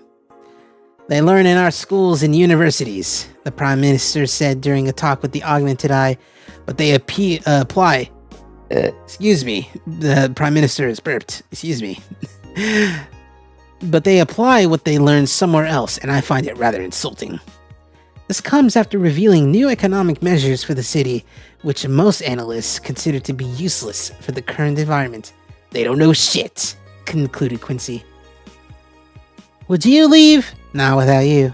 They learn in our schools and universities, the Prime Minister said during a talk with the Augmented Eye, but they apply. Excuse me, the Prime Minister is burped. Excuse me. But they apply what they learned somewhere else, and I find it rather insulting. This comes after revealing new economic measures for the city, which most analysts consider to be useless for the current environment. They don't know shit, concluded Quincy. Would you leave? Not without you.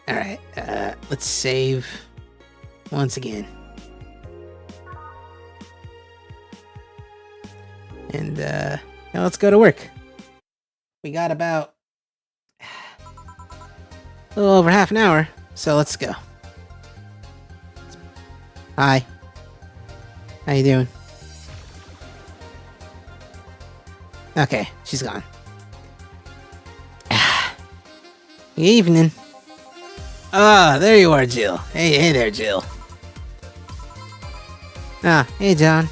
Alright, let's save once again. And, now let's go to work. We got about a little over half an hour, so let's go. Hi. How you doing? Okay, she's gone. Good evening. Ah, there you are, Jill. Hey there, Jill. Ah, hey, John.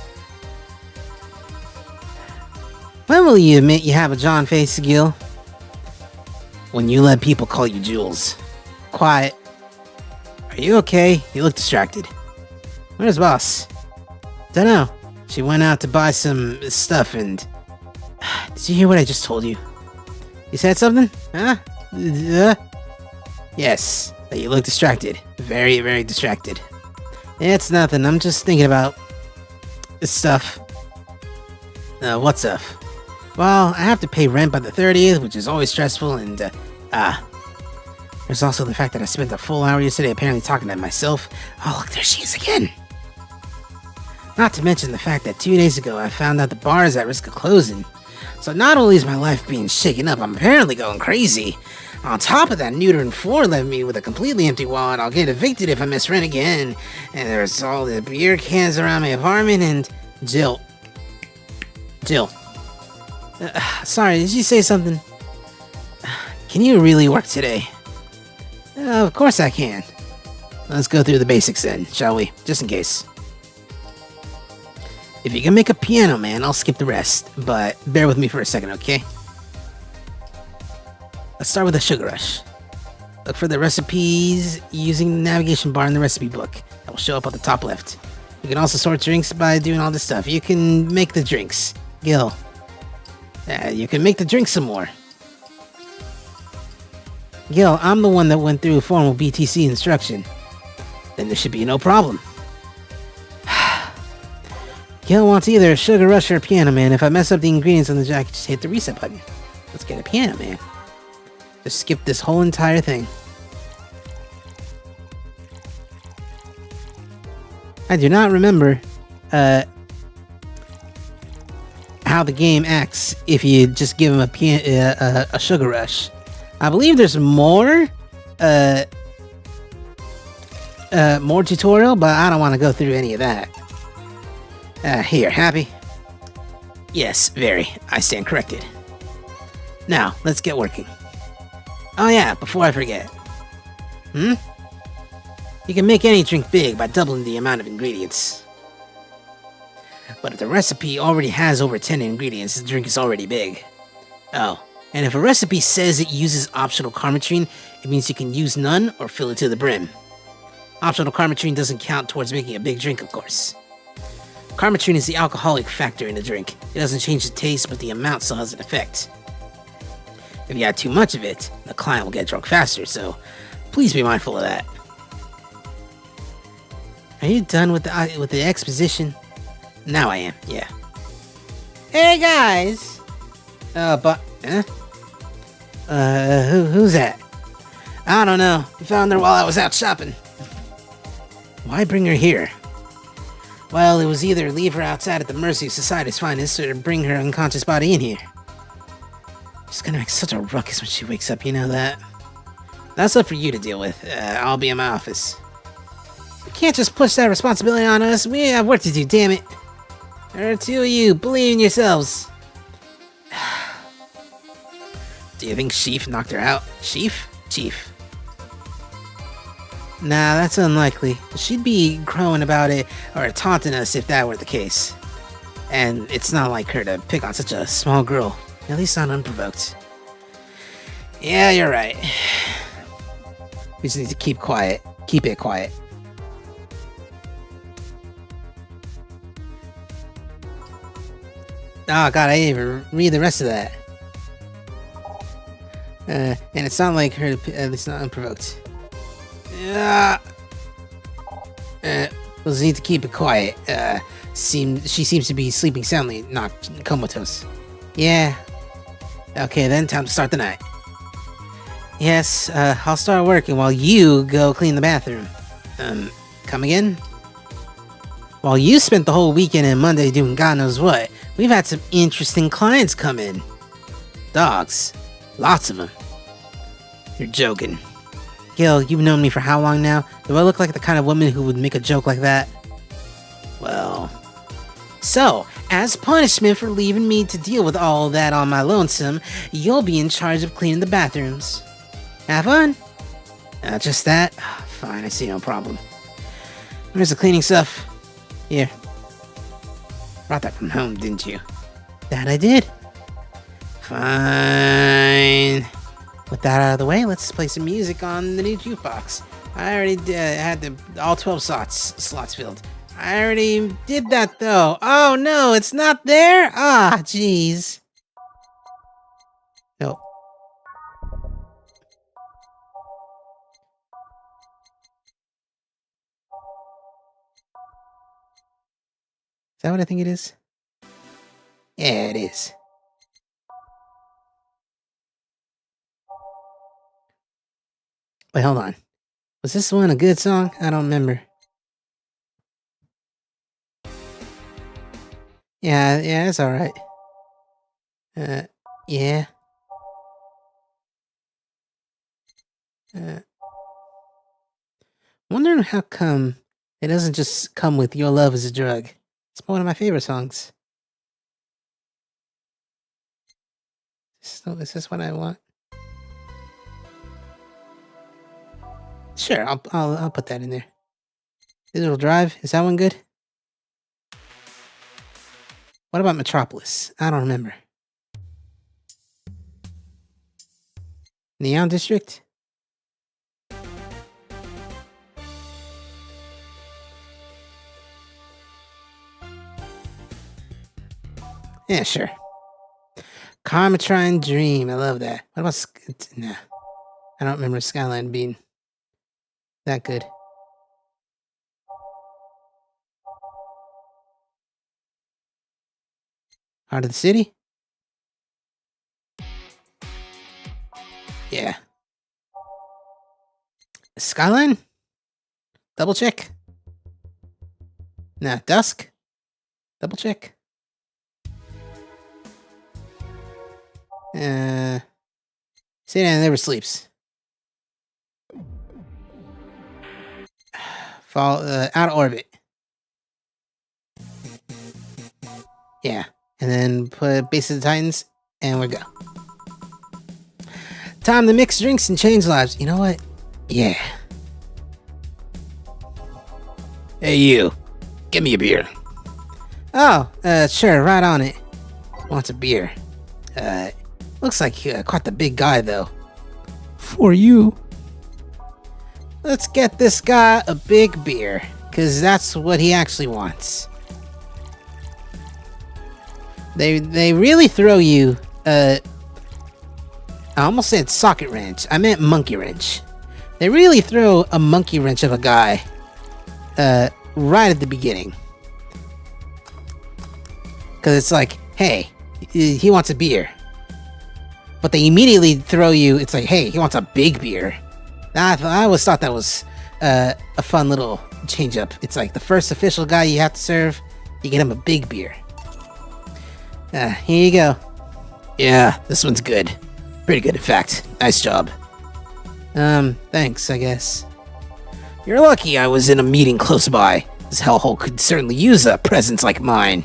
When will you admit you have a John face, Gil? When you let people call you Jules. Quiet. Are you okay? You look distracted. Where's Boss? Dunno. She went out to buy some stuff and... Did you hear what I just told you? You said something? Huh? Yes, that you look distracted. Very, very distracted. It's nothing. I'm just thinking about... this stuff. What stuff? Well, I have to pay rent by the 30th, which is always stressful, and, there's also the fact that I spent a full hour yesterday apparently talking to myself. Oh, look, there she is again! Not to mention the fact that 2 days ago I found out the bar is at risk of closing. So not only is my life being shaken up, I'm apparently going crazy. On top of that, Neuter and Floor left me with a completely empty wallet. I'll get evicted if I miss rent again. And there's all the beer cans around my apartment and... Jill. Sorry, did you say something? Can you really work today? Of course I can. Let's go through the basics then, shall we? Just in case. If you can make a piano man, I'll skip the rest. But bear with me for a second, okay? Let's start with a sugar rush. Look for the recipes using the navigation bar in the recipe book. That will show up on the top left. You can also sort drinks by doing all this stuff. You can make the drinks. Gil. You can make the drinks some more. Gil, I'm the one that went through formal BTC instruction. Then there should be no problem. Gil wants either a sugar rush or a piano man. If I mess up the ingredients on the jacket, just hit the reset button. Let's get a piano man. Just skip this whole entire thing. I do not remember how the game acts if you just give him a sugar rush. I believe there's more tutorial, but I don't want to go through any of that. Here, happy? Yes, very. I stand corrected. Now, let's get working. Oh yeah, before I forget. You can make any drink big by doubling the amount of ingredients. But if the recipe already has over 10 ingredients, the drink is already big. Oh, and if a recipe says it uses optional carmetrine, it means you can use none or fill it to the brim. Optional carmetrine doesn't count towards making a big drink, of course. Carmetrine is the alcoholic factor in the drink. It doesn't change the taste, but the amount still has an effect. If you add too much of it, the client will get drunk faster, so please be mindful of that. Are you done with the exposition? Now I am, yeah. Hey guys! Who's that? I don't know. I found her while I was out shopping. Why bring her here? Well, it was either leave her outside at the mercy of society's finest or bring her unconscious body in here. She's gonna make such a ruckus when she wakes up, you know that? That's up for you to deal with. I'll be in my office. You can't just push that responsibility on us. We have work to do, damn it. There are two of you. Believe in yourselves. Do you think Chief knocked her out? Chief? Nah, that's unlikely. She'd be crowing about it or taunting us if that were the case. And it's not like her to pick on such a small girl. At least not unprovoked. Yeah, you're right. We just need to keep quiet. Keep it quiet. Oh god, I didn't even read the rest of that. And it's not like her to, at least not unprovoked. We'll need to keep it quiet. She seems to be sleeping soundly, not comatose. Yeah. Okay, then time to start the night. Yes, I'll start working while you go clean the bathroom. Come again? While you spent the whole weekend and Monday doing God knows what, we've had some interesting clients come in. Dogs. Lots of them. You're joking. Gil, you've known me for how long now? Do I look like the kind of woman who would make a joke like that? Well... So, as punishment for leaving me to deal with all that on my lonesome, you'll be in charge of cleaning the bathrooms. Have fun? Just that? Fine, I see no problem. Where's the cleaning stuff? Here. Brought that from home, didn't you? That I did. Fine. With that out of the way, let's play some music on the new jukebox. I already had all 12 slots filled. I already did that though. Oh no, it's not there? Ah, jeez. No. Is that what I think it is? Yeah, it is. Wait, hold on. Was this one a good song? I don't remember. Yeah, it's alright. Yeah. Wondering how come it doesn't just come with Your Love is a Drug. It's one of my favorite songs. So is this what I want? Sure, I'll put that in there. Digital Drive, is that one good? What about Metropolis? I don't remember. Neon District? Yeah, sure. Karmatron Dream, I love that. What about... Nah, I don't remember Skyline being that good. Heart of the City? Yeah. Skyline? Double check? Nah, Dusk? Double check? City Never Sleeps. Fall, Out of Orbit. Yeah. And then put Base of the Titans, and we go. Time to mix drinks and change lives. You know what? Yeah. Hey, you. Give me a beer. Oh, sure, right on it. Wants a beer. Looks like quite the big guy, though. For you. Let's get this guy a big beer, because that's what he actually wants. They really throw you, I almost said socket wrench. I meant monkey wrench. They really throw a monkey wrench of a guy, right at the beginning. Because it's like, hey, he wants a beer. But they immediately throw you, it's like, hey, he wants a big beer. I always thought that was a fun little change up. It's like the first official guy you have to serve, you get him a big beer. Here you go. Yeah, this one's good. Pretty good, in fact. Nice job. Thanks, I guess. You're lucky I was in a meeting close by. This hellhole could certainly use a presence like mine.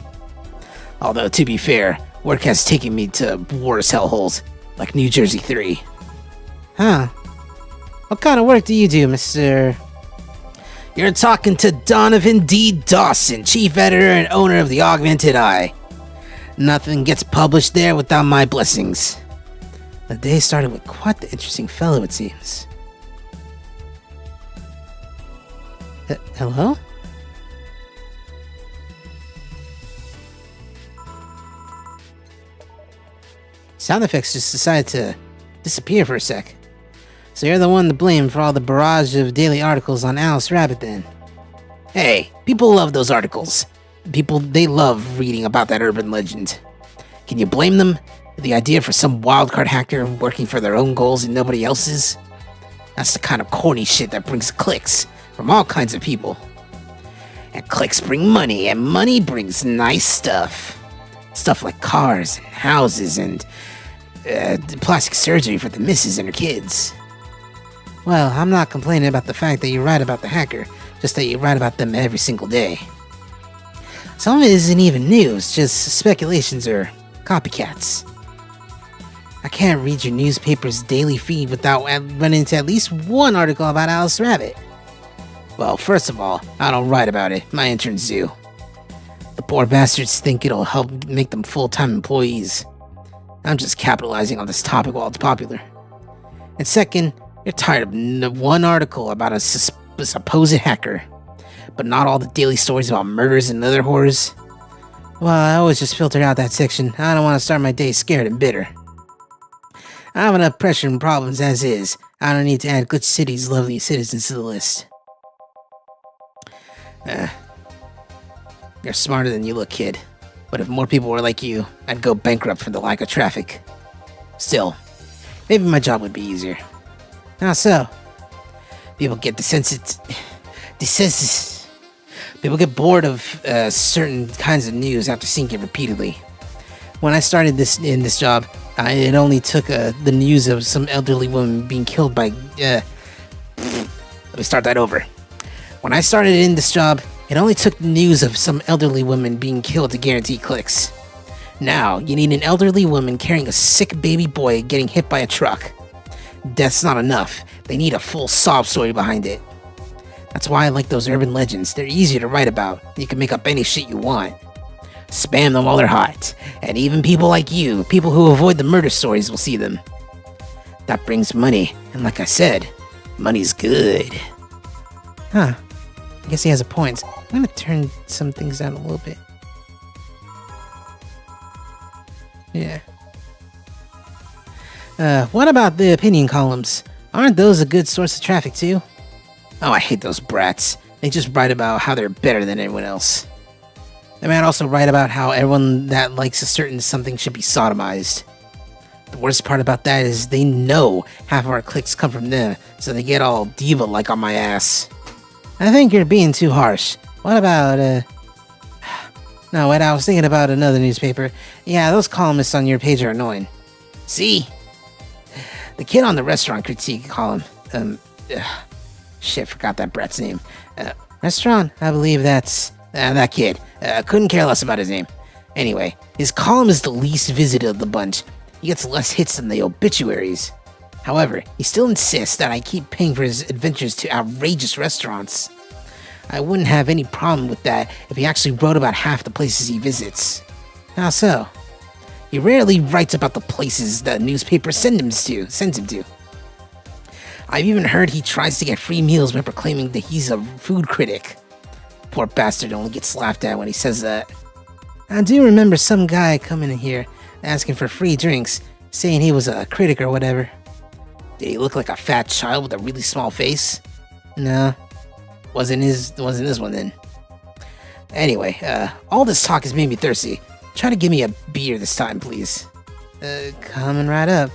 Although, to be fair, work has taken me to worse hellholes, like New Jersey 3. Huh. What kind of work do you do, Mr.? You're talking to Donovan D. Dawson, chief editor and owner of the Augmented Eye. Nothing gets published there without my blessings. The day started with quite the interesting fellow, it seems. Hello? Sound effects just decided to disappear for a sec. So you're the one to blame for all the barrage of daily articles on Alice Rabbit then. Hey, people love those articles. They love reading about that urban legend. Can you blame them? The idea for some wildcard hacker working for their own goals and nobody else's? That's the kind of corny shit that brings clicks from all kinds of people. And clicks bring money, and money brings nice stuff. Stuff like cars and houses and plastic surgery for the missus and her kids. Well, I'm not complaining about the fact that you write about the hacker, just that you write about them every single day. Some of it isn't even news, just speculations or copycats. I can't read your newspaper's daily feed without running into at least one article about Alice Rabbit. Well, first of all, I don't write about it, my interns do. The poor bastards think it'll help make them full-time employees. I'm just capitalizing on this topic while it's popular. And second, you're tired of one article about a supposed hacker, but not all the daily stories about murders and other horrors. Well, I always just filter out that section. I don't want to start my day scared and bitter. I have enough pressure and problems as is. I don't need to add Glitch City's lovely citizens to the list. You're smarter than you look, kid. But if more people were like you, I'd go bankrupt for the lack of traffic. Still, maybe my job would be easier. How so? People get People get bored of certain kinds of news after seeing it repeatedly. When I started in this job, it only took the news of some elderly woman being killed by. Let me start that over. When I started in this job, it only took news of some elderly woman being killed to guarantee clicks. Now, you need an elderly woman carrying a sick baby boy getting hit by a truck. Death's not enough. They need a full sob story behind it. That's why I like those urban legends. They're easier to write about. You can make up any shit you want. Spam them while they're hot. And even people like you, people who avoid the murder stories, will see them. That brings money. And like I said, money's good. Huh. I guess he has a point. I'm gonna turn some things down a little bit. Yeah. What about the opinion columns? Aren't those a good source of traffic too? Oh, I hate those brats. They just write about how they're better than everyone else. They might also write about how everyone that likes a certain something should be sodomized. The worst part about that is they know half of our clicks come from them, so they get all diva-like on my ass. I think you're being too harsh. What about, No, wait, I was thinking about another newspaper. Yeah, those columnists on your page are annoying. See? The kid on the restaurant critique column, shit, forgot that brat's name. Restaurant? I believe that's, that kid. Couldn't care less about his name. Anyway, his column is the least visited of the bunch. He gets less hits than the obituaries. However, he still insists that I keep paying for his adventures to outrageous restaurants. I wouldn't have any problem with that if he actually wrote about half the places he visits. How so? He rarely writes about the places the newspaper sends him to. I've even heard he tries to get free meals by proclaiming that he's a food critic. Poor bastard only gets laughed at when he says that. I do remember some guy coming in here asking for free drinks, saying he was a critic or whatever. Did he look like a fat child with a really small face? No. Wasn't this one then. Anyway, all this talk has made me thirsty. Try to give me a beer this time, please. Coming right up.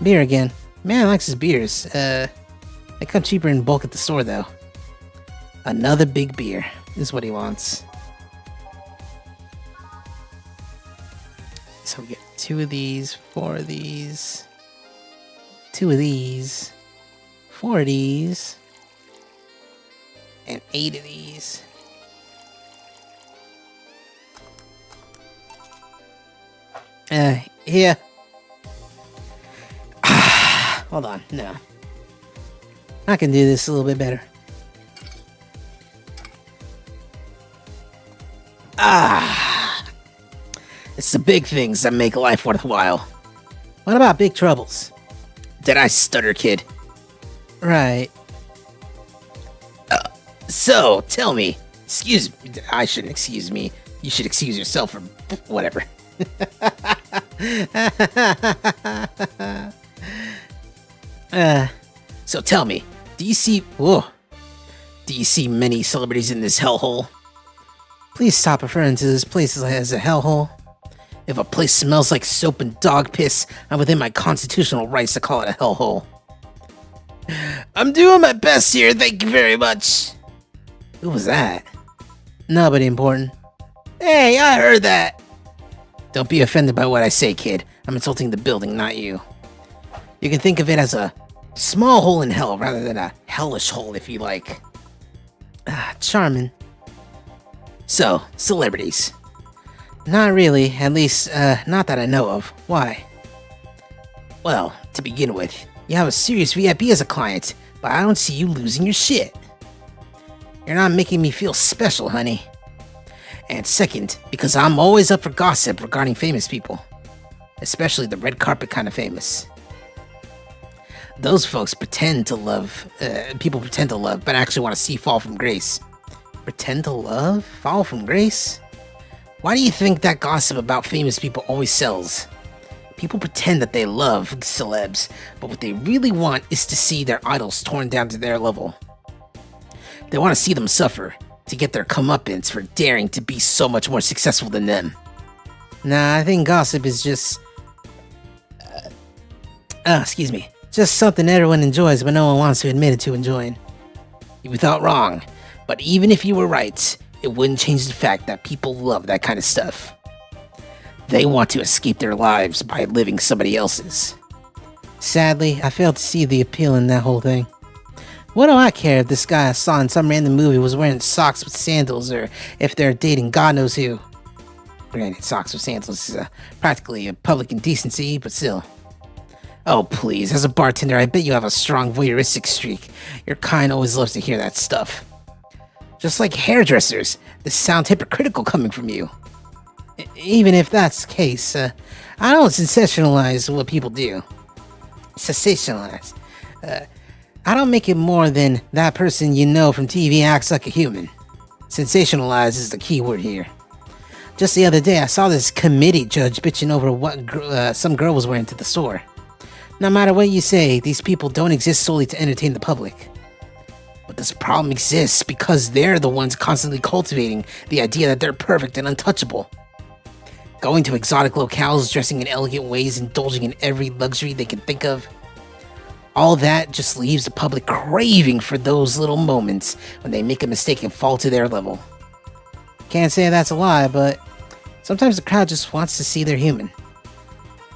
Beer again. Man likes his beers. They come cheaper in bulk at the store, though. Another big beer is what he wants. So we get 2 of these, 4 of these, 2 of these, 4 of these, and 8 of these. Here. Hold on, no. I can do this a little bit better. It's the big things that make life worthwhile. What about big troubles? Did I stutter, kid? Right. So, tell me. I shouldn't excuse me. You should excuse yourself or whatever. So tell me, do you see many celebrities in this hellhole? Please stop referring to this place as a hellhole. If a place smells like soap and dog piss, I'm within my constitutional rights to call it a hellhole. I'm doing my best here, thank you very much. Who was that? Nobody important. Hey, I heard that. Don't be offended by what I say, kid. I'm insulting the building, not you. You can think of it as a small hole in hell rather than a hellish hole, if you like. Charming. So, celebrities. Not really, at least, not that I know of. Why? Well, to begin with, you have a serious VIP as a client, but I don't see you losing your shit. You're not making me feel special, honey. And second, because I'm always up for gossip regarding famous people. Especially the red carpet kind of famous. Those folks pretend to love, people pretend to love, but actually want to see fall from grace. Pretend to love? Fall from grace? Why do you think that gossip about famous people always sells? People pretend that they love celebs, but what they really want is to see their idols torn down to their level. They want to see them suffer, to get their comeuppance for daring to be so much more successful than them. Nah, I think gossip is just... just something everyone enjoys but no one wants to admit it to enjoying. You thought wrong, but even if you were right, it wouldn't change the fact that people love that kind of stuff. They want to escape their lives by living somebody else's. Sadly, I failed to see the appeal in that whole thing. What do I care if this guy I saw in some random movie was wearing socks with sandals, or if they're dating God knows who? Granted, socks with sandals is practically a public indecency, but still. Oh please, as a bartender, I bet you have a strong voyeuristic streak. Your kind always loves to hear that stuff. Just like hairdressers, this sounds hypocritical coming from you. Even if that's the case, I don't sensationalize what people do. Sensationalize. I don't make it more than that person you know from TV acts like a human. Sensationalize is the key word here. Just the other day, I saw this committee judge bitching over what some girl was wearing to the store. No matter what you say, these people don't exist solely to entertain the public. But this problem exists because they're the ones constantly cultivating the idea that they're perfect and untouchable. Going to exotic locales, dressing in elegant ways, indulging in every luxury they can think of. All that just leaves the public craving for those little moments when they make a mistake and fall to their level. Can't say that's a lie, but sometimes the crowd just wants to see they're human.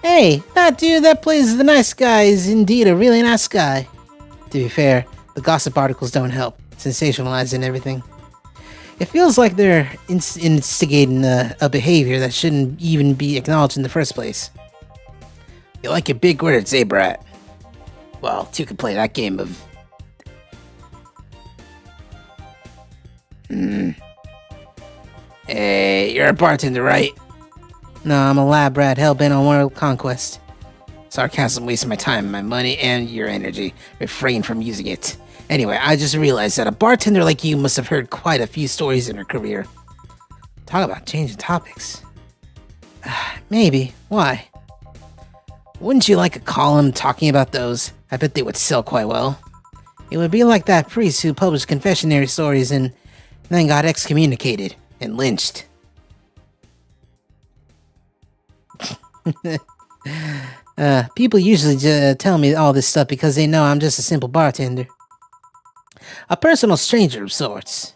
Hey, that dude that plays the nice guy is indeed a really nice guy. To be fair, the gossip articles don't help, sensationalizing everything. It feels like they're instigating a behavior that shouldn't even be acknowledged in the first place. You like your big words, eh, brat? Well, two can play that game of... Hey, you're a bartender, right? No, I'm a lab rat hell-bent on world conquest. Sarcasm wastes my time, my money, and your energy. Refrain from using it. Anyway, I just realized that a bartender like you must have heard quite a few stories in her career. Talk about changing topics. Maybe. Why? Wouldn't you like a column talking about those? I bet they would sell quite well. It would be like that priest who published confessionary stories and then got excommunicated and lynched. People usually tell me all this stuff because they know I'm just a simple bartender. A personal stranger of sorts.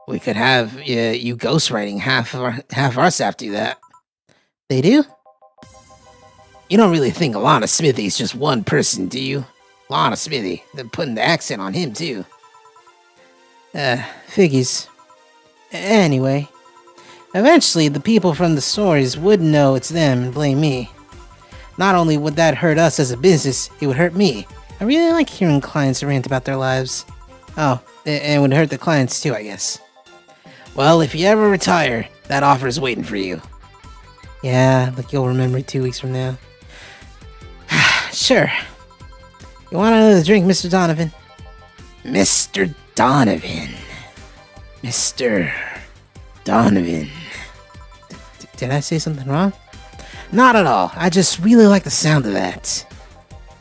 We could have you ghostwriting half our staff do that. They do? You don't really think Alana Smithy is just one person, do you? Alana Smithy. They're putting the accent on him, too. Figures. Anyway. Eventually, the people from the stories would know it's them and blame me. Not only would that hurt us as a business, it would hurt me. I really like hearing clients rant about their lives. Oh, and it would hurt the clients too, I guess. Well, if you ever retire, that offer is waiting for you. Yeah, like you'll remember it 2 weeks from now. Sure. You want another drink, Mr. Donovan? Mr. Donovan. Mr. Donovan. Did I say something wrong? Not at all. I just really like the sound of that.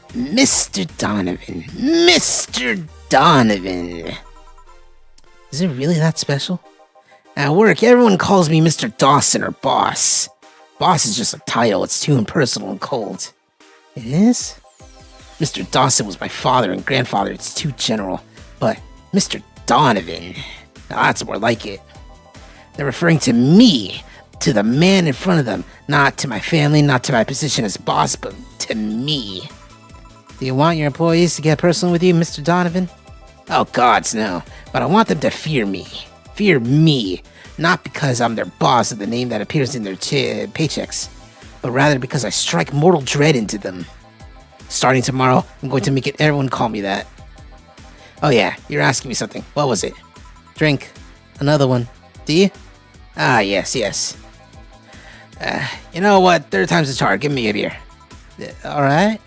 Mr. Donovan. Mr. Donovan. Is it really that special? At work, everyone calls me Mr. Dawson or Boss. Boss is just a title. It's too impersonal and cold. It is? Mr. Dawson was my father and grandfather. It's too general. But Mr. Donovan, now that's more like it. They're referring to me, to the man in front of them, not to my family, not to my position as boss, but to me. Do you want your employees to get personal with you, Mr. Donovan? Oh, gods, no. But I want them to fear me. Fear me. Not because I'm their boss or the name that appears in their paychecks, but rather because I strike mortal dread into them. Starting tomorrow, I'm going to make it everyone call me that. Oh yeah, you're asking me something. What was it? Drink. Another one. Do you? Ah, yes. You know what? Third time's the charm. Give me a beer. Alright.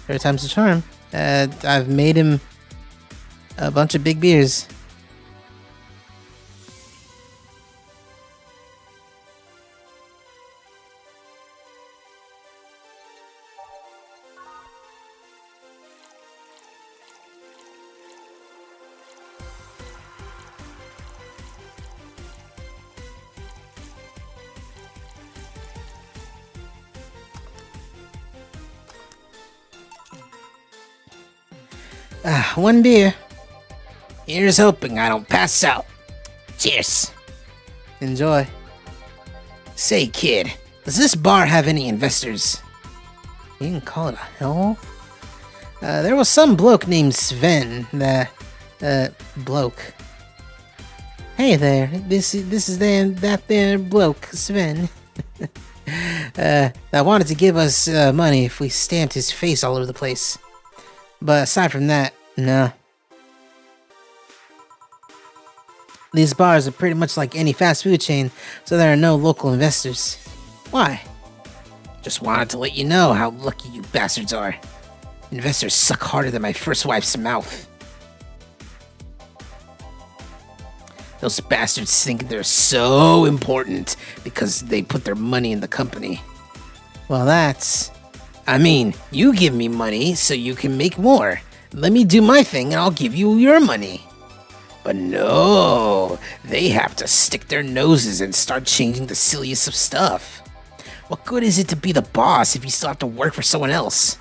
Third time's the charm. I've made him a bunch of big beers. One beer. Here's hoping I don't pass out. Cheers. Enjoy. Say, kid, Does this bar have any investors? You can call it a hellhole? There was some bloke named Sven, bloke. Hey there, this is that there bloke, Sven. That wanted to give us money if we stamped his face all over the place. But aside from that, no. These bars are pretty much like any fast food chain, so there are no local investors. Why? Just wanted to let you know how lucky you bastards are. Investors suck harder than my first wife's mouth. Those bastards think they're so important because they put their money in the company. Well, I mean, you give me money so you can make more. Let me do my thing and I'll give you your money. But no, they have to stick their noses and start changing the silliest of stuff. What good is it to be the boss if you still have to work for someone else?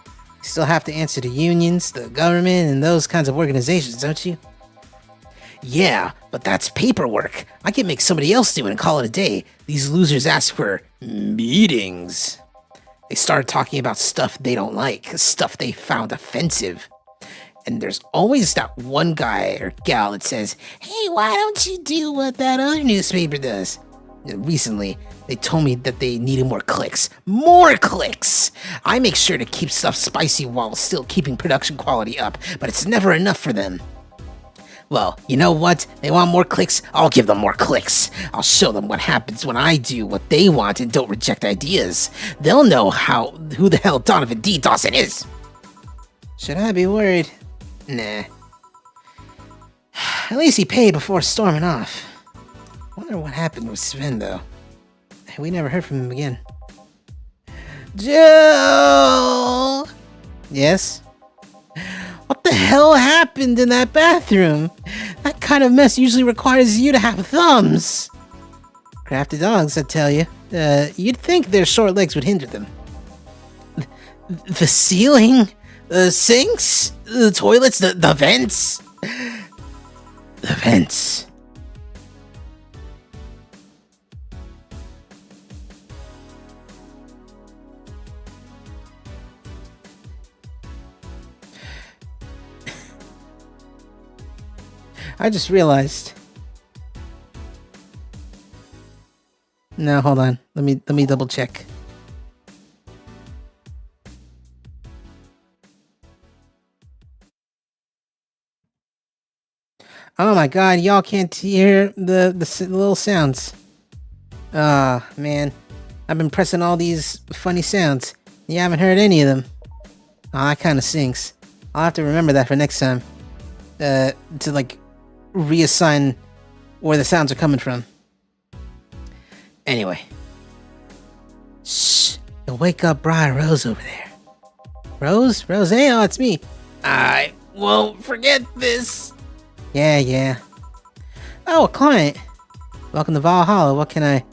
You still have to answer to unions, the government, and those kinds of organizations, don't you? Yeah, but that's paperwork. I can make somebody else do it and call it a day. These losers ask for meetings. They started talking about stuff they don't like, stuff they found offensive. And there's always that one guy or gal that says, hey, why don't you do what that other newspaper does? And recently, they told me that they needed more clicks. More clicks! I make sure to keep stuff spicy while still keeping production quality up, but it's never enough for them. Well, you know what? They want more clicks? I'll give them more clicks. I'll show them what happens when I do what they want and don't reject ideas. They'll know who the hell Donovan D. Dawson is. Should I be worried? Nah. At least he paid before storming off. Wonder what happened with Sven, though. We never heard from him again. Joe! Yes? What the hell happened in that bathroom? That kind of mess usually requires you to have thumbs. Crafty dogs, I tell you. You'd think their short legs would hinder them. The ceiling? The sinks? The toilets? The vents? The vents. I just realized. No, hold on. Let me double check. Oh my god, y'all can't hear the little sounds. Ah, man. I've been pressing all these funny sounds. You haven't heard any of them. Oh, that kind of stinks. I'll have to remember that for next time. To like reassign where the sounds are coming from. Anyway. Shh. You'll wake up Briar Rose over there. Rose? Rosé? Oh, it's me. I won't forget this. Yeah. Oh, a client. Welcome to Valhalla. What can I...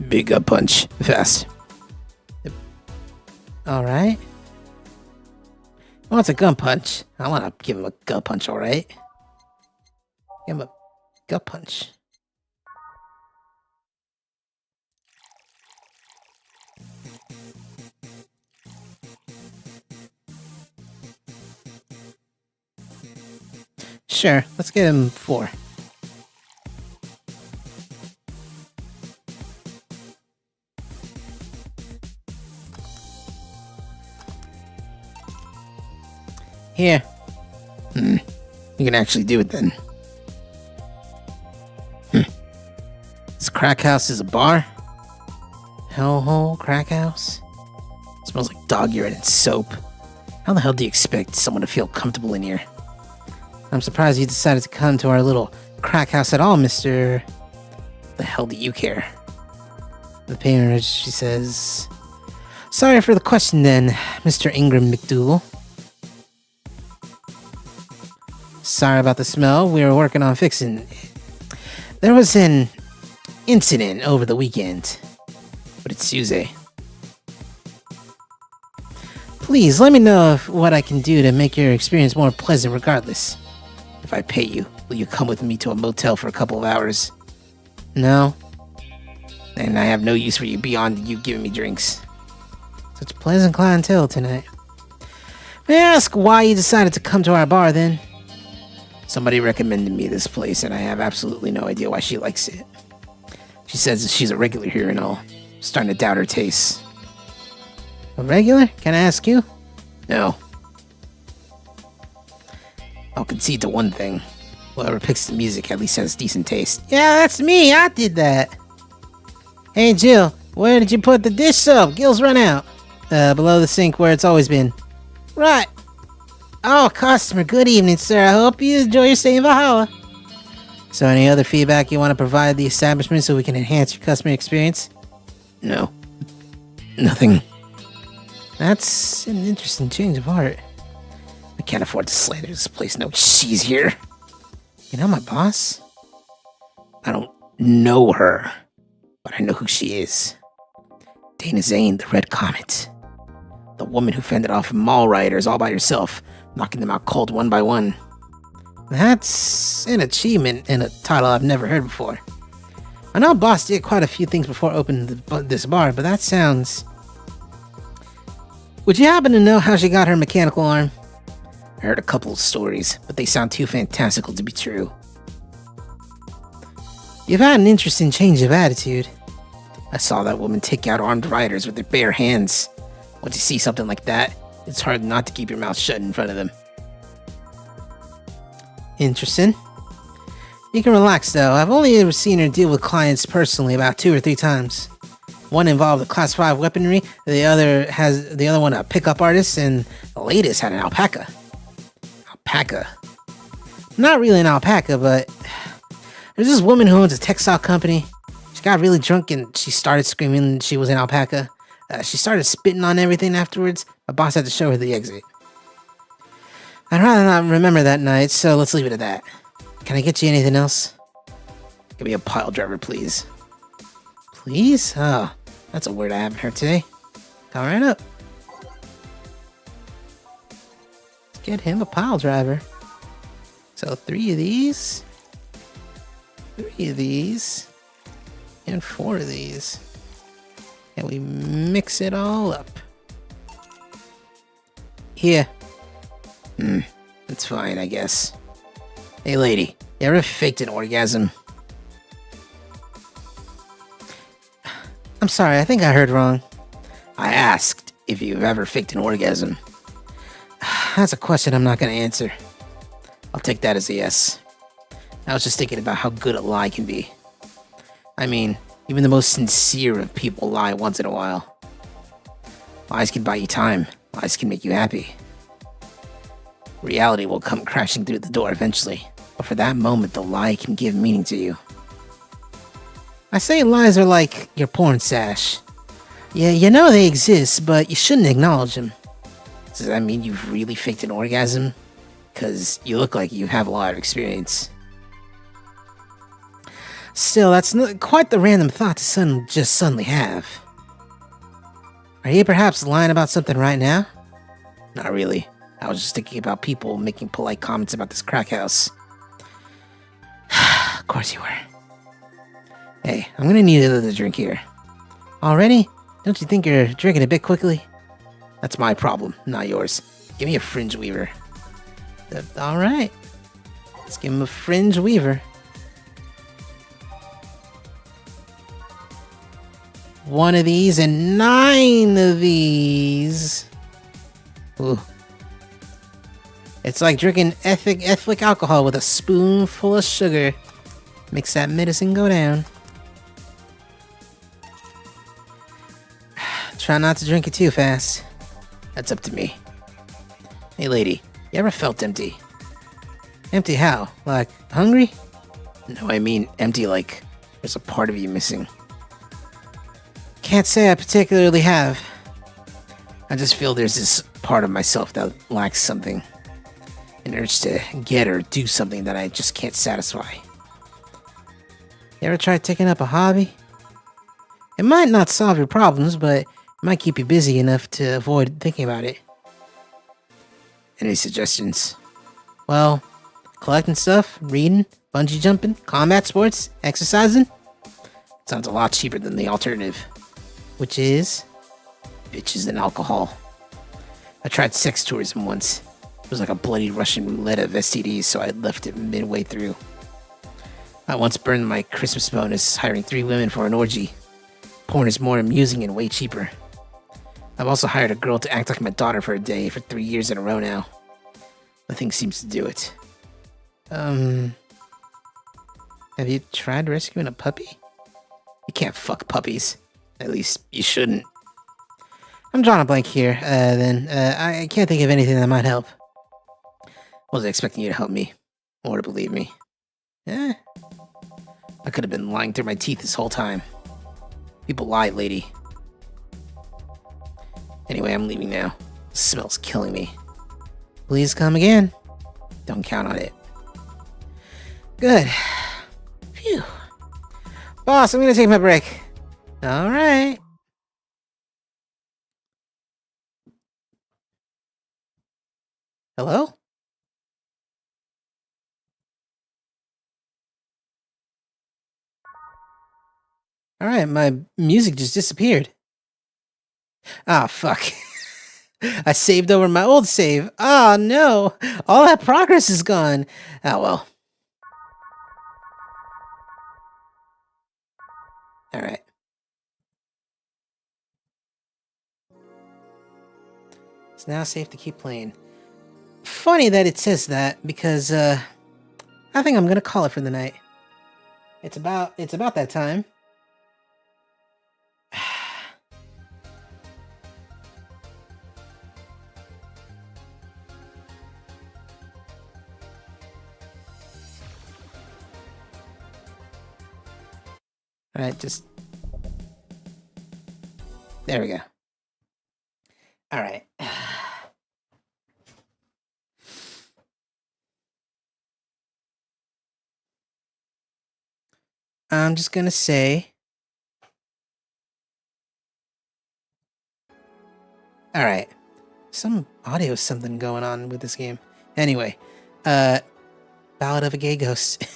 Big gut punch. Fast. Alright. Oh, it's a gun punch. I want to give him a gut punch, alright? Give him a gut punch. Sure, let's get him 4. Here. You can actually do it then. This crack house is a bar? Hellhole crack house? It smells like dog urine and soap. How the hell do you expect someone to feel comfortable in here? I'm surprised you decided to come to our little crack house at all, Mr. The hell do you care? The payment, she says... Sorry for the question then, Mr. Ingram McDougal. Sorry about the smell, we were working on fixing it. There was an incident over the weekend, but it's Tuesday. Please, let me know what I can do to make your experience more pleasant regardless. If I pay you, will you come with me to a motel for a couple of hours? No? and I have no use for you beyond you giving me drinks. Such pleasant clientele tonight. May I ask why you decided to come to our bar then? Somebody recommended me this place, and I have absolutely no idea why she likes it. She says she's a regular here and all. Starting to doubt her tastes. A regular? Can I ask you? No. I'll concede to one thing. Whoever picks the music at least has decent taste. Yeah, that's me. I did that. Hey, Jill, where did you put the dish soap? Gil's run out. Below the sink where it's always been. Right. Oh, customer, good evening, sir. I hope you enjoy your stay in Valhalla. So any other feedback you want to provide the establishment so we can enhance your customer experience? No. Nothing. That's an interesting change of heart. I can't afford to slander this place. No, she's here. You know my boss? I don't know her, but I know who she is. Dana Zane, the Red Comet. The woman who fended off mall rioters all by herself, knocking them out cold one by one. That's an achievement and a title I've never heard before. I know boss did quite a few things before opening this bar, but that sounds... Would you happen to know how she got her mechanical arm? I heard a couple of stories, but they sound too fantastical to be true. You've had an interesting change of attitude. I saw that woman take out armed rioters with her bare hands. Once you see something like that, it's hard not to keep your mouth shut in front of them. Interesting. You can relax though. I've only ever seen her deal with clients personally about 2 or 3 times. One involved a class 5 weaponry, the other one a pickup artist, and the latest had an alpaca. Alpaca. Not really an alpaca, but there's this woman who owns a textile company. She got really drunk and she started screaming she was an alpaca. She started spitting on everything afterwards. My boss had to show her the exit. I'd rather not remember that night, so let's leave it at that. Can I get you anything else? Give me a pile driver, please. Please? Oh, that's a word I haven't heard today. Come right up. Let's get him a pile driver. So 3 of these. 3 of these. And 4 of these. And we mix it all up. Here. That's fine, I guess. Hey lady, you ever faked an orgasm? I'm sorry, I think I heard wrong. I asked if you've ever faked an orgasm. That's a question I'm not gonna answer. I'll take that as a yes. I was just thinking about how good a lie can be. I mean, even the most sincere of people lie once in a while. Lies can buy you time. Lies can make you happy. Reality will come crashing through the door eventually, but for that moment, the lie can give meaning to you. I say lies are like your porn stash. Yeah, you know they exist, but you shouldn't acknowledge them. Does that mean you've really faked an orgasm? Because you look like you have a lot of experience. Still, that's not quite the random thought to just suddenly have. Are you perhaps lying about something right now? Not really. I was just thinking about people making polite comments about this crack house. Of course you were. Hey, I'm gonna need another drink here. Already? Don't you think you're drinking a bit quickly? That's my problem, not yours. Give me a fringe weaver. Alright. Let's give him a fringe weaver. 1 of these and 9 of these. Ooh. It's like drinking ethylene alcohol with a spoonful of sugar. Makes that medicine go down. Try not to drink it too fast. That's up to me. Hey lady, you ever felt empty? Empty how? Like, hungry? No, I mean empty like there's a part of you missing. Can't say I particularly have. I just feel there's this part of myself that lacks something. An urge to get or do something that I just can't satisfy. You ever tried taking up a hobby? It might not solve your problems, but it might keep you busy enough to avoid thinking about it. Any suggestions? Well, collecting stuff, reading, bungee jumping, combat sports, exercising. Sounds a lot cheaper than the alternative, which is bitches and alcohol. I tried sex tourism once. It was like a bloody Russian roulette of STDs, so I left it midway through. I once burned my Christmas bonus hiring 3 women for an orgy. Porn is more amusing and way cheaper. I've also hired a girl to act like my daughter for a day for 3 years in a row now. Nothing seems to do it. Have you tried rescuing a puppy? You can't fuck puppies. At least, you shouldn't. I'm drawing a blank here, I can't think of anything that might help. Wasn't expecting you to help me, or to believe me. I could have been lying through my teeth this whole time. People lie, lady. Anyway, I'm leaving now. The smell's killing me. Please come again. Don't count on it. Good. Phew. Boss, I'm gonna take my break. Alright. Hello? Alright, my music just disappeared. Ah, fuck. I saved over my old save. Oh no! All that progress is gone. Oh well. Alright. It's now safe to keep playing. Funny that it says that, because, I think I'm gonna call it for the night. It's about that time. Alright, just... There we go. Alright. I'm just gonna say... Alright. Some audio something going on with this game. Anyway, Ballad of a Gay Ghost.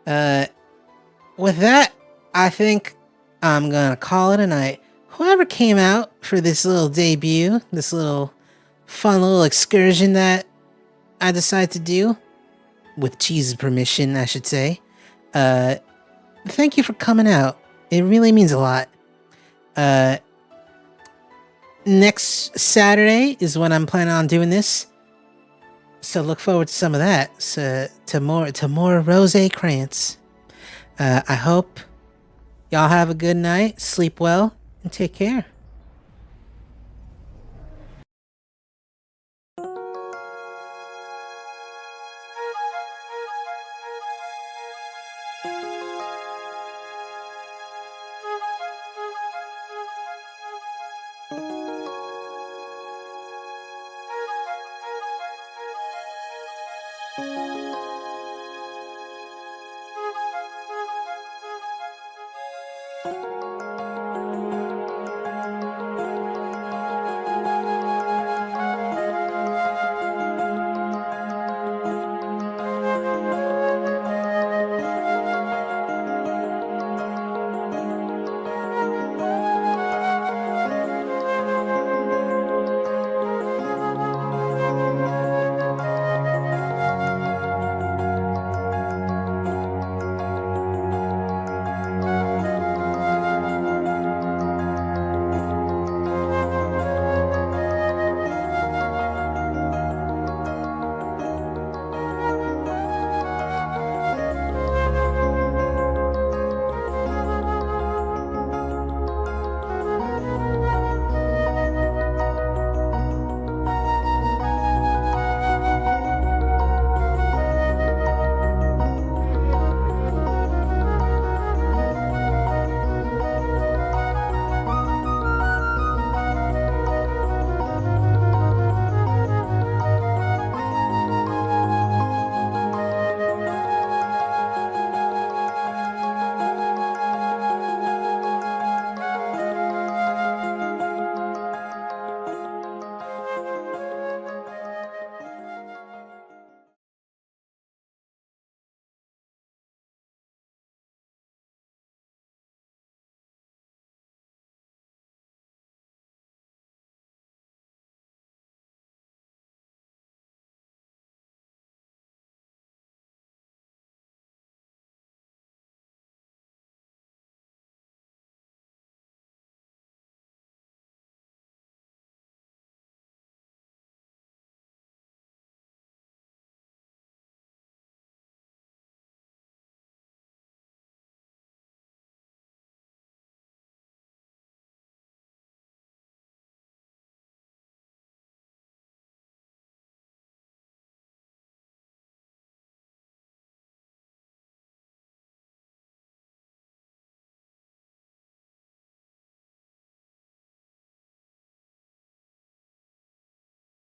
With that, I think I'm gonna call it a night. Whoever came out for this little debut, this little fun little excursion that I decided to do, with Cheez's permission, I should say, thank you for coming out. It really means a lot. Next Saturday is when I'm planning on doing this, so look forward to some of that. So to more Rosé Crantz. I hope y'all have a good night, sleep well, and take care.